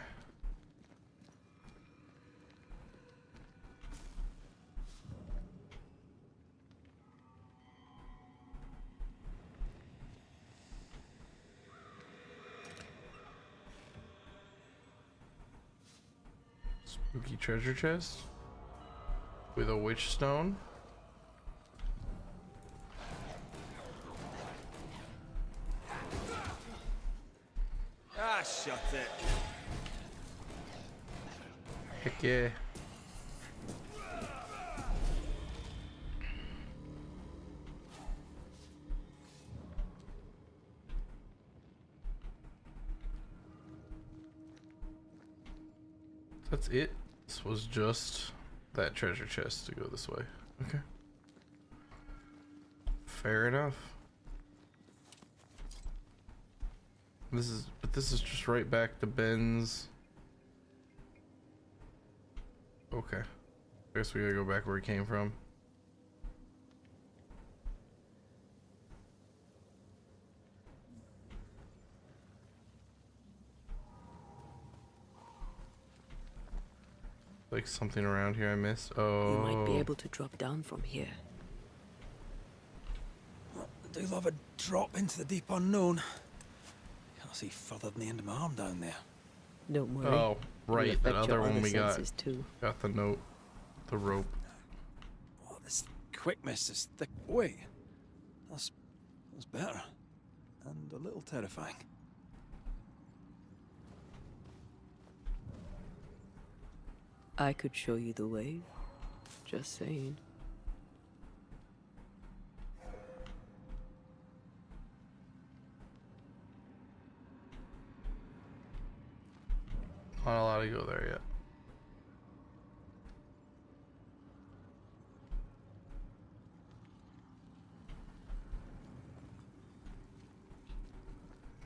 Spooky treasure chest with a witch stone. Ah, shut it. Heck yeah. That's it. This was just that treasure chest to go this way. Okay. Fair enough. This is just right back to Ben's. Okay. I guess we gotta go back where he came from. Like something around here I missed. Oh. You might be able to drop down from here. I do love a drop into the deep unknown. Can't see further than the end of my arm down there. Don't worry. Oh, right. That other one we got. Too. Got the note. The rope. Oh, this quick mist is thick. Wait. That's better. And a little terrifying. I could show you the way. Just saying. Not allowed to go there yet.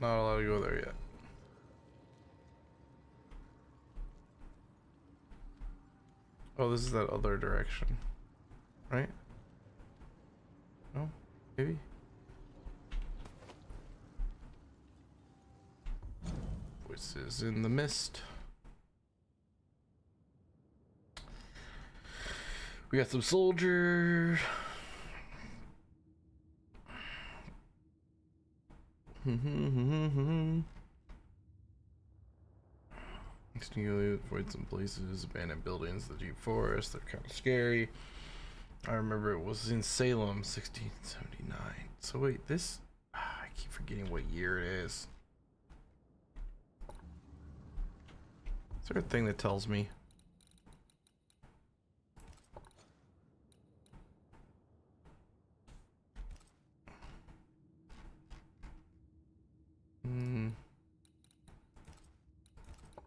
Not allowed to go there yet. Oh, this is that other direction. Right? No? Maybe? Voices in the mist. We got some soldiers. Continually avoid some places, abandoned buildings, the deep forest. They're kind of scary. I remember it was in Salem, 1679. So wait, this I keep forgetting what year it is. Is there a thing that tells me?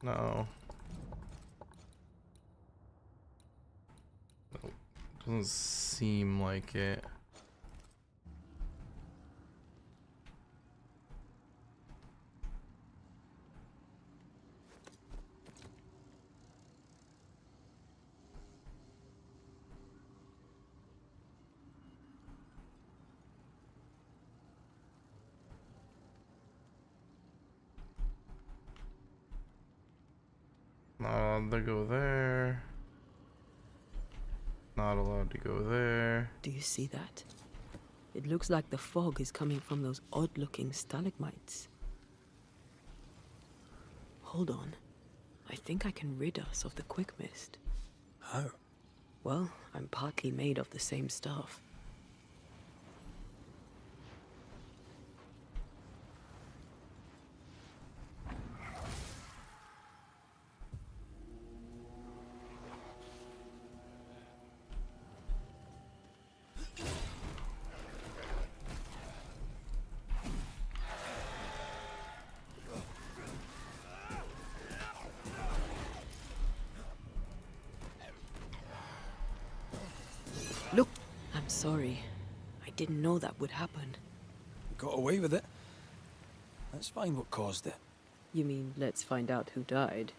No. Nope. Doesn't seem like it. Not allowed to go there. Not allowed to go there. Do you see that? It looks like the fog is coming from those odd-looking stalagmites. Hold on. I think I can rid us of the quick mist. How? Well, I'm partly made of the same stuff. Look, I'm sorry. I didn't know that would happen. Got away with it. Let's find what caused it. You mean, let's find out who died?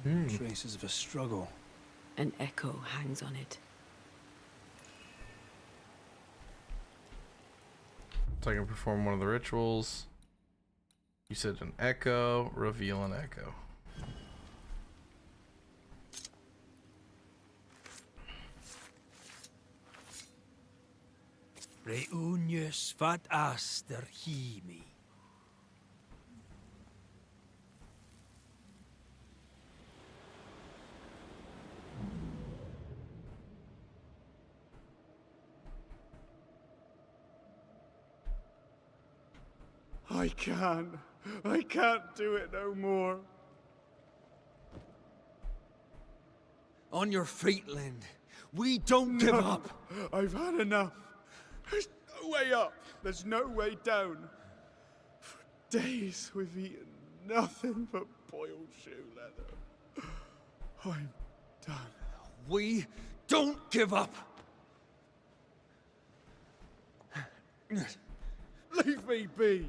Traces of a struggle. An echo hangs on it. So I can perform one of the rituals. You said an echo, reveal an echo. Reunius vat aster himi. I can't do it no more. On your feet, Lind. We don't give up. I've had enough. There's no way up. There's no way down. For days we've eaten nothing but boiled shoe leather. I'm done. We don't give up. Leave me be.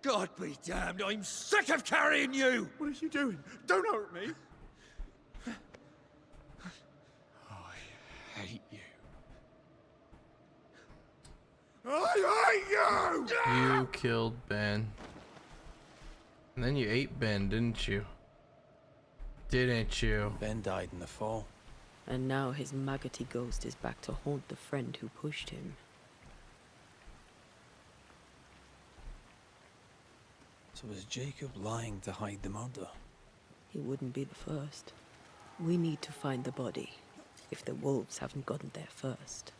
God be damned, I'm sick of carrying you! What are you doing? Don't hurt me. I hate you. I hate you! You killed Ben. And then you ate Ben, didn't you? Didn't you? Ben died in the fall. And now his maggoty ghost is back to haunt the friend who pushed him. So was Jacob lying to hide the murder? He wouldn't be the first. We need to find the body, if the wolves haven't gotten there first.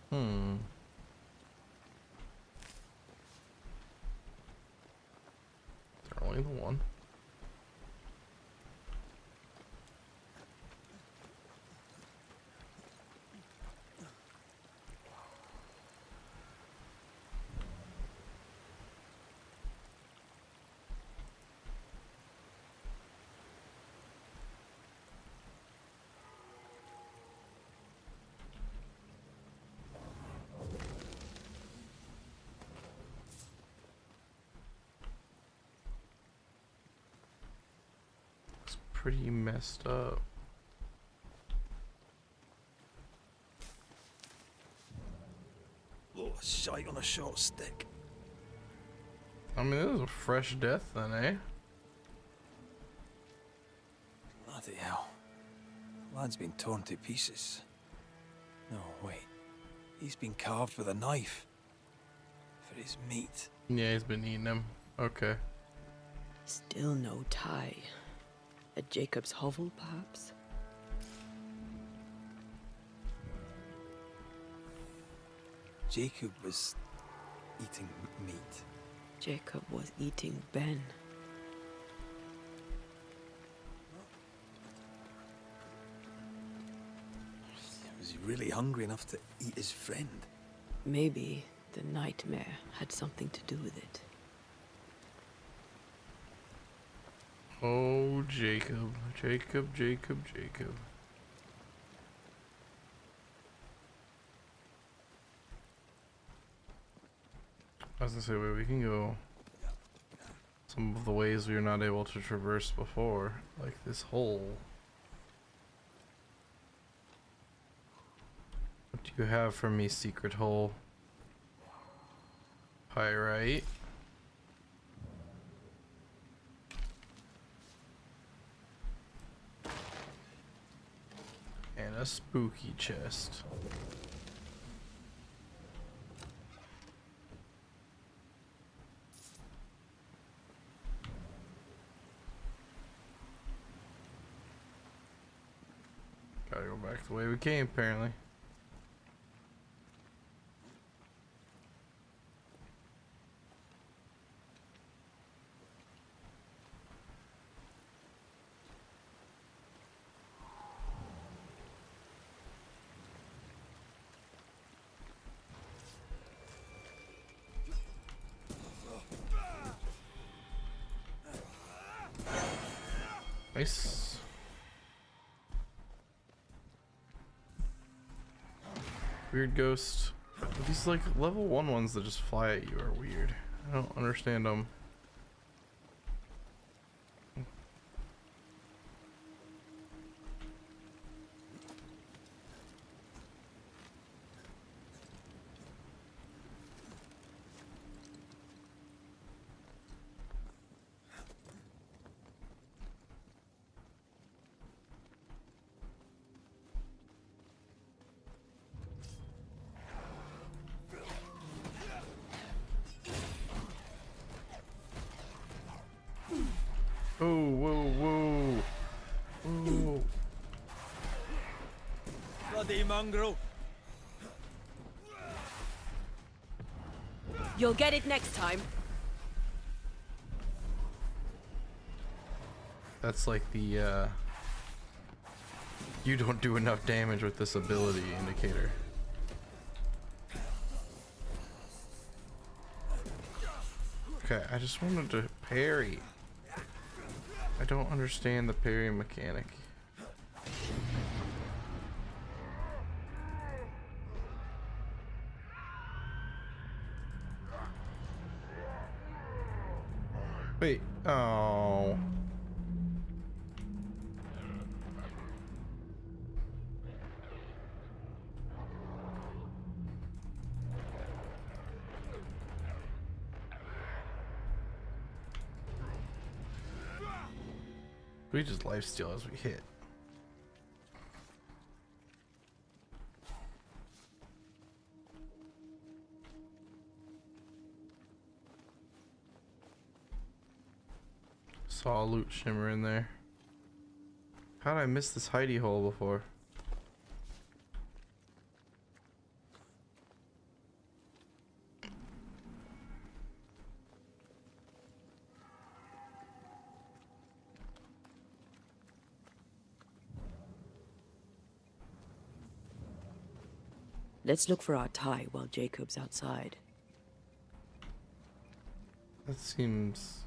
They're only the one. Pretty messed up. Oh, shite on a short stick. I mean, this is a fresh death then, eh? Bloody hell. Lad's been torn to pieces. No, wait. He's been carved with a knife. For his meat. Yeah, he's been eating them. Okay. Still no tie. At Jacob's hovel, perhaps? Jacob was eating meat. Jacob was eating Ben. Was he really hungry enough to eat his friend? Maybe the nightmare had something to do with it. Oh, Jacob. Jacob, Jacob, Jacob. I was gonna say, wait, we can go some of the ways we were not able to traverse before, like this hole. What do you have for me, secret hole? Pyrite. And a spooky chest. Gotta go back the way we came, apparently. Nice. Weird ghost. These like level 1 ones that just fly at you are weird. I don't understand them. Oh, whoa, whoa. Whoa. Bloody mongrel. You'll get it next time. That's like the, you don't do enough damage with this ability indicator. Okay, I just wanted to parry. I don't understand the parry mechanic. Wait, oh. We just lifesteal as we hit. Saw a loot shimmer in there. How did I miss this hidey hole before? Let's look for our tie while Jacob's outside. That seems...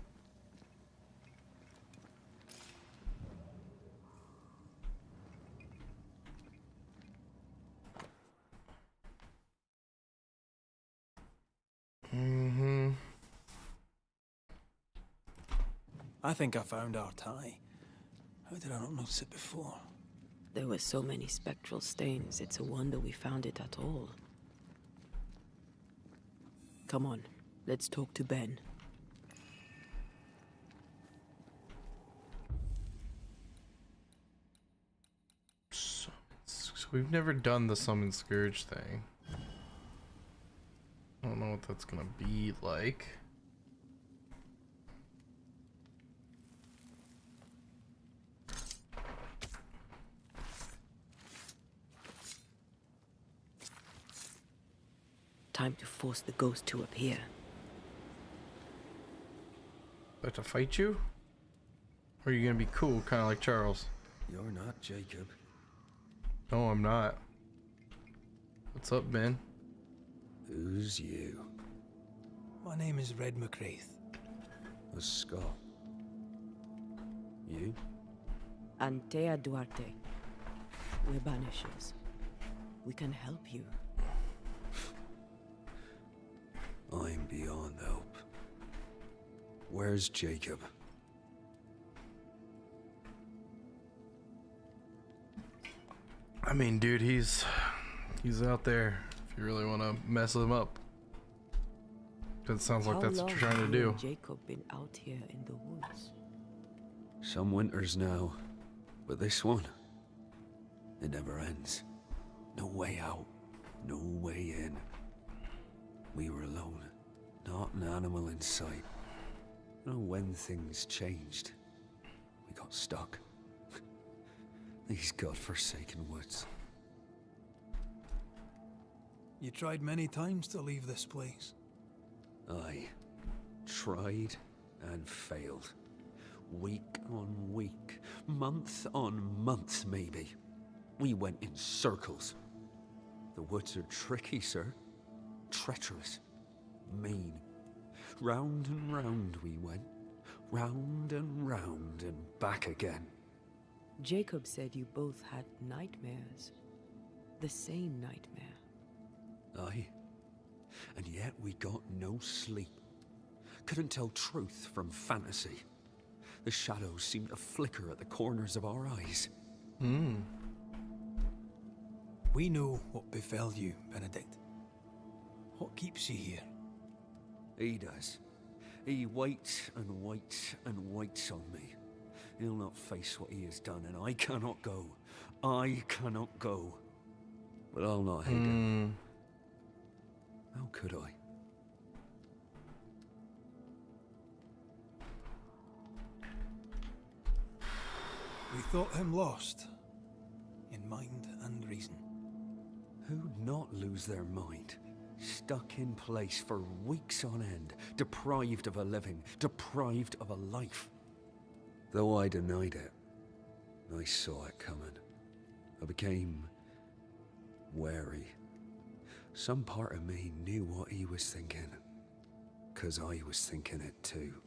I think I found our tie. How did I not notice it before? There were so many spectral stains, it's a wonder we found it at all. Come on, let's talk to Ben. So we've never done the summon scourge thing. I don't know what that's gonna be like. Time to force the ghost to appear. About to fight you? Or are you gonna be cool, kind of like Charles? You're not Jacob. No, I'm not. What's up, Ben? Who's you? My name is Red McCraith. A Scot. You? Antea Duarte. We're banishers. We can help you. I'm beyond help. Where's Jacob? I mean, dude, he's out there if you really want to mess him up. It sounds like that's what you're trying to do. How long have Jacob been out here in the woods? Some winters now, but this one, it never ends. No way out, no way in. We were alone, not an animal in sight. You know, when things changed, we got stuck. These godforsaken woods. You tried many times to leave this place. I tried and failed. Week on week, month on month maybe. We went in circles. The woods are tricky, sir. Treacherous. Mean. Round and round we went. Round and back again. Jacob said you both had nightmares. The same nightmare. Aye. And yet we got no sleep. Couldn't tell truth from fantasy. The shadows seemed to flicker at the corners of our eyes. We know what befell you, Benedict. What keeps you here? He does. He waits and waits and waits on me. He'll not face what he has done, and I cannot go. I cannot go. But I'll not hate him. How could I? We thought him lost, in mind and reason. Who'd not lose their mind? Stuck in place for weeks on end, deprived of a living, deprived of a life. Though I denied it, I saw it coming. I became wary. Some part of me knew what he was thinking, 'cause I was thinking it too.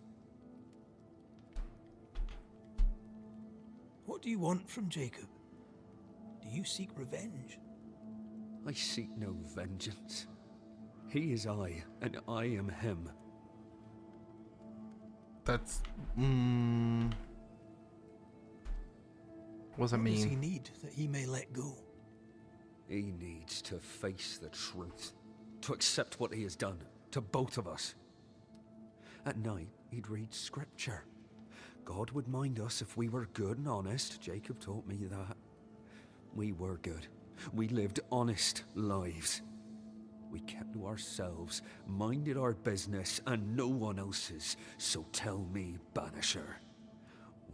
What do you want from Jacob? Do you seek revenge? I seek no vengeance. He is I, and I am him. That's... What does that mean? What does he need that he may let go? He needs to face the truth, to accept what he has done, to both of us. At night, he'd read scripture. God would mind us if we were good and honest. Jacob taught me that. We were good. We lived honest lives. We kept to ourselves, minded our business and no one else's. So tell me, Banisher,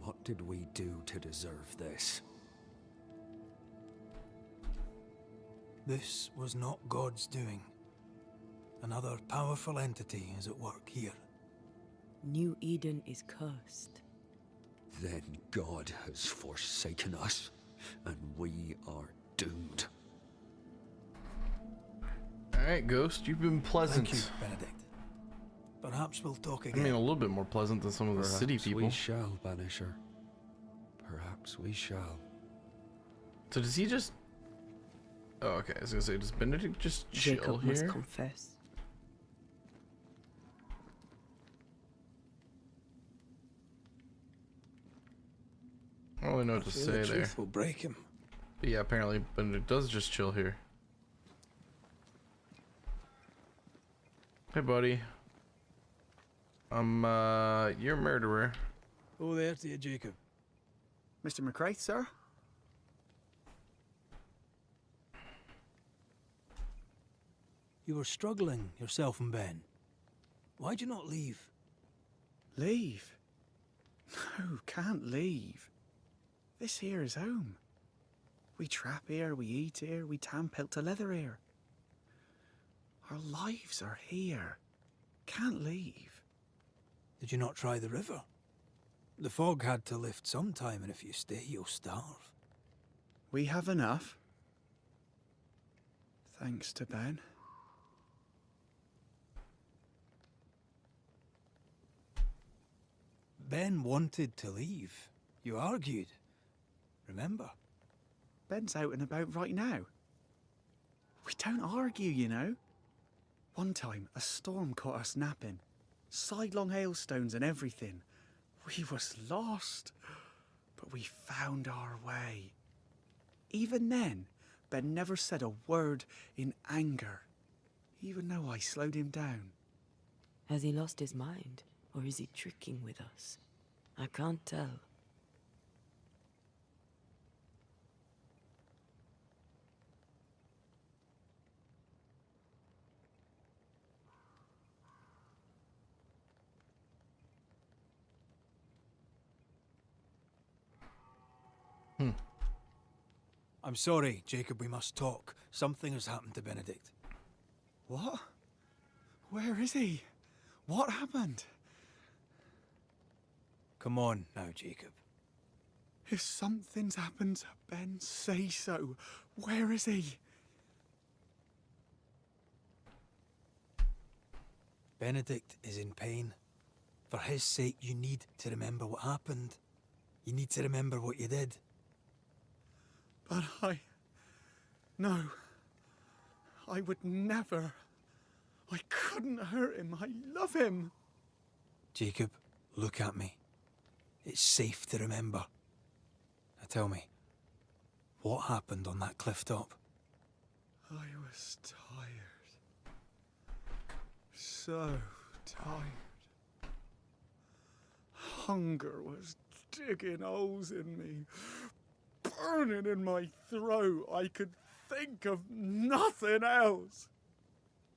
what did we do to deserve this? This was not God's doing. Another powerful entity is at work here. New Eden is cursed. Then God has forsaken us, and we are doomed. Alright, Ghost, you've been pleasant. Thank you, Benedict. Perhaps we'll talk again. I mean, a little bit more pleasant than some of the city people. We shall, Banisher. Perhaps we shall. So does he just... Oh, okay, I was gonna say, does Benedict just chill Jacob here? must confess. I don't really know what to say the there. truth will break him. But yeah, apparently Benedict does just chill here. Hey, buddy. You're a murderer. Oh, there to you, Jacob. Mr. McCraith, sir? You were struggling, yourself and Ben. Why'd you not leave? Leave? No, can't leave. This here is home. We trap here, we eat here, we tan pelt to leather here. Our lives are here. Can't leave. Did you not try the river? The fog had to lift sometime, and if you stay, you'll starve. We have enough. Thanks to Ben. Ben wanted to leave. You argued. Remember? Ben's out and about right now. We don't argue, you know. One time, a storm caught us napping. Sidelong hailstones and everything. We was lost. But we found our way. Even then, Ben never said a word in anger. Even though I slowed him down. Has he lost his mind? Or is he tricking with us? I can't tell. I'm sorry, Jacob, we must talk. Something has happened to Benedict. What? Where is he? What happened? Come on now, Jacob. If something's happened to Ben, say so. Where is he? Benedict is in pain. For his sake, you need to remember what happened. You need to remember what you did. But No. I would never. I couldn't hurt him. I love him. Jacob, look at me. It's safe to remember. Now tell me, what happened on that cliff top? I was tired. So tired. Hunger was digging holes in me, burning in my throat. I could think of nothing else.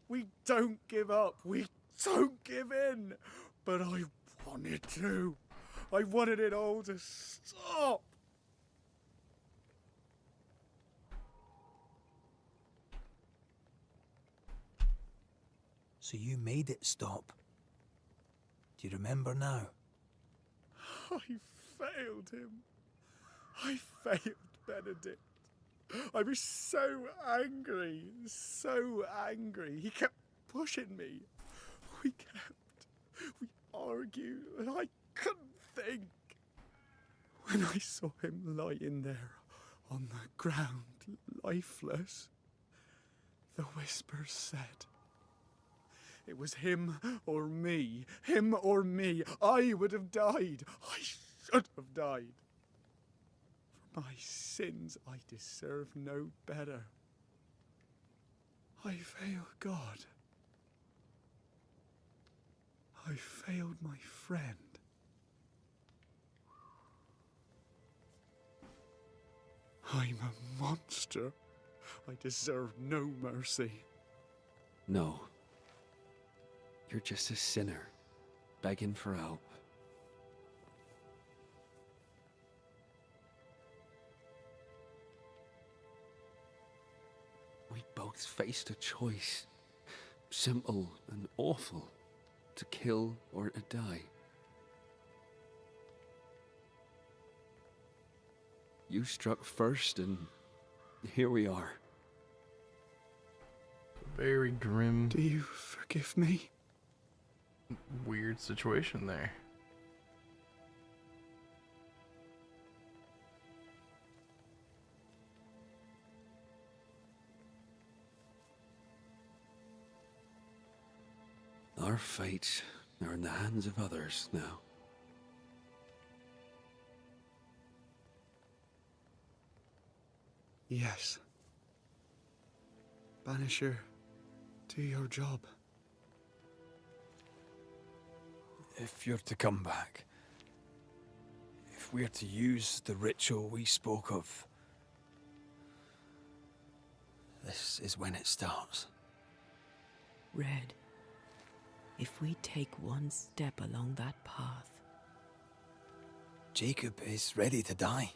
We don't give up. We don't give in. But I wanted to. I wanted it all to stop. So you made it stop. Do you remember now? I failed him. I failed Benedict. I was so angry, so angry. He kept pushing me. We argued, and I couldn't think. When I saw him lying there on the ground, lifeless, the whispers said, it was him or me. Him or me. I would have died. I should have died. For my sins, I deserve no better. I failed God. I failed my friend. I'm a monster. I deserve no mercy. No. You're just a sinner, begging for help. We both faced a choice, simple and awful, to kill or to die. You struck first, and here we are. Very grim. Do you forgive me? Weird situation there. Our fates are in the hands of others now. Yes. Banisher, do your job. If you're to come back, if we're to use the ritual we spoke of, this is when it starts. Red, if we take one step along that path... Jacob is ready to die.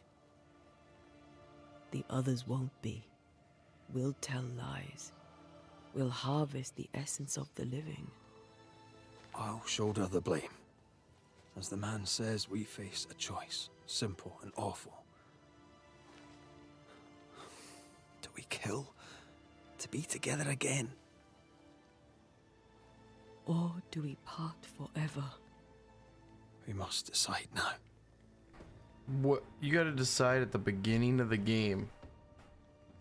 The others won't be. We'll tell lies. We'll harvest the essence of the living. I'll shoulder the blame. As the man says, we face a choice, simple and awful. Do we kill to be together again? Or do we part forever? We must decide now. What you got to decide at the beginning of the game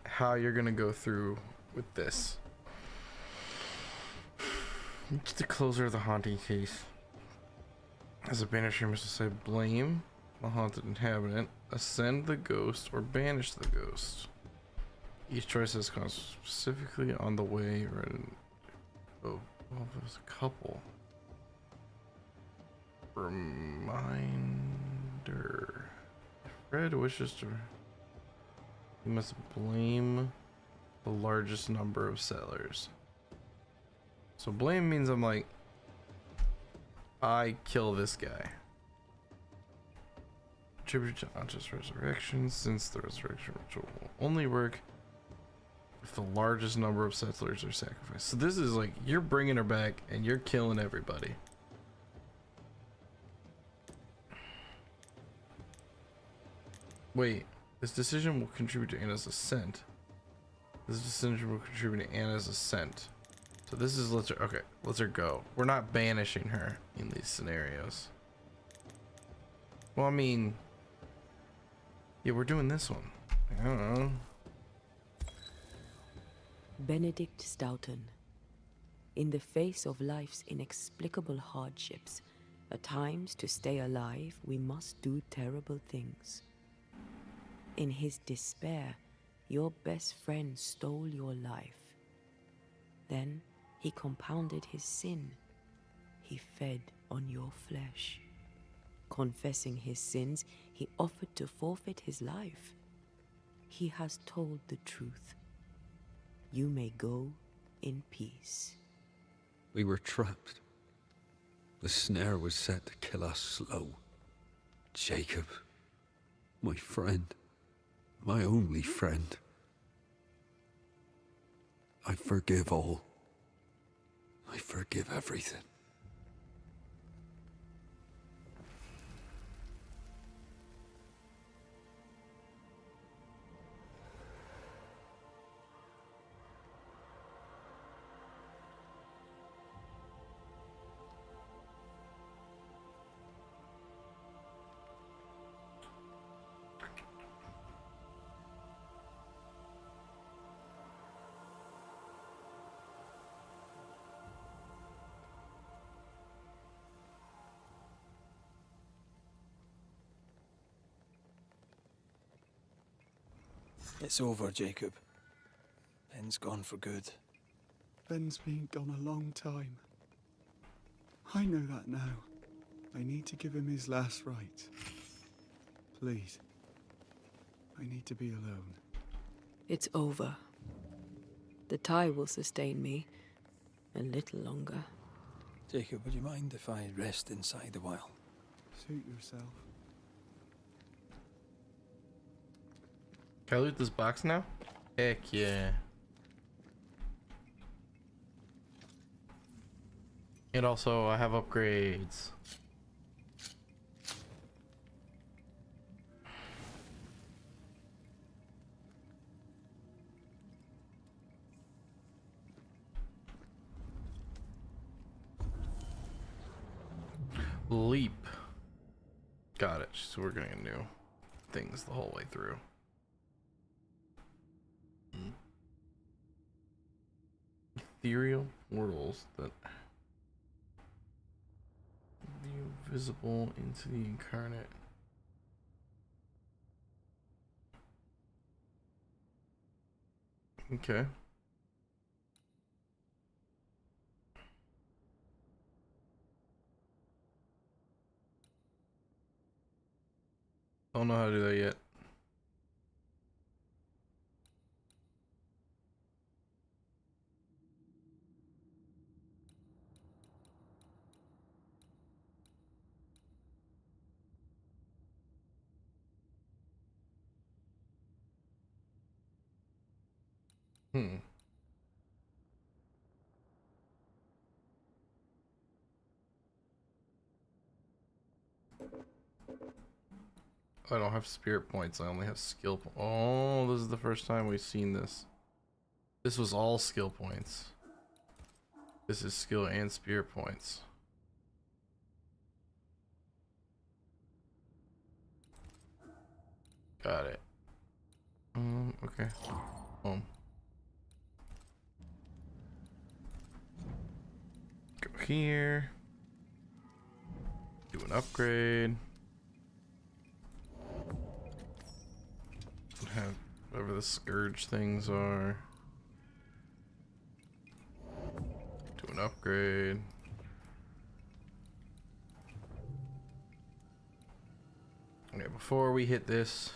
how you're gonna go through with this. It's the closer of the haunting case. As a banisher, you must decide blame the haunted inhabitant, ascend the ghost, or banish the ghost. Each choice has cost specifically on the way. Oh, well, there's a couple. Reminder. If Fred wishes to, he must blame the largest number of settlers. So blame means I'm like, I kill this guy. Tribute to Ancha's resurrection, since the resurrection ritual will only work if the largest number of settlers are sacrificed. So this is like, you're bringing her back and you're killing everybody. Wait, this decision will contribute to Anna's ascent. This decision will contribute to Anna's ascent. So this is, let's her go. We're not banishing her in these scenarios. Well, I mean, yeah, we're doing this one. I don't know. Benedict Stoughton. In the face of life's inexplicable hardships, at times to stay alive, we must do terrible things. In his despair, your best friend stole your life. Then he compounded his sin. He fed on your flesh. Confessing his sins, he offered to forfeit his life. He has told the truth. You may go in peace. We were trapped. The snare was set to kill us slow. Jacob, my friend, my only friend. I forgive all. I forgive everything. It's over, Jacob. Ben's gone for good. Ben's been gone a long time. I know that now. I need to give him his last rites. Please. I need to be alone. It's over. The tie will sustain me a little longer. Jacob, would you mind if I rest inside a while? Suit yourself. Can I loot this box now? Heck yeah. And also, I have upgrades. Leap. Got it. So we're getting new things the whole way through. Ethereal portals that view visible into the incarnate. Okay. Don't know how to do that yet. I don't have spirit points. I only have skill points. Oh, this is the first time we've seen this. This was all skill points. This is skill and spirit points. Got it. Okay. Home. Go here. Do an upgrade. Have whatever the scourge things are. Do an upgrade. Okay, before we hit this,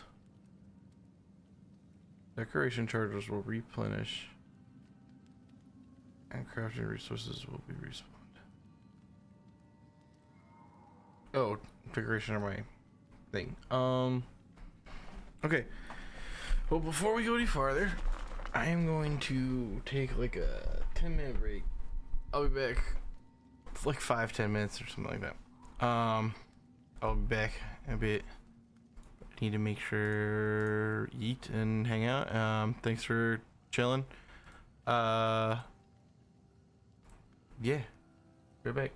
decoration charges will replenish and crafting resources will be respawned. Oh, decoration on my thing. Okay. Well, before we go any farther, I am going to take like a 10-minute break. I'll be back for like 5-10 minutes or something like that. I'll be back in a bit. I need to make sure eat and hang out. Thanks for chilling. Yeah. Right back.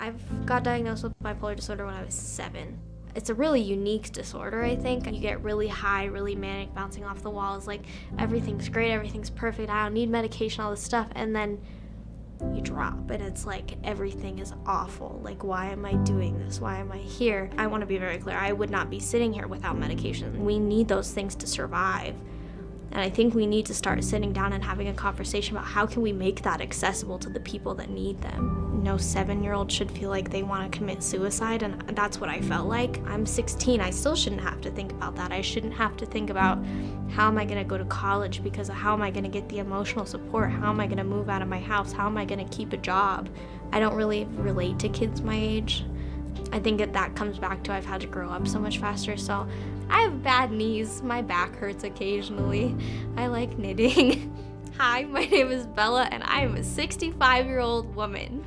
I got diagnosed with bipolar disorder when I was 7. It's a really unique disorder, I think. You get really high, really manic, bouncing off the walls, like everything's great, everything's perfect, I don't need medication, all this stuff, and then you drop, and it's like everything is awful. Like, why am I doing this? Why am I here? I want to be very clear, I would not be sitting here without medication. We need those things to survive. And I think we need to start sitting down and having a conversation about how can we make that accessible to the people that need them. No 7-year-old should feel like they want to commit suicide, and that's what I felt like. I'm 16, I still shouldn't have to think about that. I shouldn't have to think about how am I going to go to college because of how am I going to get the emotional support? How am I going to move out of my house? How am I going to keep a job? I don't really relate to kids my age. I think that comes back to I've had to grow up so much faster, so I have bad knees. My back hurts occasionally. I like knitting. Hi, my name is Bella, and I am a 65-year-old woman.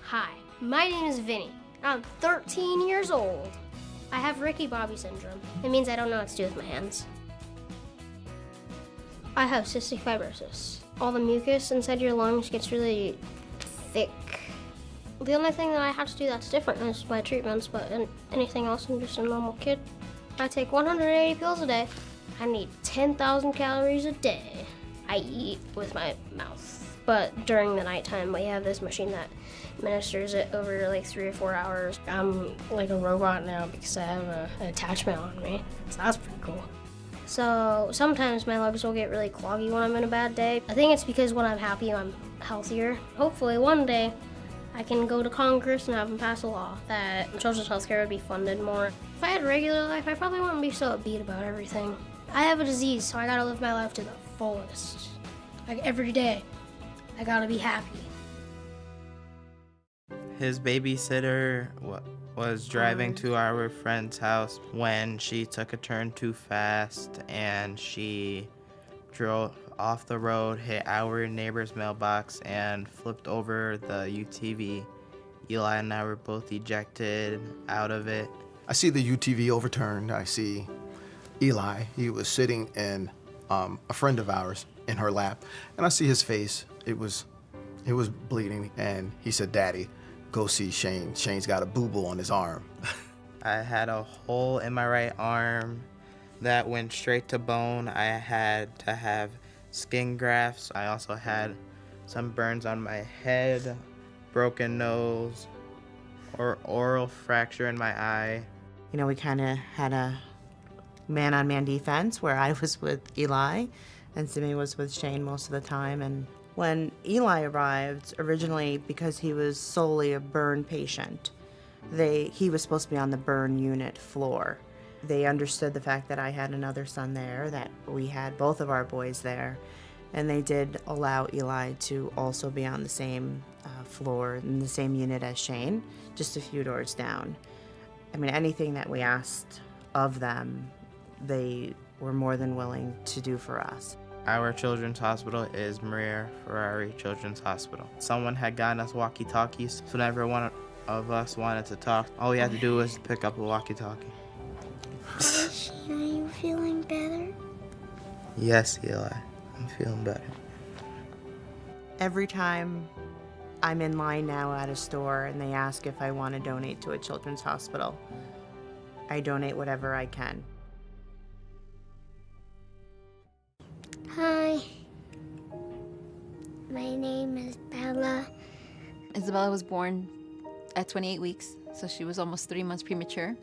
Hi, my name is Vinny. I'm 13 years old. I have Ricky Bobby syndrome. It means I don't know what to do with my hands. I have cystic fibrosis. All the mucus inside your lungs gets really thick. The only thing that I have to do that's different is my treatments, but anything else, I'm just a normal kid. I take 180 pills a day. I need 10,000 calories a day. I eat with my mouth. But during the nighttime, we have this machine that administers it over like 3 or 4 hours. I'm like a robot now because I have an attachment on me, so that's pretty cool. So sometimes my legs will get really cloggy when I'm in a bad day. I think it's because when I'm happy, I'm healthier. Hopefully one day, I can go to Congress and have them pass a law that children's health care would be funded more. If I had a regular life, I probably wouldn't be so upbeat about everything. I have a disease, so I gotta live my life to the fullest. Like every day, I gotta be happy. His babysitter was driving to our friend's house when she took a turn too fast and she drove off the road, hit our neighbor's mailbox, and flipped over the UTV. Eli and I were both ejected out of it. I see the UTV overturned. I see Eli. He was sitting in a friend of ours in her lap, and I see his face. It was bleeding, and he said, "Daddy, go see Shane. Shane's got a boo-boo on his arm." I had a hole in my right arm that went straight to bone. I had to have skin grafts. I also had some burns on my head, broken nose, or oral fracture in my eye. You know, we kind of had a man-on-man defense where I was with Eli and Simi was with Shane most of the time. And when Eli arrived, originally because he was solely a burn patient, he was supposed to be on the burn unit floor. They understood the fact that I had another son there, that we had both of our boys there, and they did allow Eli to also be on the same floor in the same unit as Shane, just a few doors down. I mean, anything that we asked of them, they were more than willing to do for us. Our children's hospital is Maria Ferrari Children's Hospital. Someone had gotten us walkie-talkies, so whenever one of us wanted to talk, all we had to do was pick up a walkie-talkie. Are you feeling better? Yes, Eli, I'm feeling better. Every time I'm in line now at a store and they ask if I want to donate to a children's hospital, I donate whatever I can. Hi. My name is Bella. Isabella was born at 28 weeks, so she was almost 3 months premature.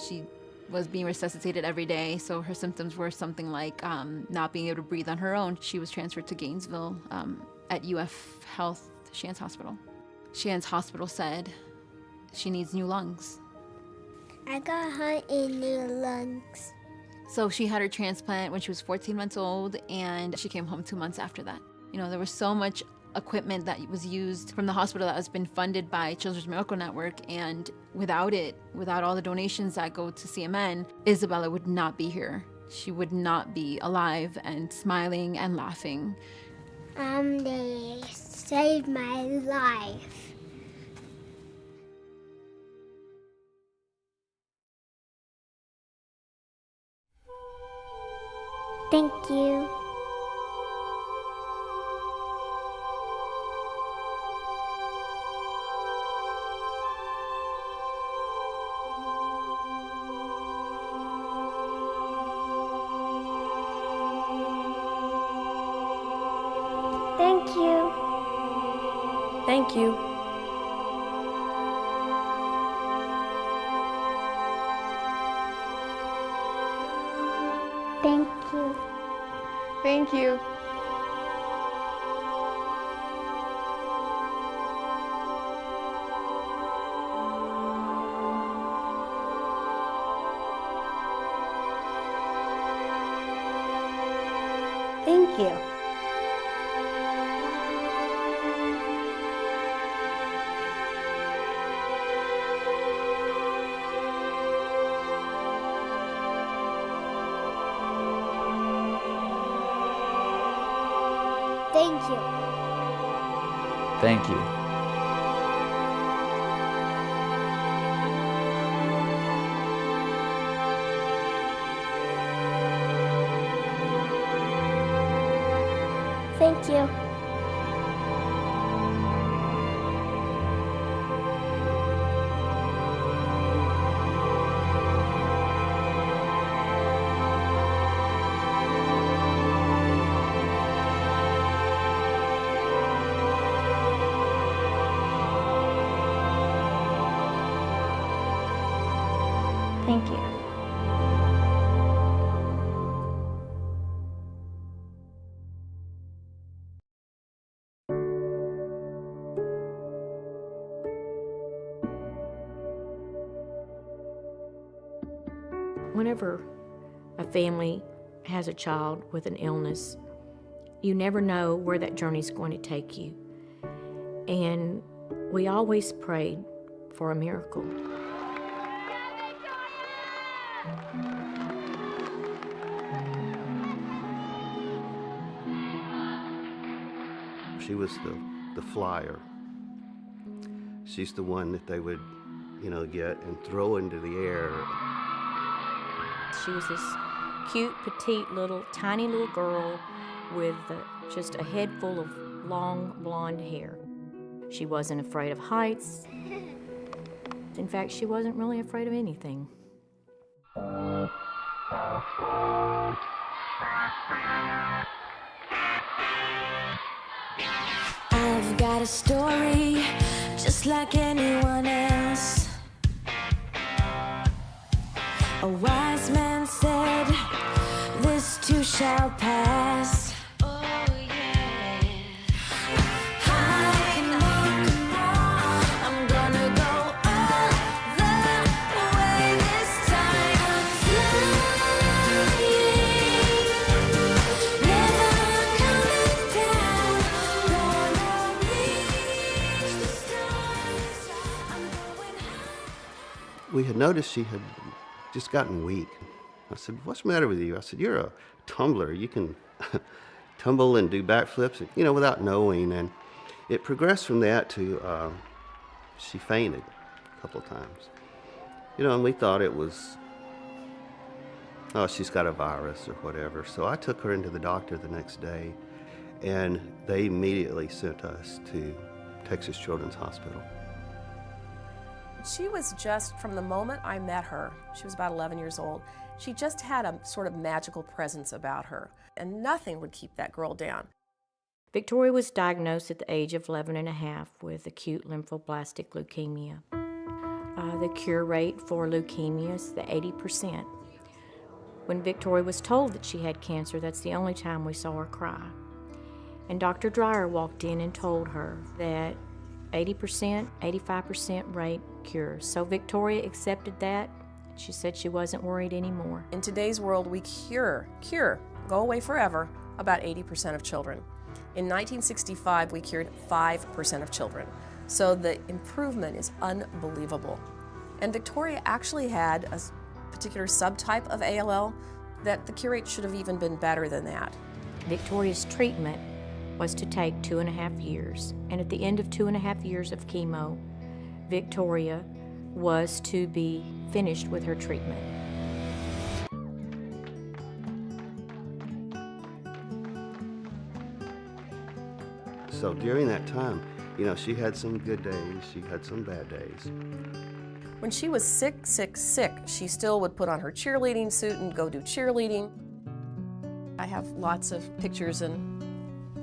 She was being resuscitated every day, so her symptoms were something like not being able to breathe on her own. She was transferred to Gainesville at UF Health, Shands Hospital. Shands Hospital said she needs new lungs. I got her in new lungs. So she had her transplant when she was 14 months old, and she came home 2 months after that. You know, there was so much equipment that was used from the hospital that has been funded by Children's Miracle Network, and without it, without all the donations that go to CMN, Isabella would not be here. She would not be alive and smiling and laughing. They saved my life. Thank you. Thank you. Thank you. Thank you. Thank you. Thank you. Thank you. Thank you. Thank you. Thank you. Whenever a family has a child with an illness, you never know where that journey's going to take you. And we always prayed for a miracle. She was the flyer. She's the one that they would, get and throw into the air. She was this cute, petite, tiny little girl with just a head full of long blonde hair. She wasn't afraid of heights. In fact, she wasn't really afraid of anything. I've got a story just like anyone else. A wise man said, this too shall pass. Oh yeah. High and low, I'm gonna go all the way this time. I'm flying, never coming down. Gonna reach we had noticed she had just gotten weak. I said, "What's the matter with you?" I said, "You're a tumbler. You can tumble and do backflips, without knowing." And it progressed from that to she fainted a couple of times. And we thought it was, oh, she's got a virus or whatever. So I took her into the doctor the next day, and they immediately sent us to Texas Children's Hospital. She was just, from the moment I met her, she was about 11 years old, she just had a sort of magical presence about her, and nothing would keep that girl down. Victoria was diagnosed at the age of 11 and a half with acute lymphoblastic leukemia. The cure rate for leukemia is the 80%. When Victoria was told that she had cancer, that's the only time we saw her cry. And Dr. Dreyer walked in and told her that 80%, 85% rate cures. So Victoria accepted that. She said she wasn't worried anymore. In today's world, we cure, go away forever, about 80% of children. In 1965, we cured 5% of children. So the improvement is unbelievable. And Victoria actually had a particular subtype of ALL that the cure rate should have even been better than that. Victoria's treatment was to take 2.5 years. And at the end of 2.5 years of chemo, Victoria was to be finished with her treatment. So during that time, she had some good days, she had some bad days. When she was sick, she still would put on her cheerleading suit and go do cheerleading. I have lots of pictures and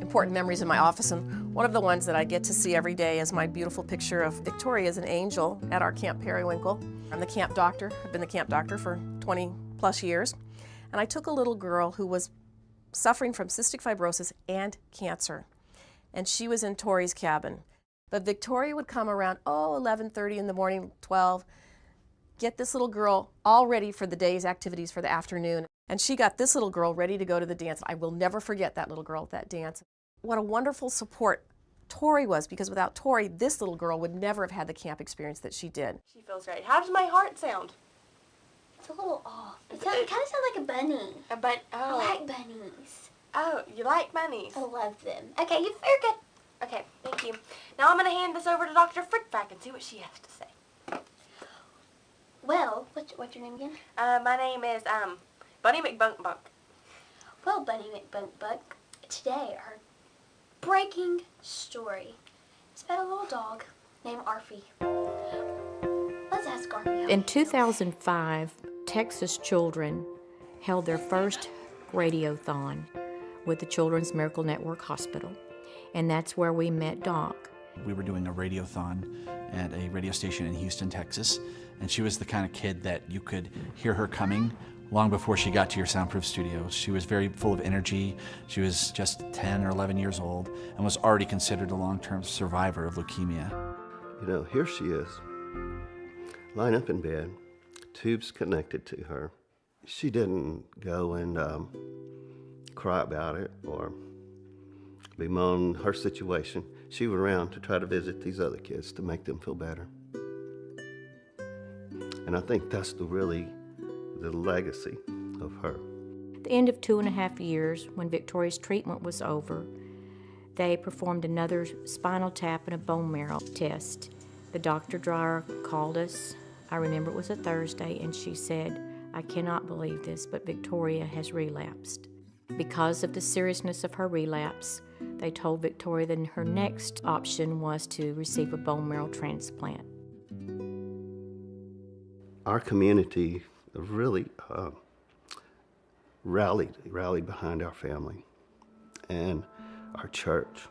important memories in my office, and one of the ones that I get to see every day is my beautiful picture of Victoria as an angel at our Camp Periwinkle. I'm the camp doctor. I've been the camp doctor for 20 plus years. And I took a little girl who was suffering from cystic fibrosis and cancer. And she was in Tori's cabin. But Victoria would come around, 11:30 in the morning, 12, get this little girl all ready for the day's activities for the afternoon. And she got this little girl ready to go to the dance. I will never forget that little girl at that dance. What a wonderful support Tori was, because without Tori, this little girl would never have had the camp experience that she did. She feels great. How does my heart sound? It's a little off. It kind of sounds like a bunny. I like bunnies. Oh, you like bunnies? I love them. Okay, you're good. Okay, thank you. Now I'm going to hand this over to Dr. Frickback and see what she has to say. Well, what's your name again? My name is Bunny McBunkbunk. Well, Bunny McBunkbunk, today our breaking story is about a little dog named Arfie. Let's ask Arfie how In 2005, Texas children held their first radiothon with the Children's Miracle Network Hospital, and that's where we met Doc. We were doing a radiothon at a radio station in Houston, Texas, and she was the kind of kid that you could hear her coming long before she got to your soundproof studios. She was very full of energy. She was just 10 or 11 years old and was already considered a long-term survivor of leukemia. Here she is, lying up in bed, tubes connected to her. She didn't go and cry about it or bemoan her situation. She was around to try to visit these other kids to make them feel better. And I think that's the legacy of her. At the end of 2.5 years, when Victoria's treatment was over, they performed another spinal tap and a bone marrow test. The Dr. Dreyer called us. I remember it was a Thursday, and she said, "I cannot believe this, but Victoria has relapsed." Because of the seriousness of her relapse, they told Victoria that her next option was to receive a bone marrow transplant. Our community really rallied behind our family and our church.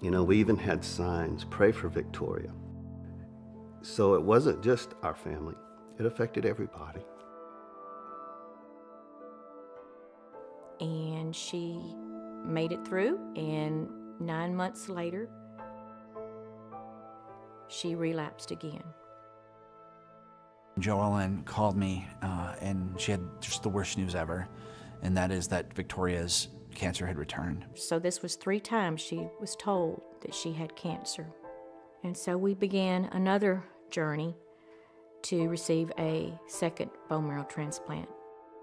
We even had signs, "Pray for Victoria." So it wasn't just our family, it affected everybody. And she made it through, and 9 months later, she relapsed again. Joellen called me, and she had just the worst news ever, and that is that Victoria's cancer had returned. So this was 3 times she was told that she had cancer. And so we began another journey to receive a second bone marrow transplant.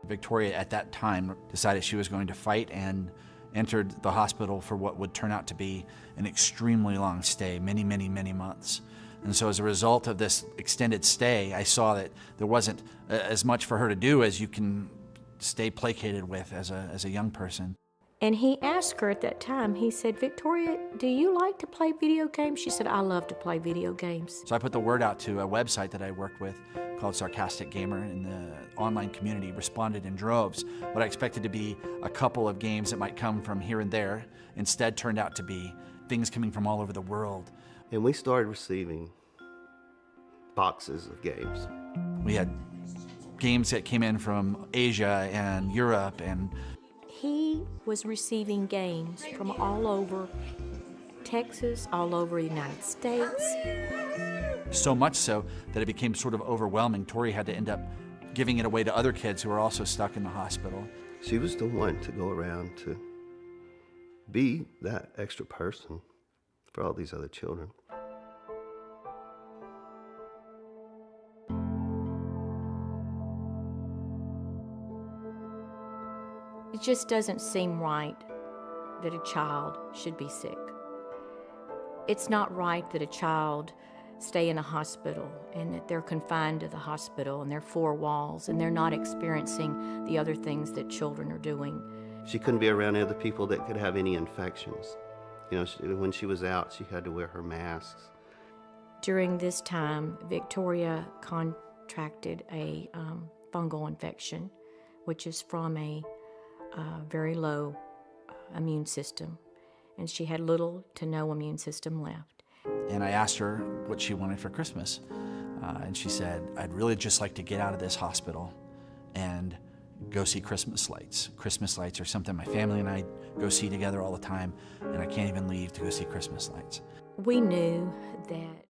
Victoria at that time decided she was going to fight and entered the hospital for what would turn out to be an extremely long stay, many, many, many months. And so as a result of this extended stay, I saw that there wasn't as much for her to do as you can stay placated with as a young person. And he asked her at that time, he said, Victoria, do you like to play video games? She said, I love to play video games. So I put the word out to a website that I worked with called Sarcastic Gamer, and the online community responded in droves. What I expected to be a couple of games that might come from here and there instead turned out to be things coming from all over the world. And we started receiving boxes of games. We had games that came in from Asia and Europe, and He was receiving games from all over Texas, all over the United States. so much so that it became sort of overwhelming. Tori had to end up giving it away to other kids who were also stuck in the hospital. She was the one to go around to be that extra person for all these other children. It just doesn't seem right that a child should be sick. It's not right that a child stay in a hospital and that they're confined to the hospital and their four walls and they're not experiencing the other things that children are doing. She couldn't be around other people that could have any infections. You know, when she was out, she had to wear her masks. During this time, Victoria contracted a fungal infection, which is from a very low immune system, and she had little to no immune system left. And I asked her what she wanted for Christmas, and she said, I'd really just like to get out of this hospital and go see Christmas lights. Christmas lights are something my family and I go see together all the time, and I can't even leave to go see Christmas lights. We knew that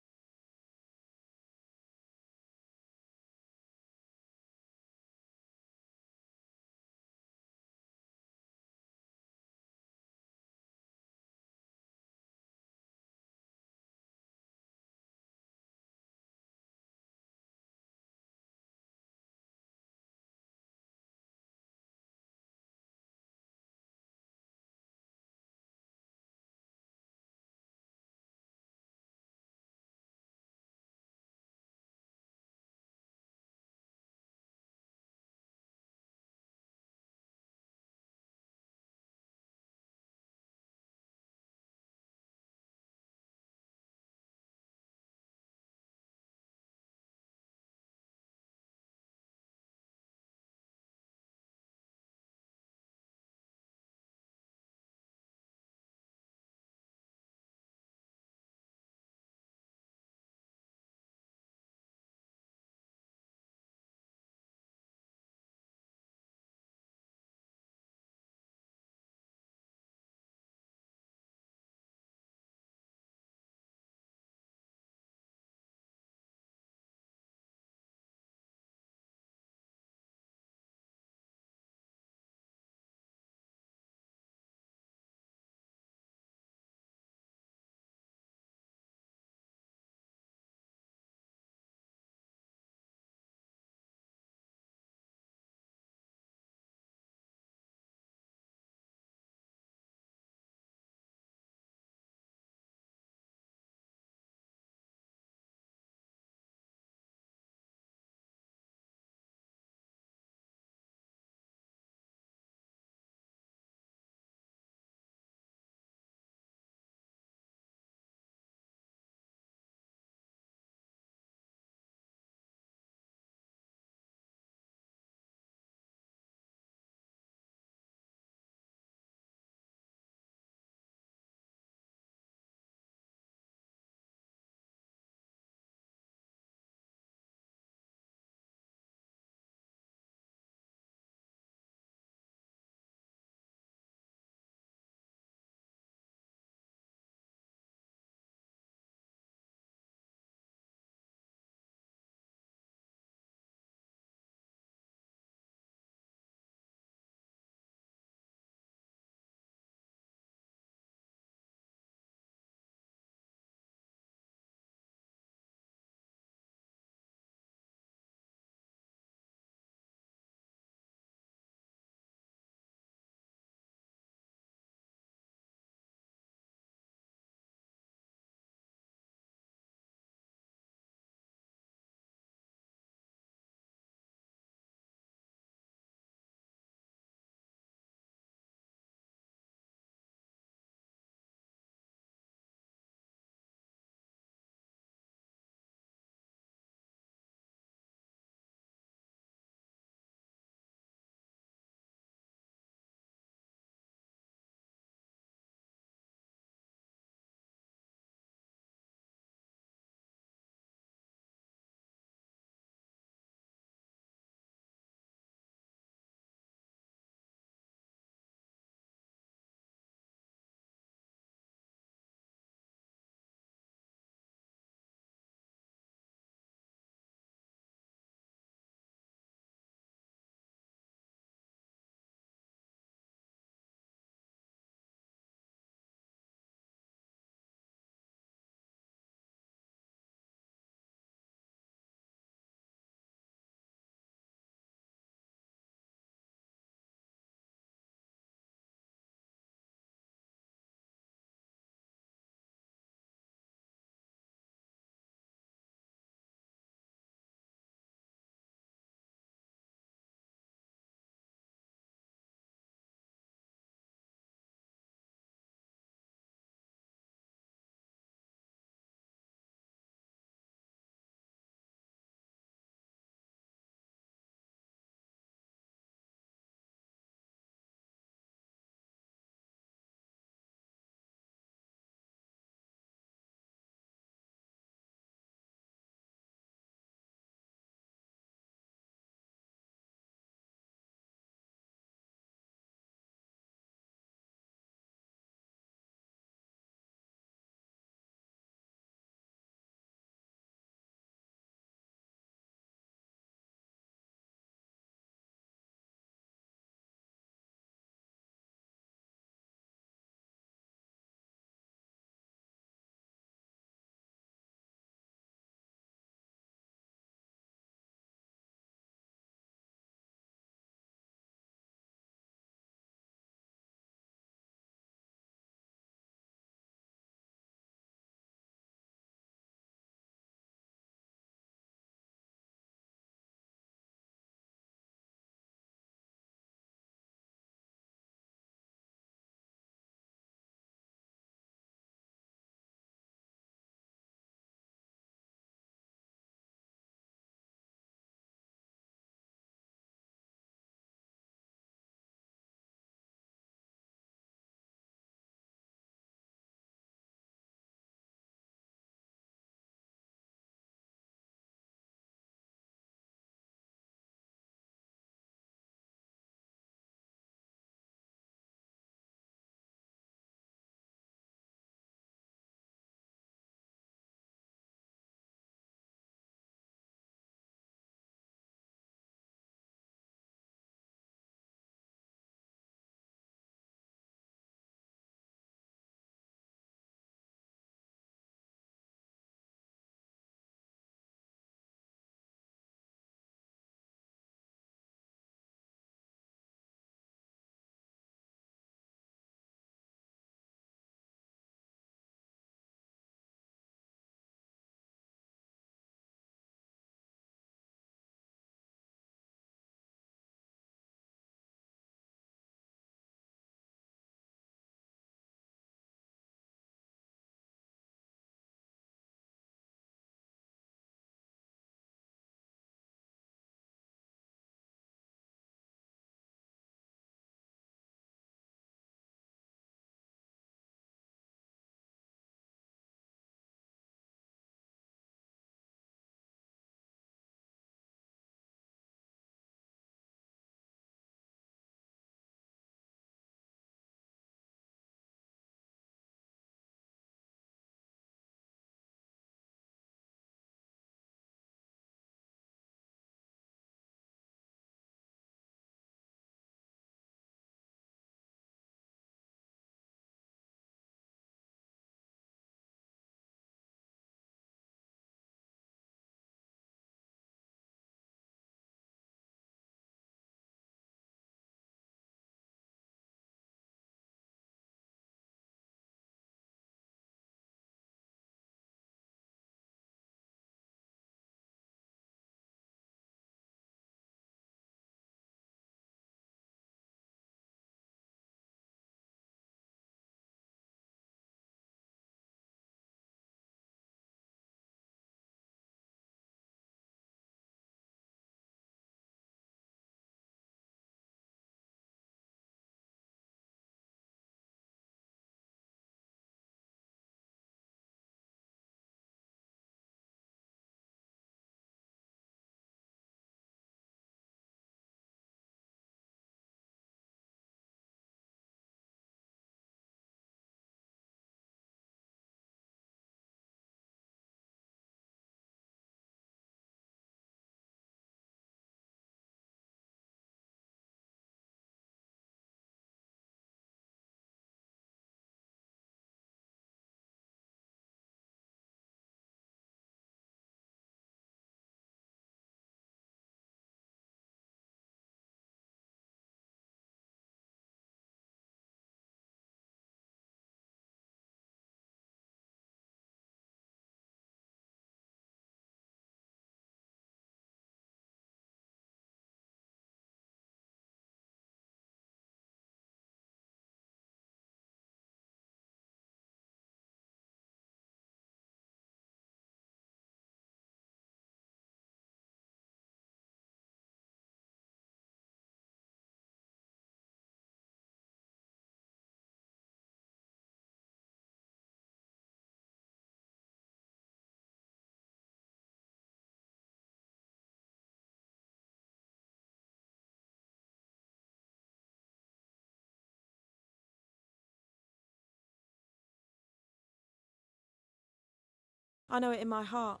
I know it in my heart,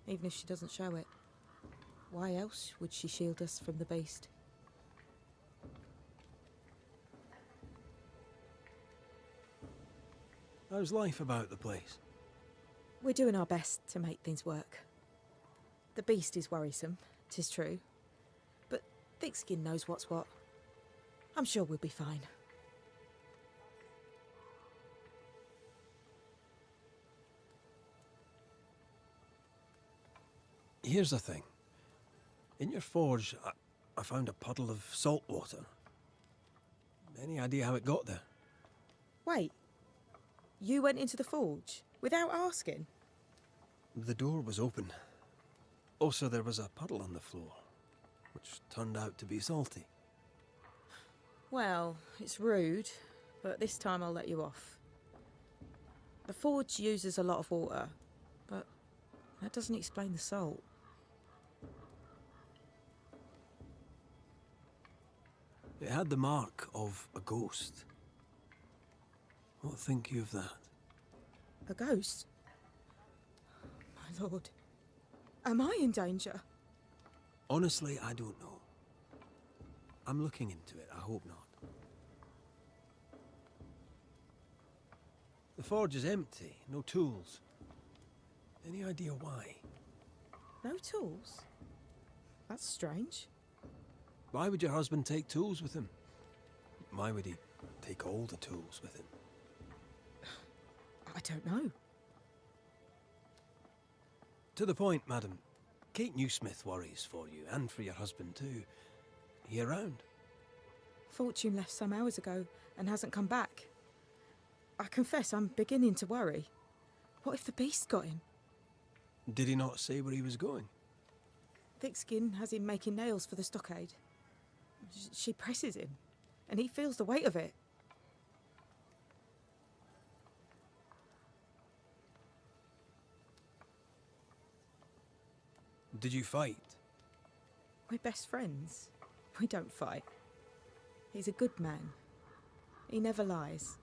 even if she doesn't show it. Why else would she shield us from the beast? How's life about the place? We're doing our best to make things work. The beast is worrisome, 'tis true. But Thickskin knows what's what. I'm sure we'll be fine. Here's the thing. In your forge, I found a puddle of salt water. Any idea how it got there? Wait. You went into the forge without asking? The door was open. Also, there was a puddle on the floor, which turned out to be salty. Well, it's rude, but this time I'll let you off. The forge uses a lot of water, but that doesn't explain the salt. It had the mark of a ghost. What think you of that? A ghost? My lord. Am I in danger? Honestly, I don't know. I'm looking into it, I hope not. The forge is empty, no tools. Any idea why? No tools? That's strange. Why would your husband take tools with him? Why would he take all the tools with him? I don't know. To the point, madam. Kate Newsmith worries for you, and for your husband too. He around? Fortune left some hours ago and hasn't come back. I confess I'm beginning to worry. What if the beast got him? Did he not say where he was going? Thickskin has him making nails for the stockade. She presses him, and he feels the weight of it. Did you fight? We're best friends. We don't fight. He's a good man. He never lies.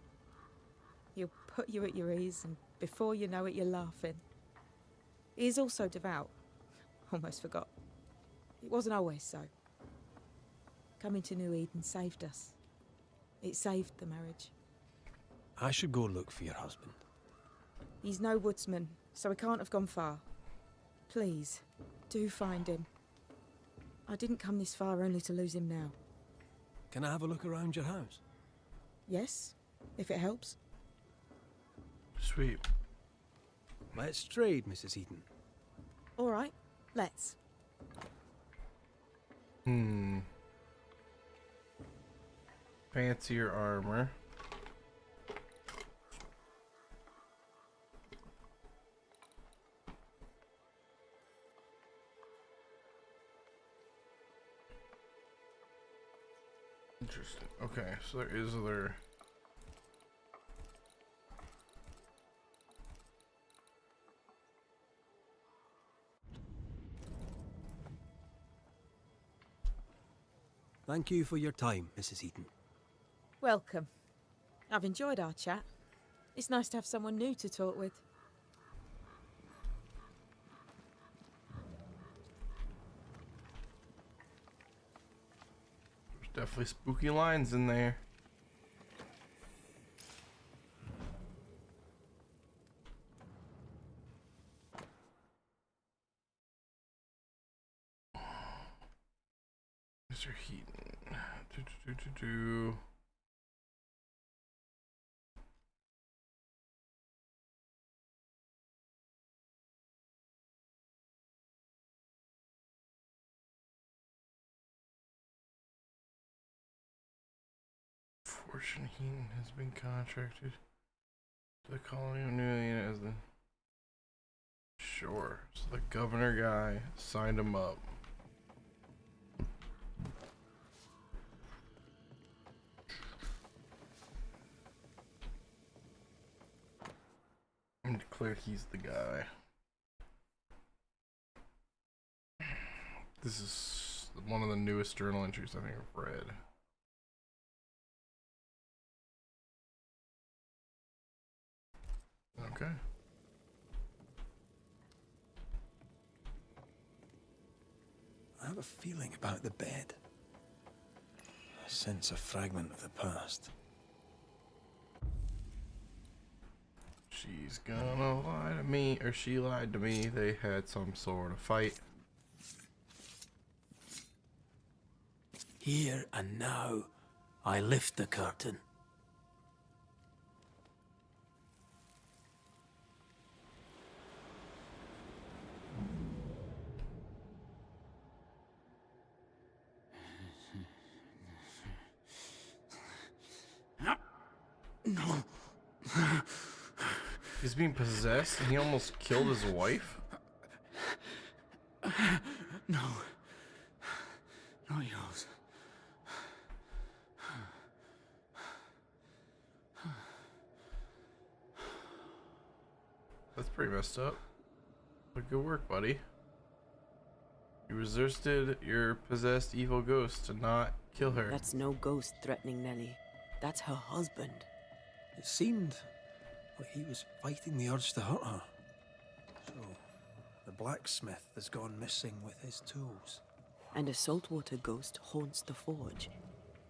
He'll put you at your ease, and before you know it, you're laughing. He is also devout. Almost forgot. It wasn't always so. Coming to New Eden saved us. It saved the marriage. I should go look for your husband. He's no woodsman, so he can't have gone far. Please, do find him. I didn't come this far only to lose him now. Can I have a look around your house? Yes, if it helps. Sweet. Let's trade, Mrs. Eden. All right, let's. Fancier armor. Interesting. Okay, so there is other. Thank you for your time, Mrs. Eden. Welcome. I've enjoyed our chat. It's nice to have someone new to talk with. There's definitely spooky lines in there. Mr. Heaton. Do. Fortune Heaton has been contracted to the colony of New Eden as the. Sure. So the governor guy signed him up. And declared he's the guy. This is one of the newest journal entries I think I've read. Okay. I have a feeling about the bed. I sense a fragment of the past. She's gonna lie to me, or she lied to me. They had some sort of fight. Here and now, I lift the curtain. No. He's being possessed and he almost killed his wife? No. No, yours. That's pretty messed up. But good work, buddy. You resisted your possessed evil ghost to not kill her. That's no ghost threatening Nellie. That's her husband. It seemed like he was fighting the urge to hurt her. So, the blacksmith has gone missing with his tools. And a saltwater ghost haunts the forge.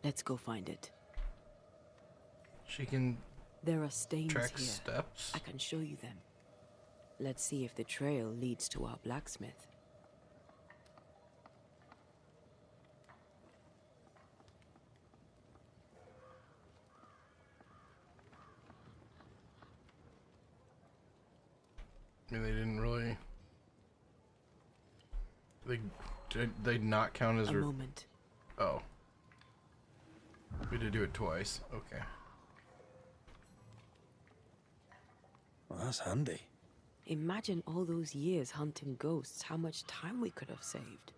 Let's go find it. She can There are stains track here. steps. I can show you them. Let's see if the trail leads to our blacksmith. I mean, they didn't really. They not count as. A moment. Oh. We did do it twice. Okay. Well, that's handy. Imagine all those years hunting ghosts, how much time we could have saved.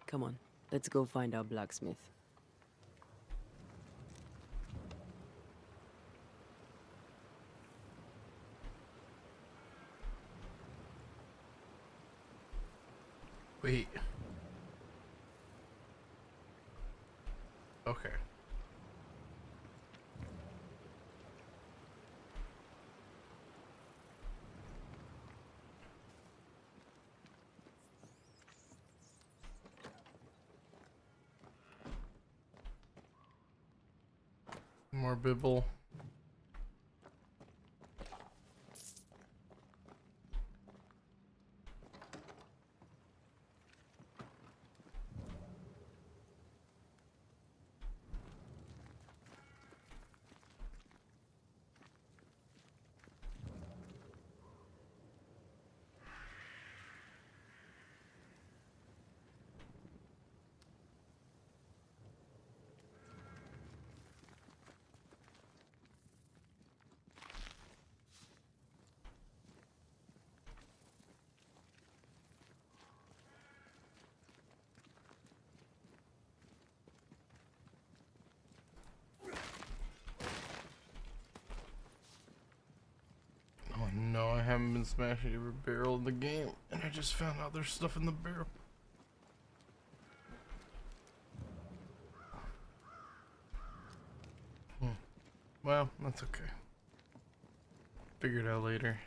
Come on, let's go find our blacksmith. Wait. Okay. More bibble. Oh no, I haven't been smashing every barrel in the game, and I just found out there's stuff in the barrel. Well, that's okay. Figure it out later.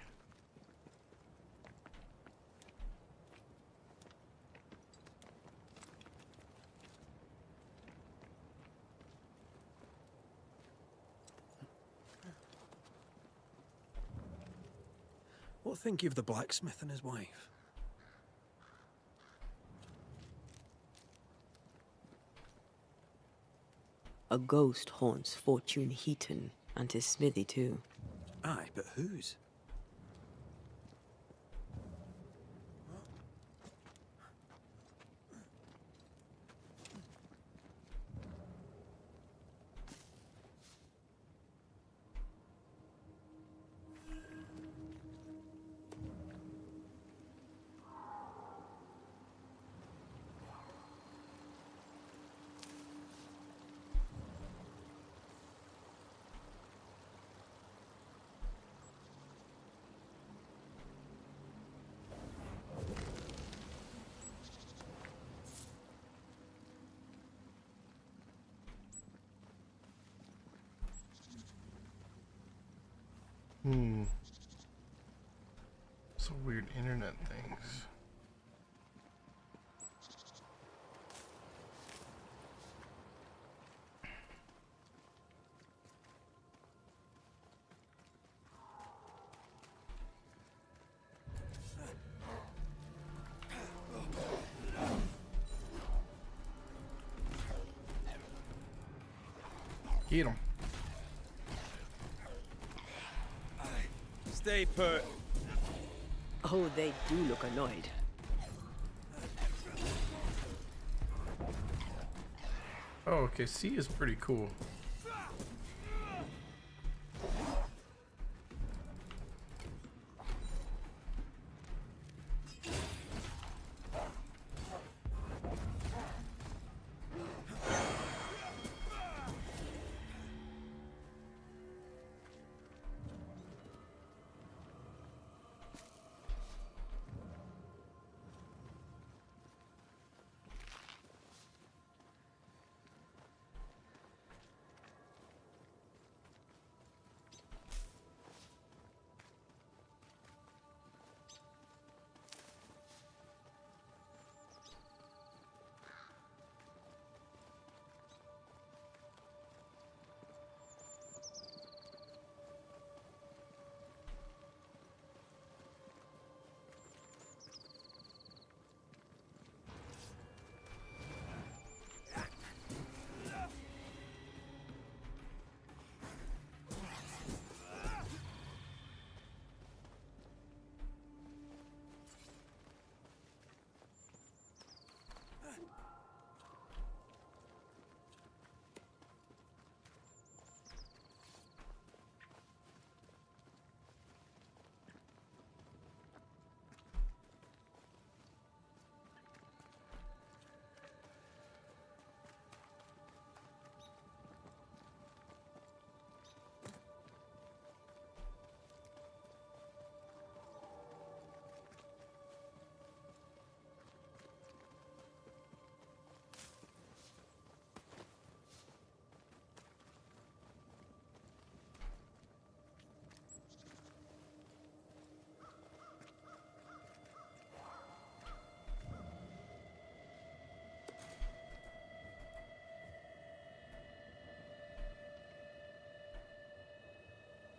What think you of the blacksmith and his wife? A ghost haunts Fortune Heaton and his smithy too. Aye, but whose? So weird internet things. Get him. Stay put. Oh, they do look annoyed. Oh, okay. C is pretty cool.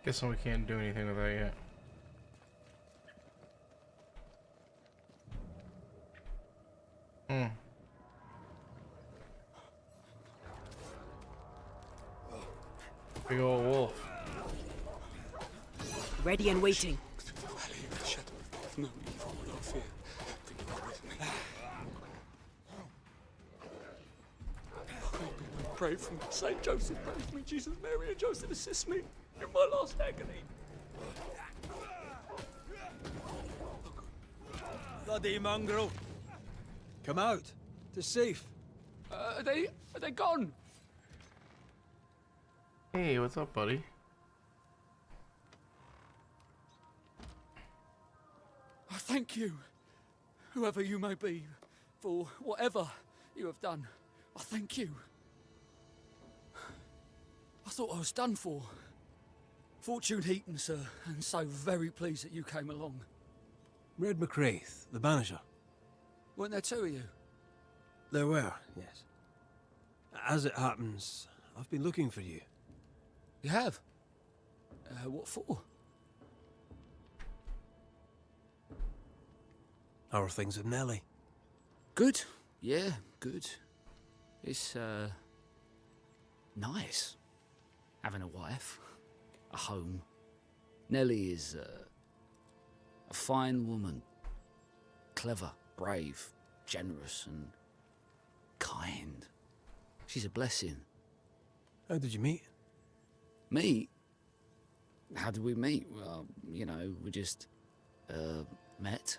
Guessing we can't do anything with that yet. Big old wolf. Ready and waiting. No evil, no fear. For you are with me. Pray for me. Saint Joseph, pray for me. Jesus, Mary, and Joseph, assist me in my last agony. Bloody mongrel. Come out. It's safe. Are they gone? Hey, what's up, buddy? I thank you, whoever you may be, for whatever you have done. I thank you. I thought I was done for. Fortune Heaton, sir, and so very pleased that you came along. Red McCraith, the banisher. Weren't there two of you? There were, yes. As it happens, I've been looking for you. You have? What for? How are things with Nellie? Good. Yeah, good. It's, nice. Having a wife. A home. Nellie is, a fine woman. Clever, brave, generous, and kind. She's a blessing. How did you meet? Meet? How did we meet? Well, you know, we just, met.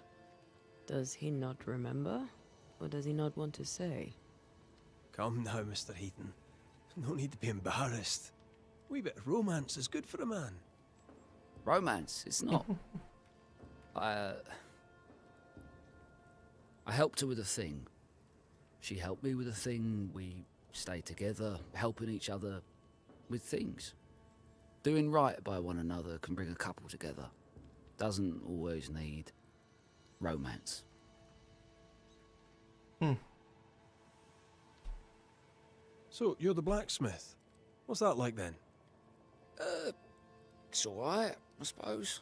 Does he not remember? Or does he not want to say? Come now, Mr. Heaton. No need to be embarrassed. A wee bit of romance is good for a man. Romance? It's not. I helped her with a thing. She helped me with a thing. We stayed together, helping each other with things. Doing right by one another can bring a couple together. Doesn't always need romance. So, you're the blacksmith. What's that like then? It's alright, I suppose.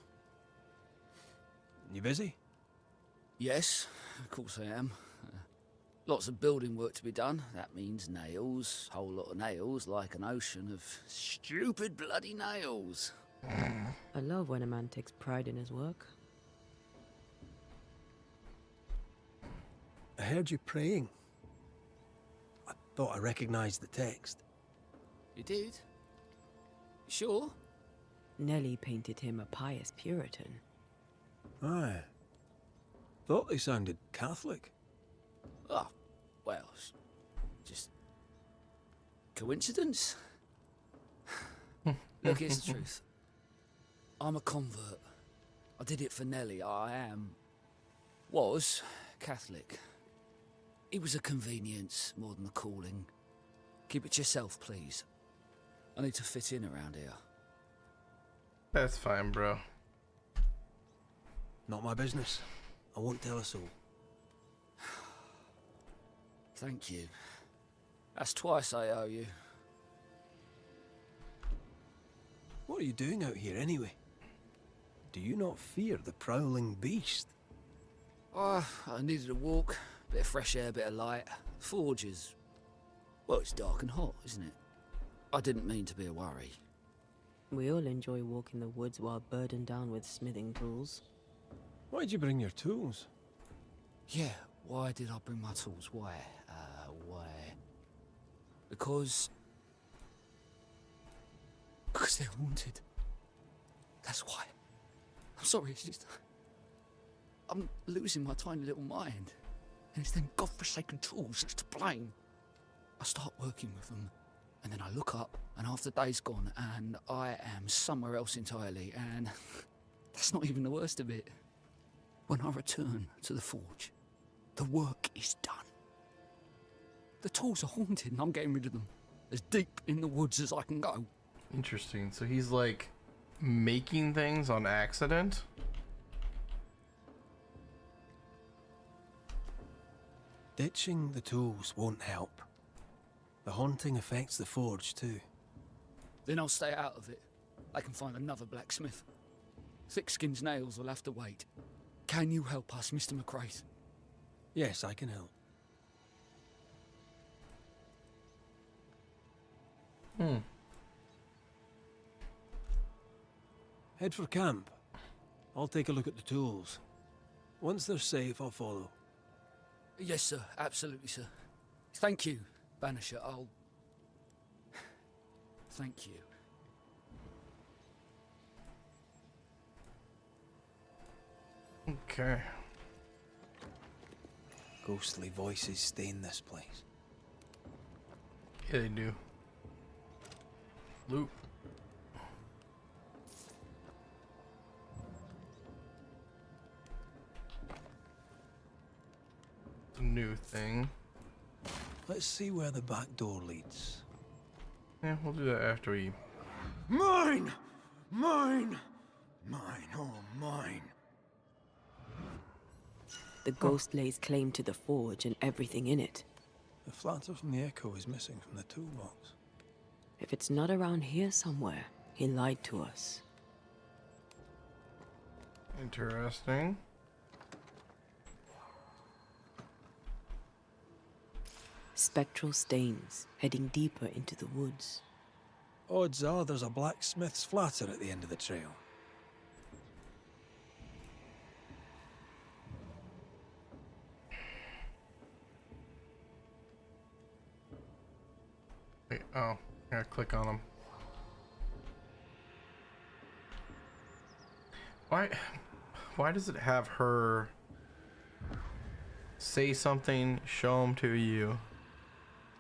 You busy? Yes, of course I am. Lots of building work to be done. That means nails, whole lot of nails, like an ocean of stupid bloody nails. I love when a man takes pride in his work. I heard you praying. I thought I recognized the text. You did? You sure? Nellie painted him a pious Puritan. Aye. Thought they sounded Catholic. Oh, well, just coincidence? Look, here's the truth. I'm a convert. I did it for Nellie. Was Catholic. It was a convenience more than a calling. Keep it to yourself, please. I need to fit in around here. That's fine, bro. Not my business. I won't tell a soul. Thank you. That's twice I owe you. What are you doing out here anyway? Do you not fear the prowling beast? I needed a walk. Bit of fresh air, bit of light. Forge is... well, it's dark and hot, isn't it? I didn't mean to be a worry. We all enjoy walking the woods while burdened down with smithing tools. Why'd you bring your tools? Yeah, why did I bring my tools? Why? Because they're haunted. That's why. I'm sorry, it's just... I'm losing my tiny little mind. And it's them godforsaken tools that's to blame. I start working with them, and then I look up, and half the day's gone, and I am somewhere else entirely, and that's not even the worst of it. When I return to the forge, the work is done. The tools are haunted, and I'm getting rid of them. As deep in the woods as I can go. Interesting. So he's like making things on accident? Ditching the tools won't help. The haunting affects the forge too. Then I'll stay out of it. I can find another blacksmith. Thick-skinned nails will have to wait. Can you help us, Mr. McCraith? Yes, I can help. Head for camp. I'll take a look at the tools. Once they're safe, I'll follow. Yes, sir. Absolutely, sir. Thank you, Banisher. I'll... Thank you. Okay. Ghostly voices stain this place. Yeah, they do. Loot. It's a new thing. Let's see where the back door leads. Yeah, we'll do that after we... Mine! Mine! Mine, oh mine. The ghost lays claim to the forge and everything in it. The flatter from the echo is missing from the toolbox. If it's not around here somewhere, he lied to us. Interesting. Spectral stains heading deeper into the woods. Odds are there's a blacksmith's flatter at the end of the trail. Wait, oh, I gotta click on them. Why does it have her say something, show them to you,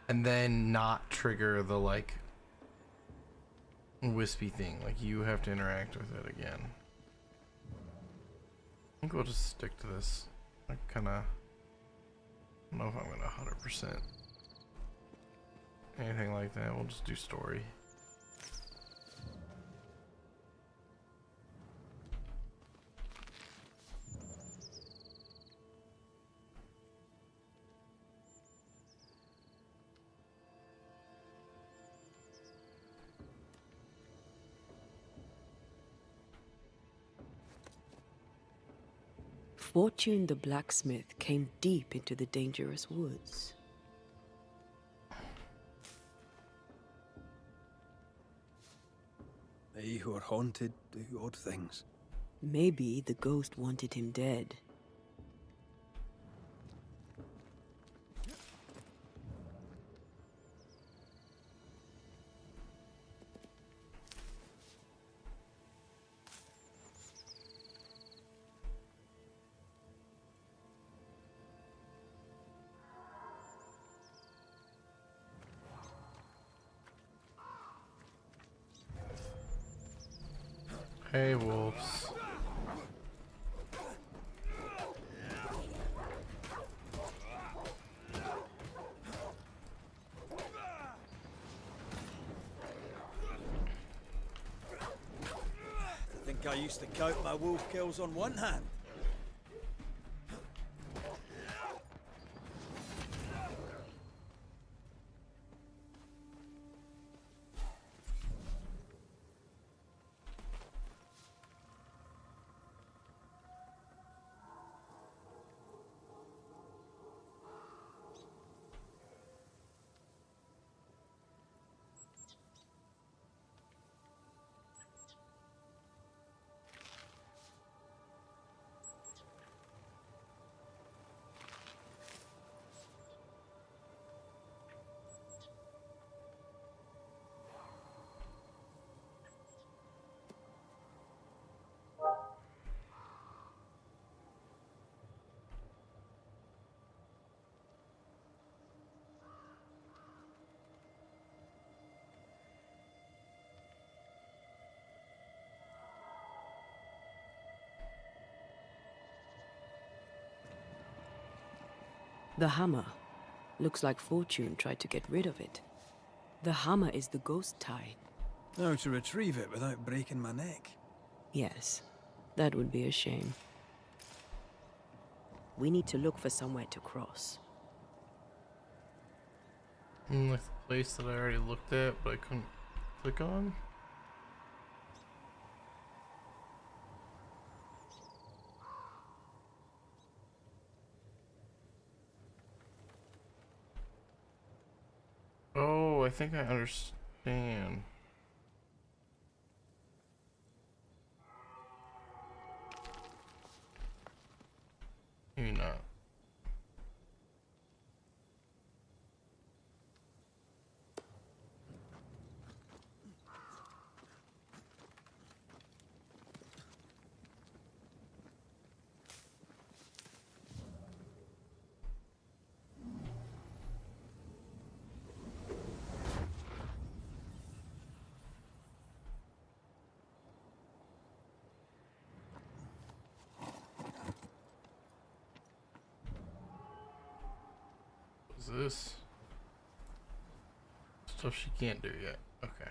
and then not trigger the like wispy thing? Like you have to interact with it again. I think we'll just stick to this. I don't know if I'm gonna 100% anything like that. We'll just do story. Fortune the blacksmith came deep into the dangerous woods. They who are haunted do odd things. Maybe the ghost wanted him dead. Hey, wolves. I think I used to count my wolf kills on one hand. The hammer. Looks like Fortune tried to get rid of it. The hammer is the ghost tie. Now to retrieve it without breaking my neck. Yes, that would be a shame. We need to look for somewhere to cross. Like the place that I already looked at, but I couldn't click on. Oh, I think I understand. Maybe not. What's this? Stuff she can't do yet. Okay.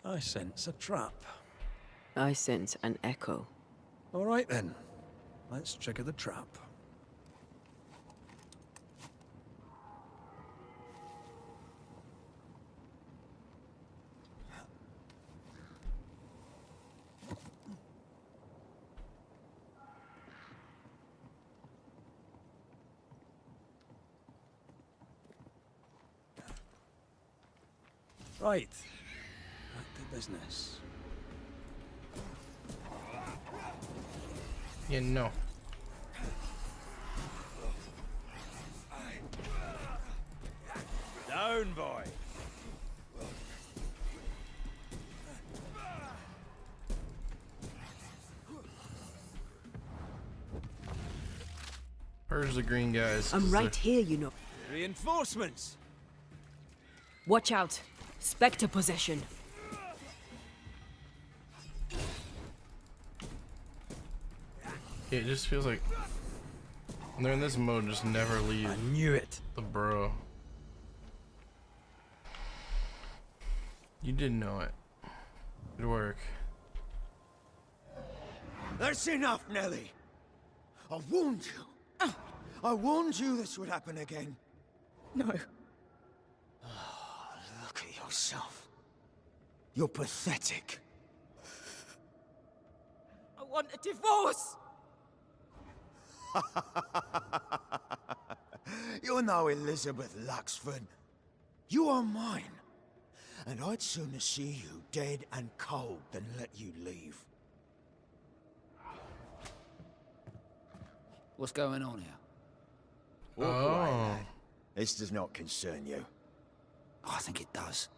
I sense a trap. I sense an echo. All right then, let's trigger the trap. Right, back to business. Yeah, no. Down, boy. Where's the green guys? I'm right here, you know. Reinforcements. Watch out. Spectre possession. Yeah, it just feels like when they're in this mode, just never leave. I knew it. The burrow. You did know it. Good work. That's enough, Nellie. I warned you. I warned you this would happen again. No. Look at yourself. You're pathetic. I want a divorce! You're no Elizabeth Luxford. You are mine. And I'd sooner see you dead and cold than let you leave. What's going on here? Walk away, lad. This does not concern you. I think it does.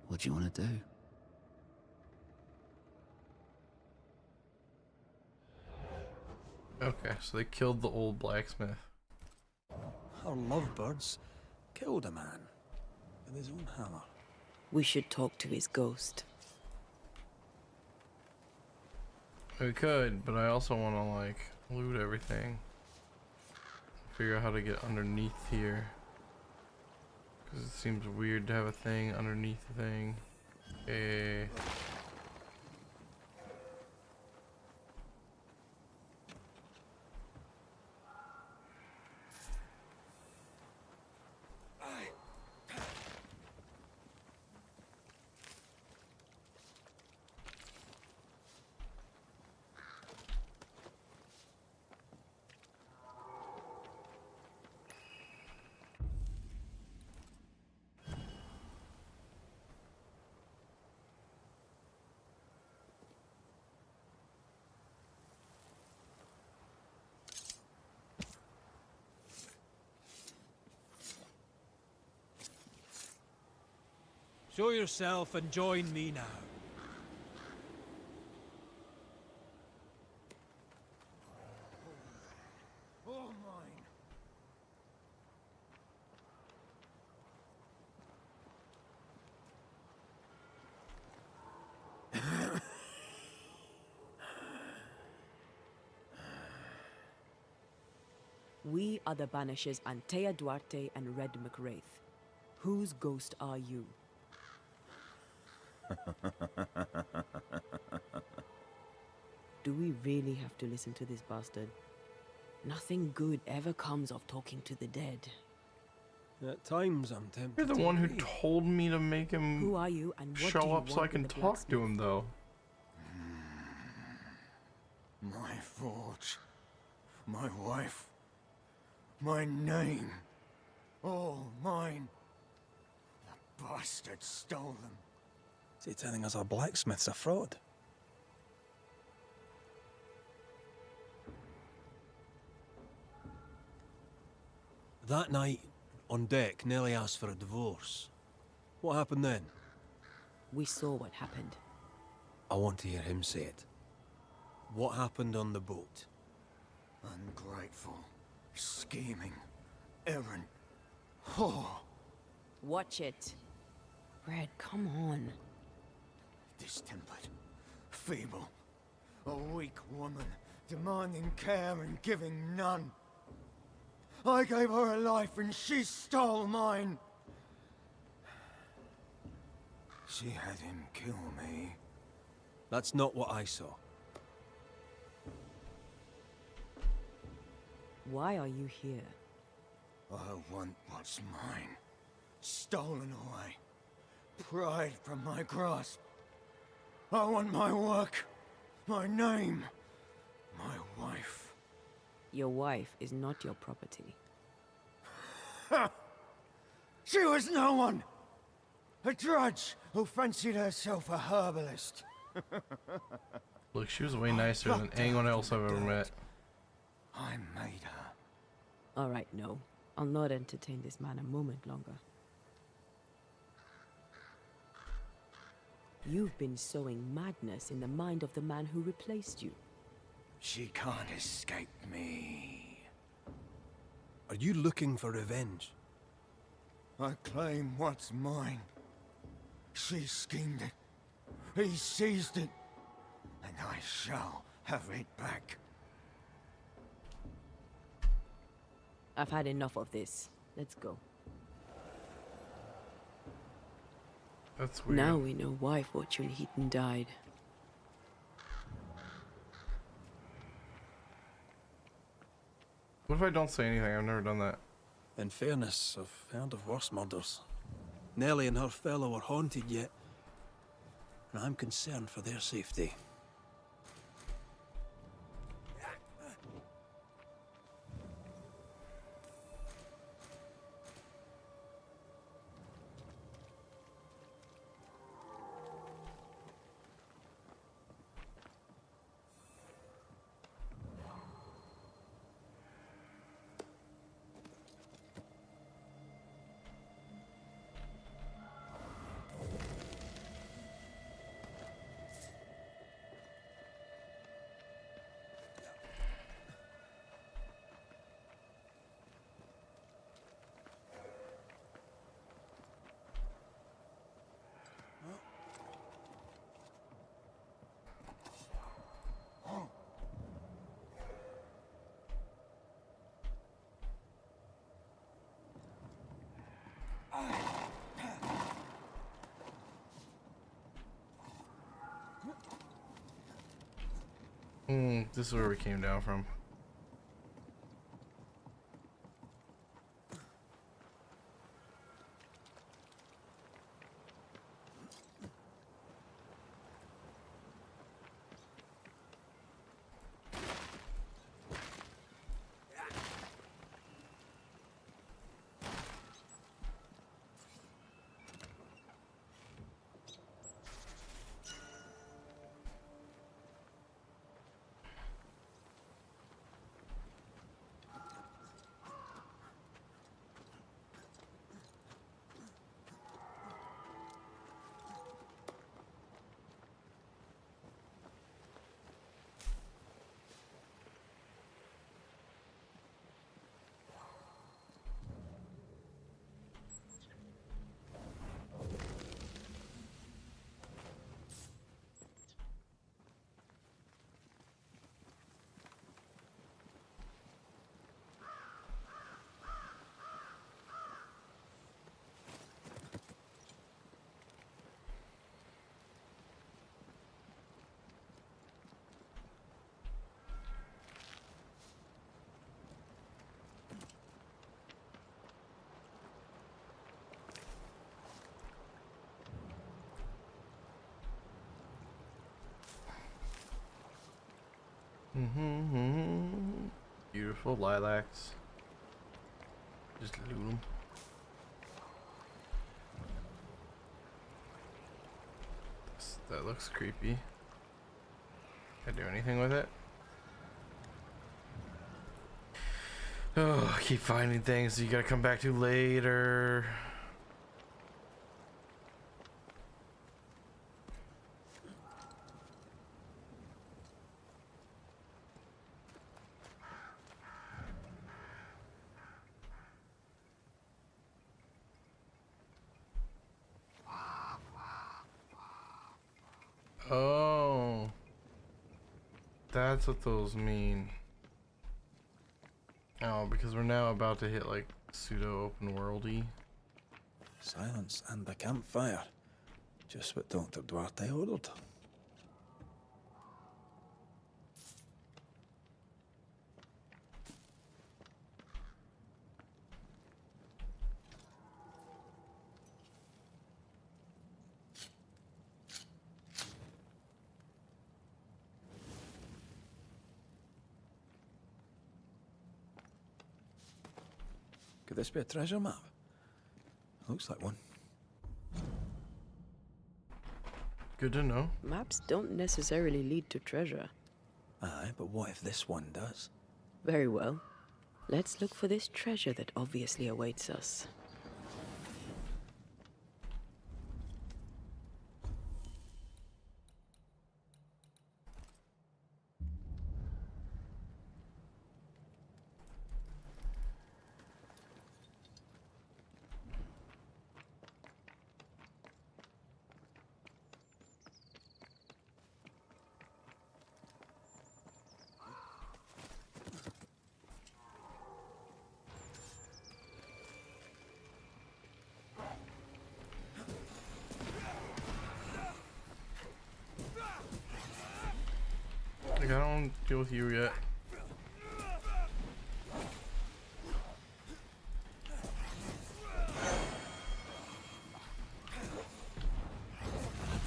What do you want to do? Okay, so they killed the old blacksmith. Our lovebirds killed a man with his own hammer. We should talk to his ghost. We could, but I also want to like loot everything. Figure out how to get underneath here. Because it seems weird to have a thing underneath the thing. Okay. Show yourself and join me now. All mine. We are the Banishers Antea Duarte and Red McWraith. Whose ghost are you? Do we really have to listen to this bastard? Nothing good ever comes of talking to the dead. At times I'm tempted. You're the to one who leave. told me to make him Who are you and what do show you up so I want can with the talk to him, though. My forge. My wife. My name. All mine. The bastard stole them. Is he telling us our blacksmith's a fraud? That night, on deck, Nellie asked for a divorce. What happened then? We saw what happened. I want to hear him say it. What happened on the boat? Ungrateful, scheming, errant. Oh, Watch it. Red, come on. distempered, feeble, a weak woman, demanding care and giving none. I gave her a life and she stole mine. She had him kill me. That's not what I saw. Why are you here? I want what's mine. Stolen away. Pried from my grasp. I want my work. My name. My wife. Your wife is not your property. Ha! She was no one! A drudge who fancied herself a herbalist. Look, she was way nicer than anyone else I've ever met. I made her. All right, no. I'll not entertain this man a moment longer. You've been sowing madness in the mind of the man who replaced you. She can't escape me. Are you looking for revenge? I claim what's mine. She schemed it. He seized it. And I shall have it back. I've had enough of this. Let's go. That's weird. Now we know why Fortune Heaton died. What if I don't say anything? I've never done that. In fairness, I've heard of worse murders. Nellie and her fellow are haunted yet, and I'm concerned for their safety. This is where we came down from. Beautiful lilacs. Just loot them. That looks creepy. Can I do anything with it? Oh, I keep finding things you gotta come back to later. Oh, that's what those mean. Oh, because we're now about to hit like pseudo open worldy. Silence and the campfire. Just what Dr. Duarte ordered. Could this be a treasure map? Looks like one. Good to know. Maps don't necessarily lead to treasure. Aye, but what if this one does? Very well. Let's look for this treasure that obviously awaits us. Like, I don't deal with you yet.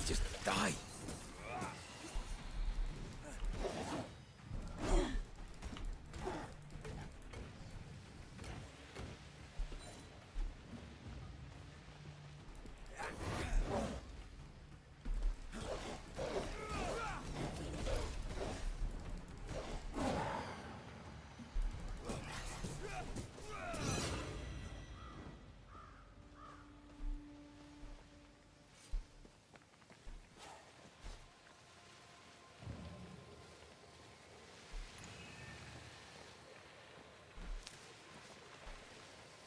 Just die.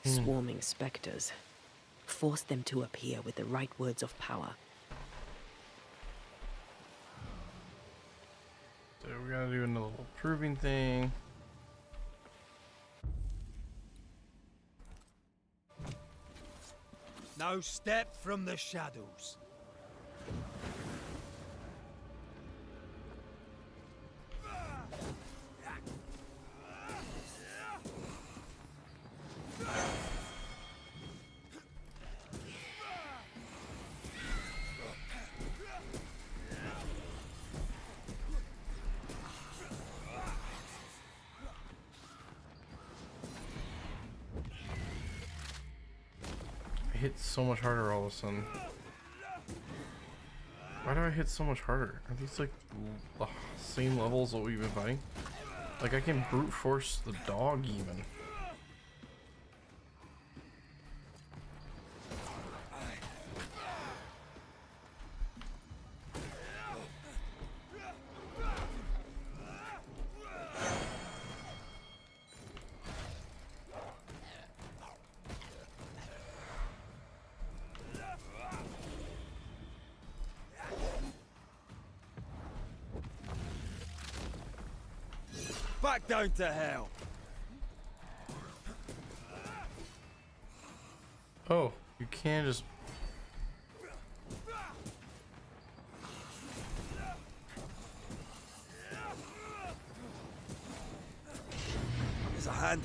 Swarming specters. Force them to appear with the right words of power. So we gotta do another little proving thing. No step from the shadows. I hit so much harder all of a sudden. Why do I hit so much harder? Are these like the same levels that we've been fighting? Like I can brute force the dog even. Back down to hell. Oh, you can't just... There's a hand.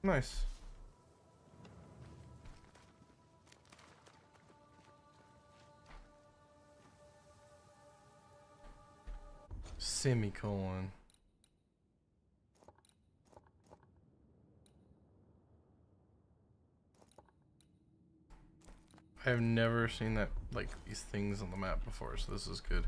Nice. Semicolon. I've never seen that, like, these things on the map before, so this is good.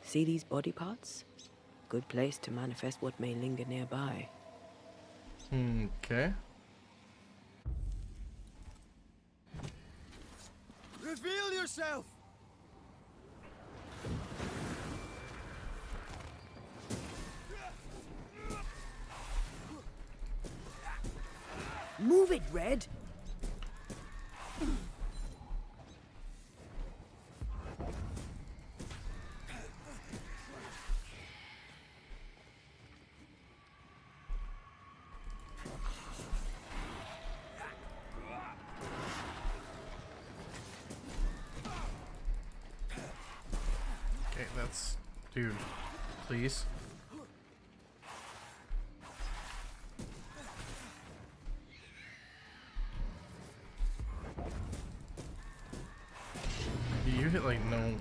See these body parts? Good place to manifest what may linger nearby. Okay. Reveal yourself! Move it, Red! That's... Dude, please. You hit like no...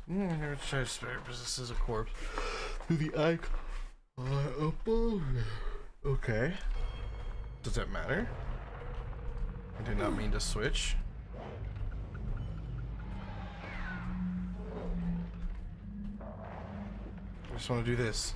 I'm gonna try to spare because this is a corpse. The icon above. Okay. Does that matter? I did not mean to switch. I just want to do this.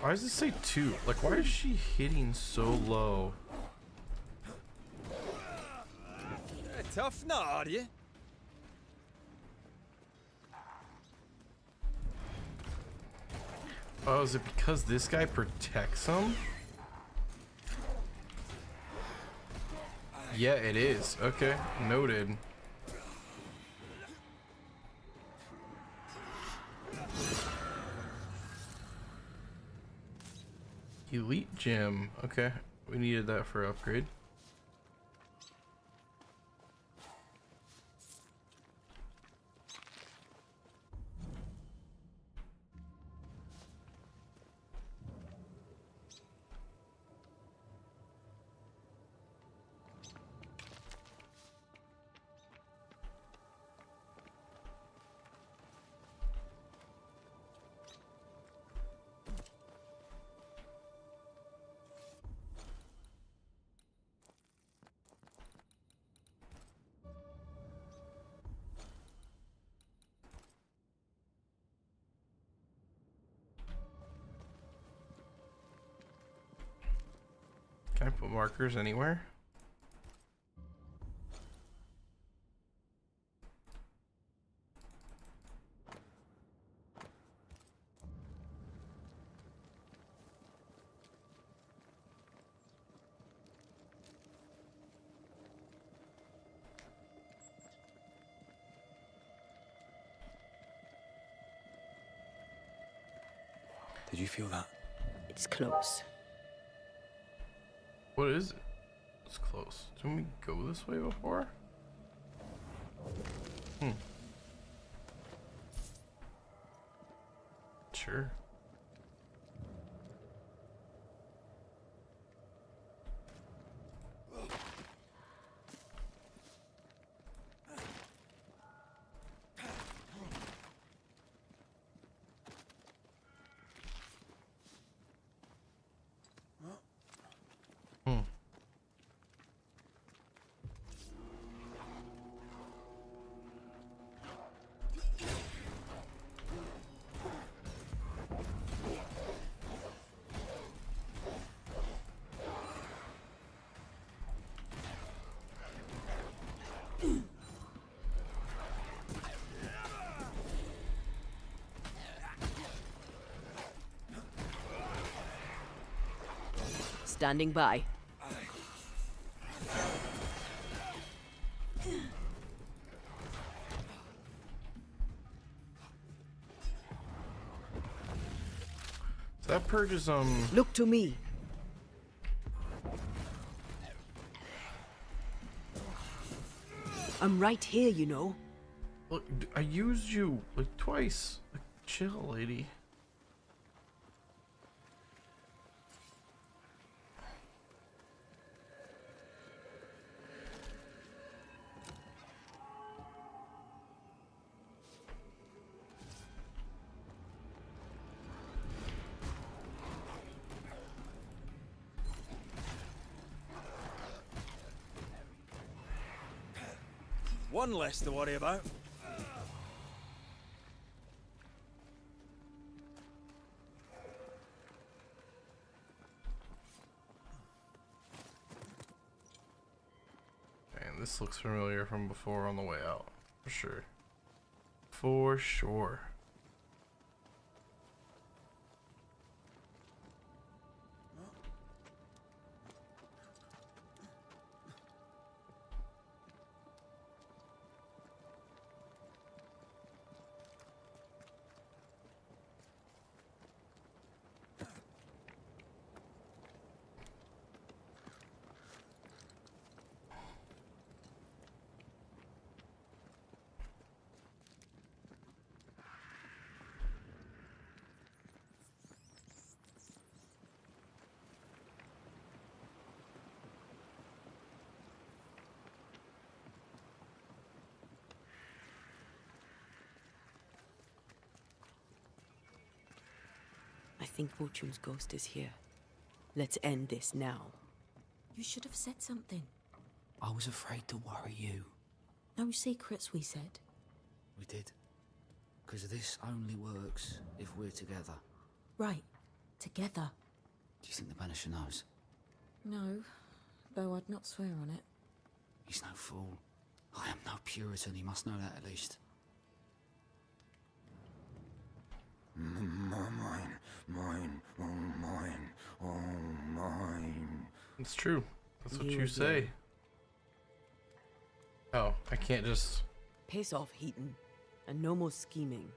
Why does it say 2? Like, why is she hitting so low? Tough nut, are you? Oh, is it because this guy protects him? Yeah, it is. Okay, noted. Elite gem. Okay, we needed that for upgrade. Can I put markers anywhere? Did you feel that? It's close. What is it? It's close. Didn't we go this way before? Sure. Standing by. That purge is Look to me. I'm right here, you know. Look, I used you like twice. Like, chill, lady. One less to worry about. Man, this looks familiar from before on the way out. For sure. For sure. think Fortune's ghost is here. Let's end this now. You should have said something. I was afraid to worry you. No secrets, we said. We did. Because this only works if we're together. Right. Together. Do you think the Banisher knows? No, though I'd not swear on it. He's no fool. I am no Puritan, he must know that at least. Mine, oh mine. It's true. That's what You you again. say. Oh, I can't just... Piss off, Heaton. And no more scheming.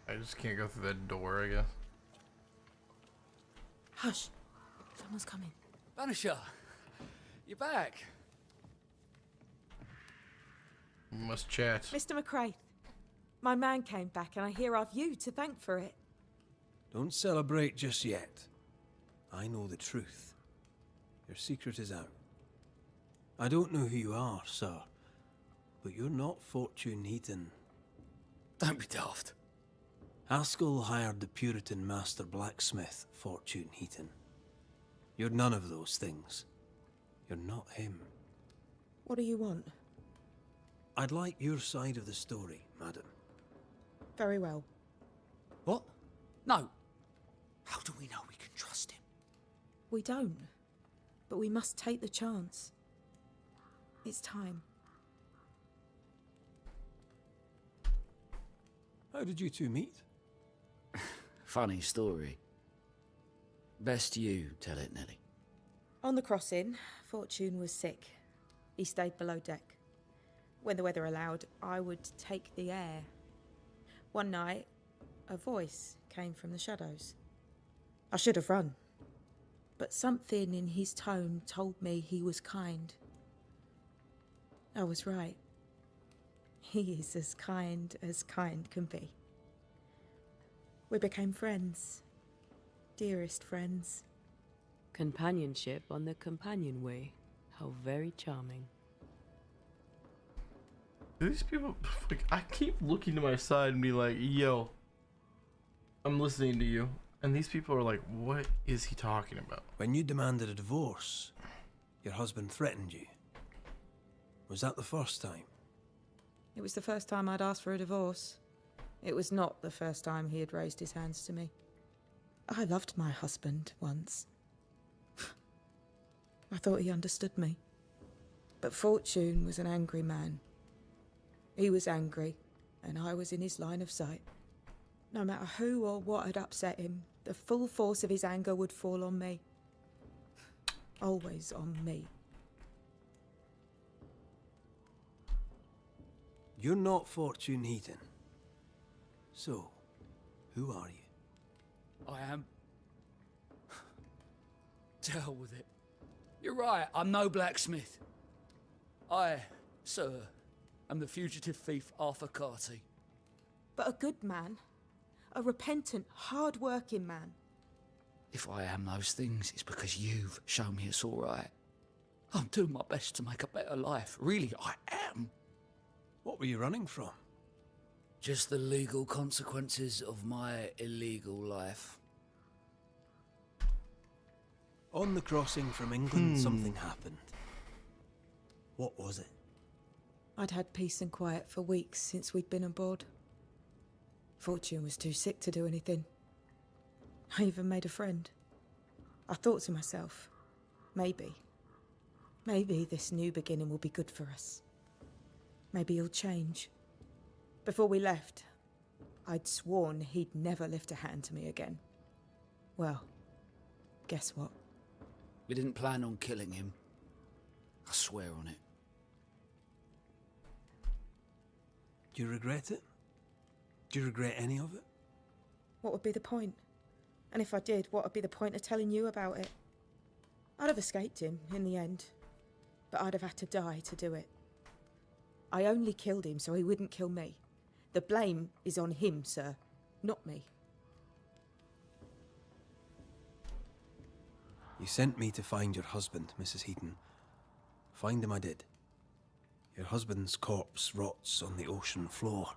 I just can't go through that door, I guess. Hush. Someone's coming. Banisher! You're back! We must chat. Mr. McCraith, my man came back and I hear I've you to thank for it. Don't celebrate just yet. I know the truth. Your secret is out. I don't know who you are, sir, but you're not Fortune Heaton. Don't be daft. Haskell hired the Puritan master blacksmith, Fortune Heaton. You're none of those things. You're not him. What do you want? I'd like your side of the story, madam. Very well. What? No. How do we know we can trust him? We don't. But we must take the chance. It's time. How did you two meet? Funny story. Best you tell it, Nelly. On the crossing, Fortune was sick. He stayed below deck. When the weather allowed, I would take the air. One night, a voice came from the shadows. I should have run, but something in his tone told me he was kind. I was right. He is as kind can be. We became friends. Dearest friends. Companionship on the companion way. How very charming. These people, like, I keep looking to my side and be like, yo, I'm listening to you. And these people are like, what is he talking about? When you demanded a divorce, your husband threatened you. Was that the first time? It was the first time I'd asked for a divorce. It was not the first time he had raised his hands to me. I loved my husband once. I thought he understood me. But Fortune was an angry man. He was angry, and I was in his line of sight. No matter who or what had upset him, the full force of his anger would fall on me. Always on me. You're not Fortune Heaton. So, who are you? I am. To hell with it. You're right, I'm no blacksmith. I, sir, am the fugitive thief Arthur Carty. But a good man. A repentant, hard-working man. If I am those things, it's because you've shown me it's all right. I'm doing my best to make a better life. Really, I am. What were you running from? Just the legal consequences of my illegal life. On the crossing from England, something happened. What was it? I'd had peace and quiet for weeks since we'd been aboard. Fortune was too sick to do anything. I even made a friend. I thought to myself, maybe this new beginning will be good for us. Maybe he'll change. Before we left, I'd sworn he'd never lift a hand to me again. Well, guess what? We didn't plan on killing him. I swear on it. Do you regret it? Do you regret any of it? What would be the point? And if I did, what would be the point of telling you about it? I'd have escaped him in the end, but I'd have had to die to do it. I only killed him so he wouldn't kill me. The blame is on him, sir, not me. You sent me to find your husband, Mrs. Heaton. Find him I did. Your husband's corpse rots on the ocean floor,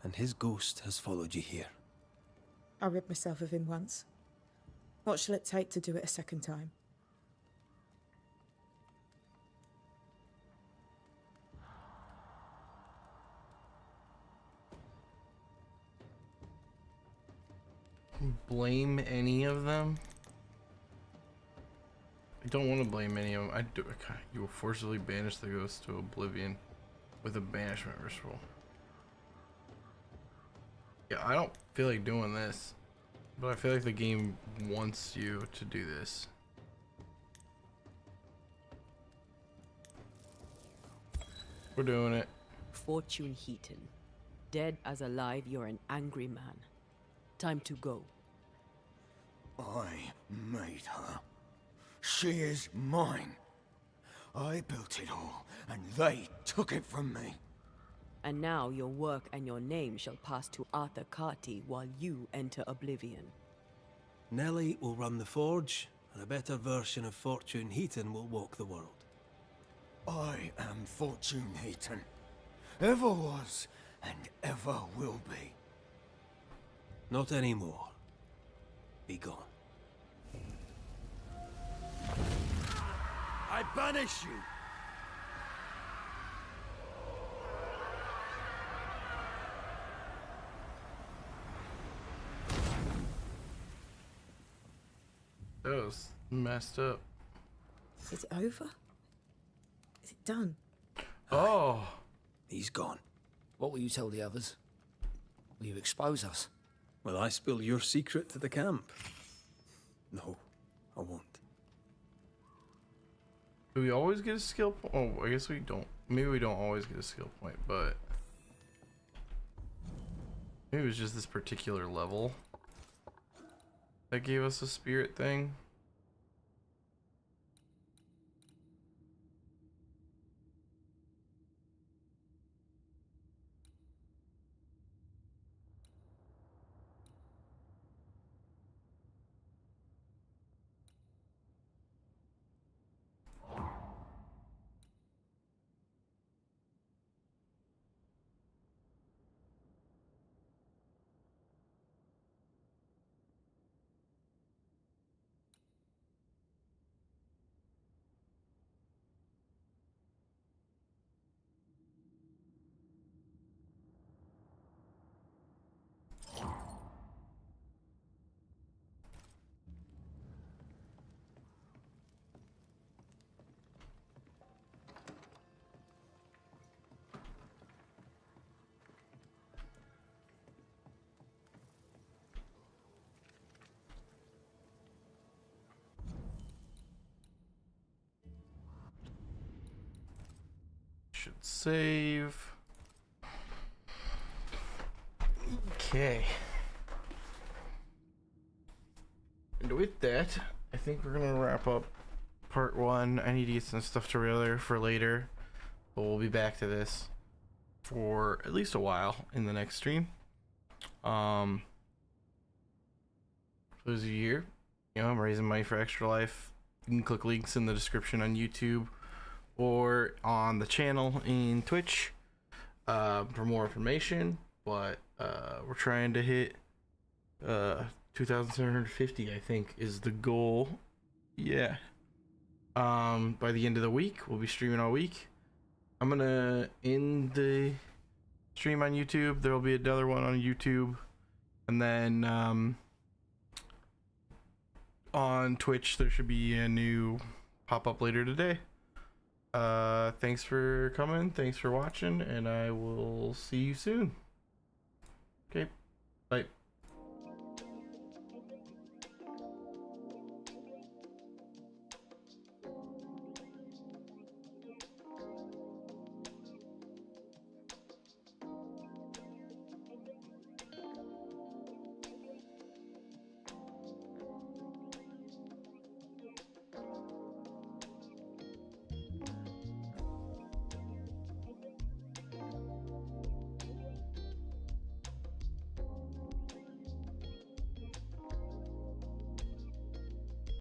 and his ghost has followed you here. I rid myself of him once. What shall it take to do it a second time? Blame any of them? I don't want to blame any of them. You will forcibly banish the ghost to oblivion with a banishment ritual. Yeah, I don't feel like doing this, but I feel like the game wants you to do this. We're doing it. Fortune Heaton. Dead as alive, you're an angry man. Time to go. I made her. She is mine. I built it all, and they took it from me. And now your work and your name shall pass to Arthur Carty while you enter oblivion. Nellie will run the forge, and a better version of Fortune Heaton will walk the world. I am Fortune Heaton. Ever was, and ever will be. Not anymore. Be gone. I banish you! That was messed up. Is it over? Is it done? Oh. He's gone. What will you tell the others? Will you expose us? Will I spill your secret to the camp? No, I won't. Do we always get a skill point? Oh, I guess we don't. Maybe we don't always get a skill point, but maybe it was just this particular level that gave us a spirit thing. Should save. Okay. And with that, I think we're gonna wrap up part 1. I need to get some stuff together for later, but we'll be back to this for at least a while in the next stream. For those of you here, you know, I'm raising money for Extra Life. You can click links in the description on YouTube or on the channel in Twitch for more information. But we're trying to hit 2,750, I think, is the goal. Yeah. By the end of the week, we'll be streaming all week. I'm gonna end the stream on YouTube. There will be another one on YouTube, and then on Twitch there should be a new pop-up later today. Thanks for coming, thanks for watching, and I will see you soon. Okay, bye.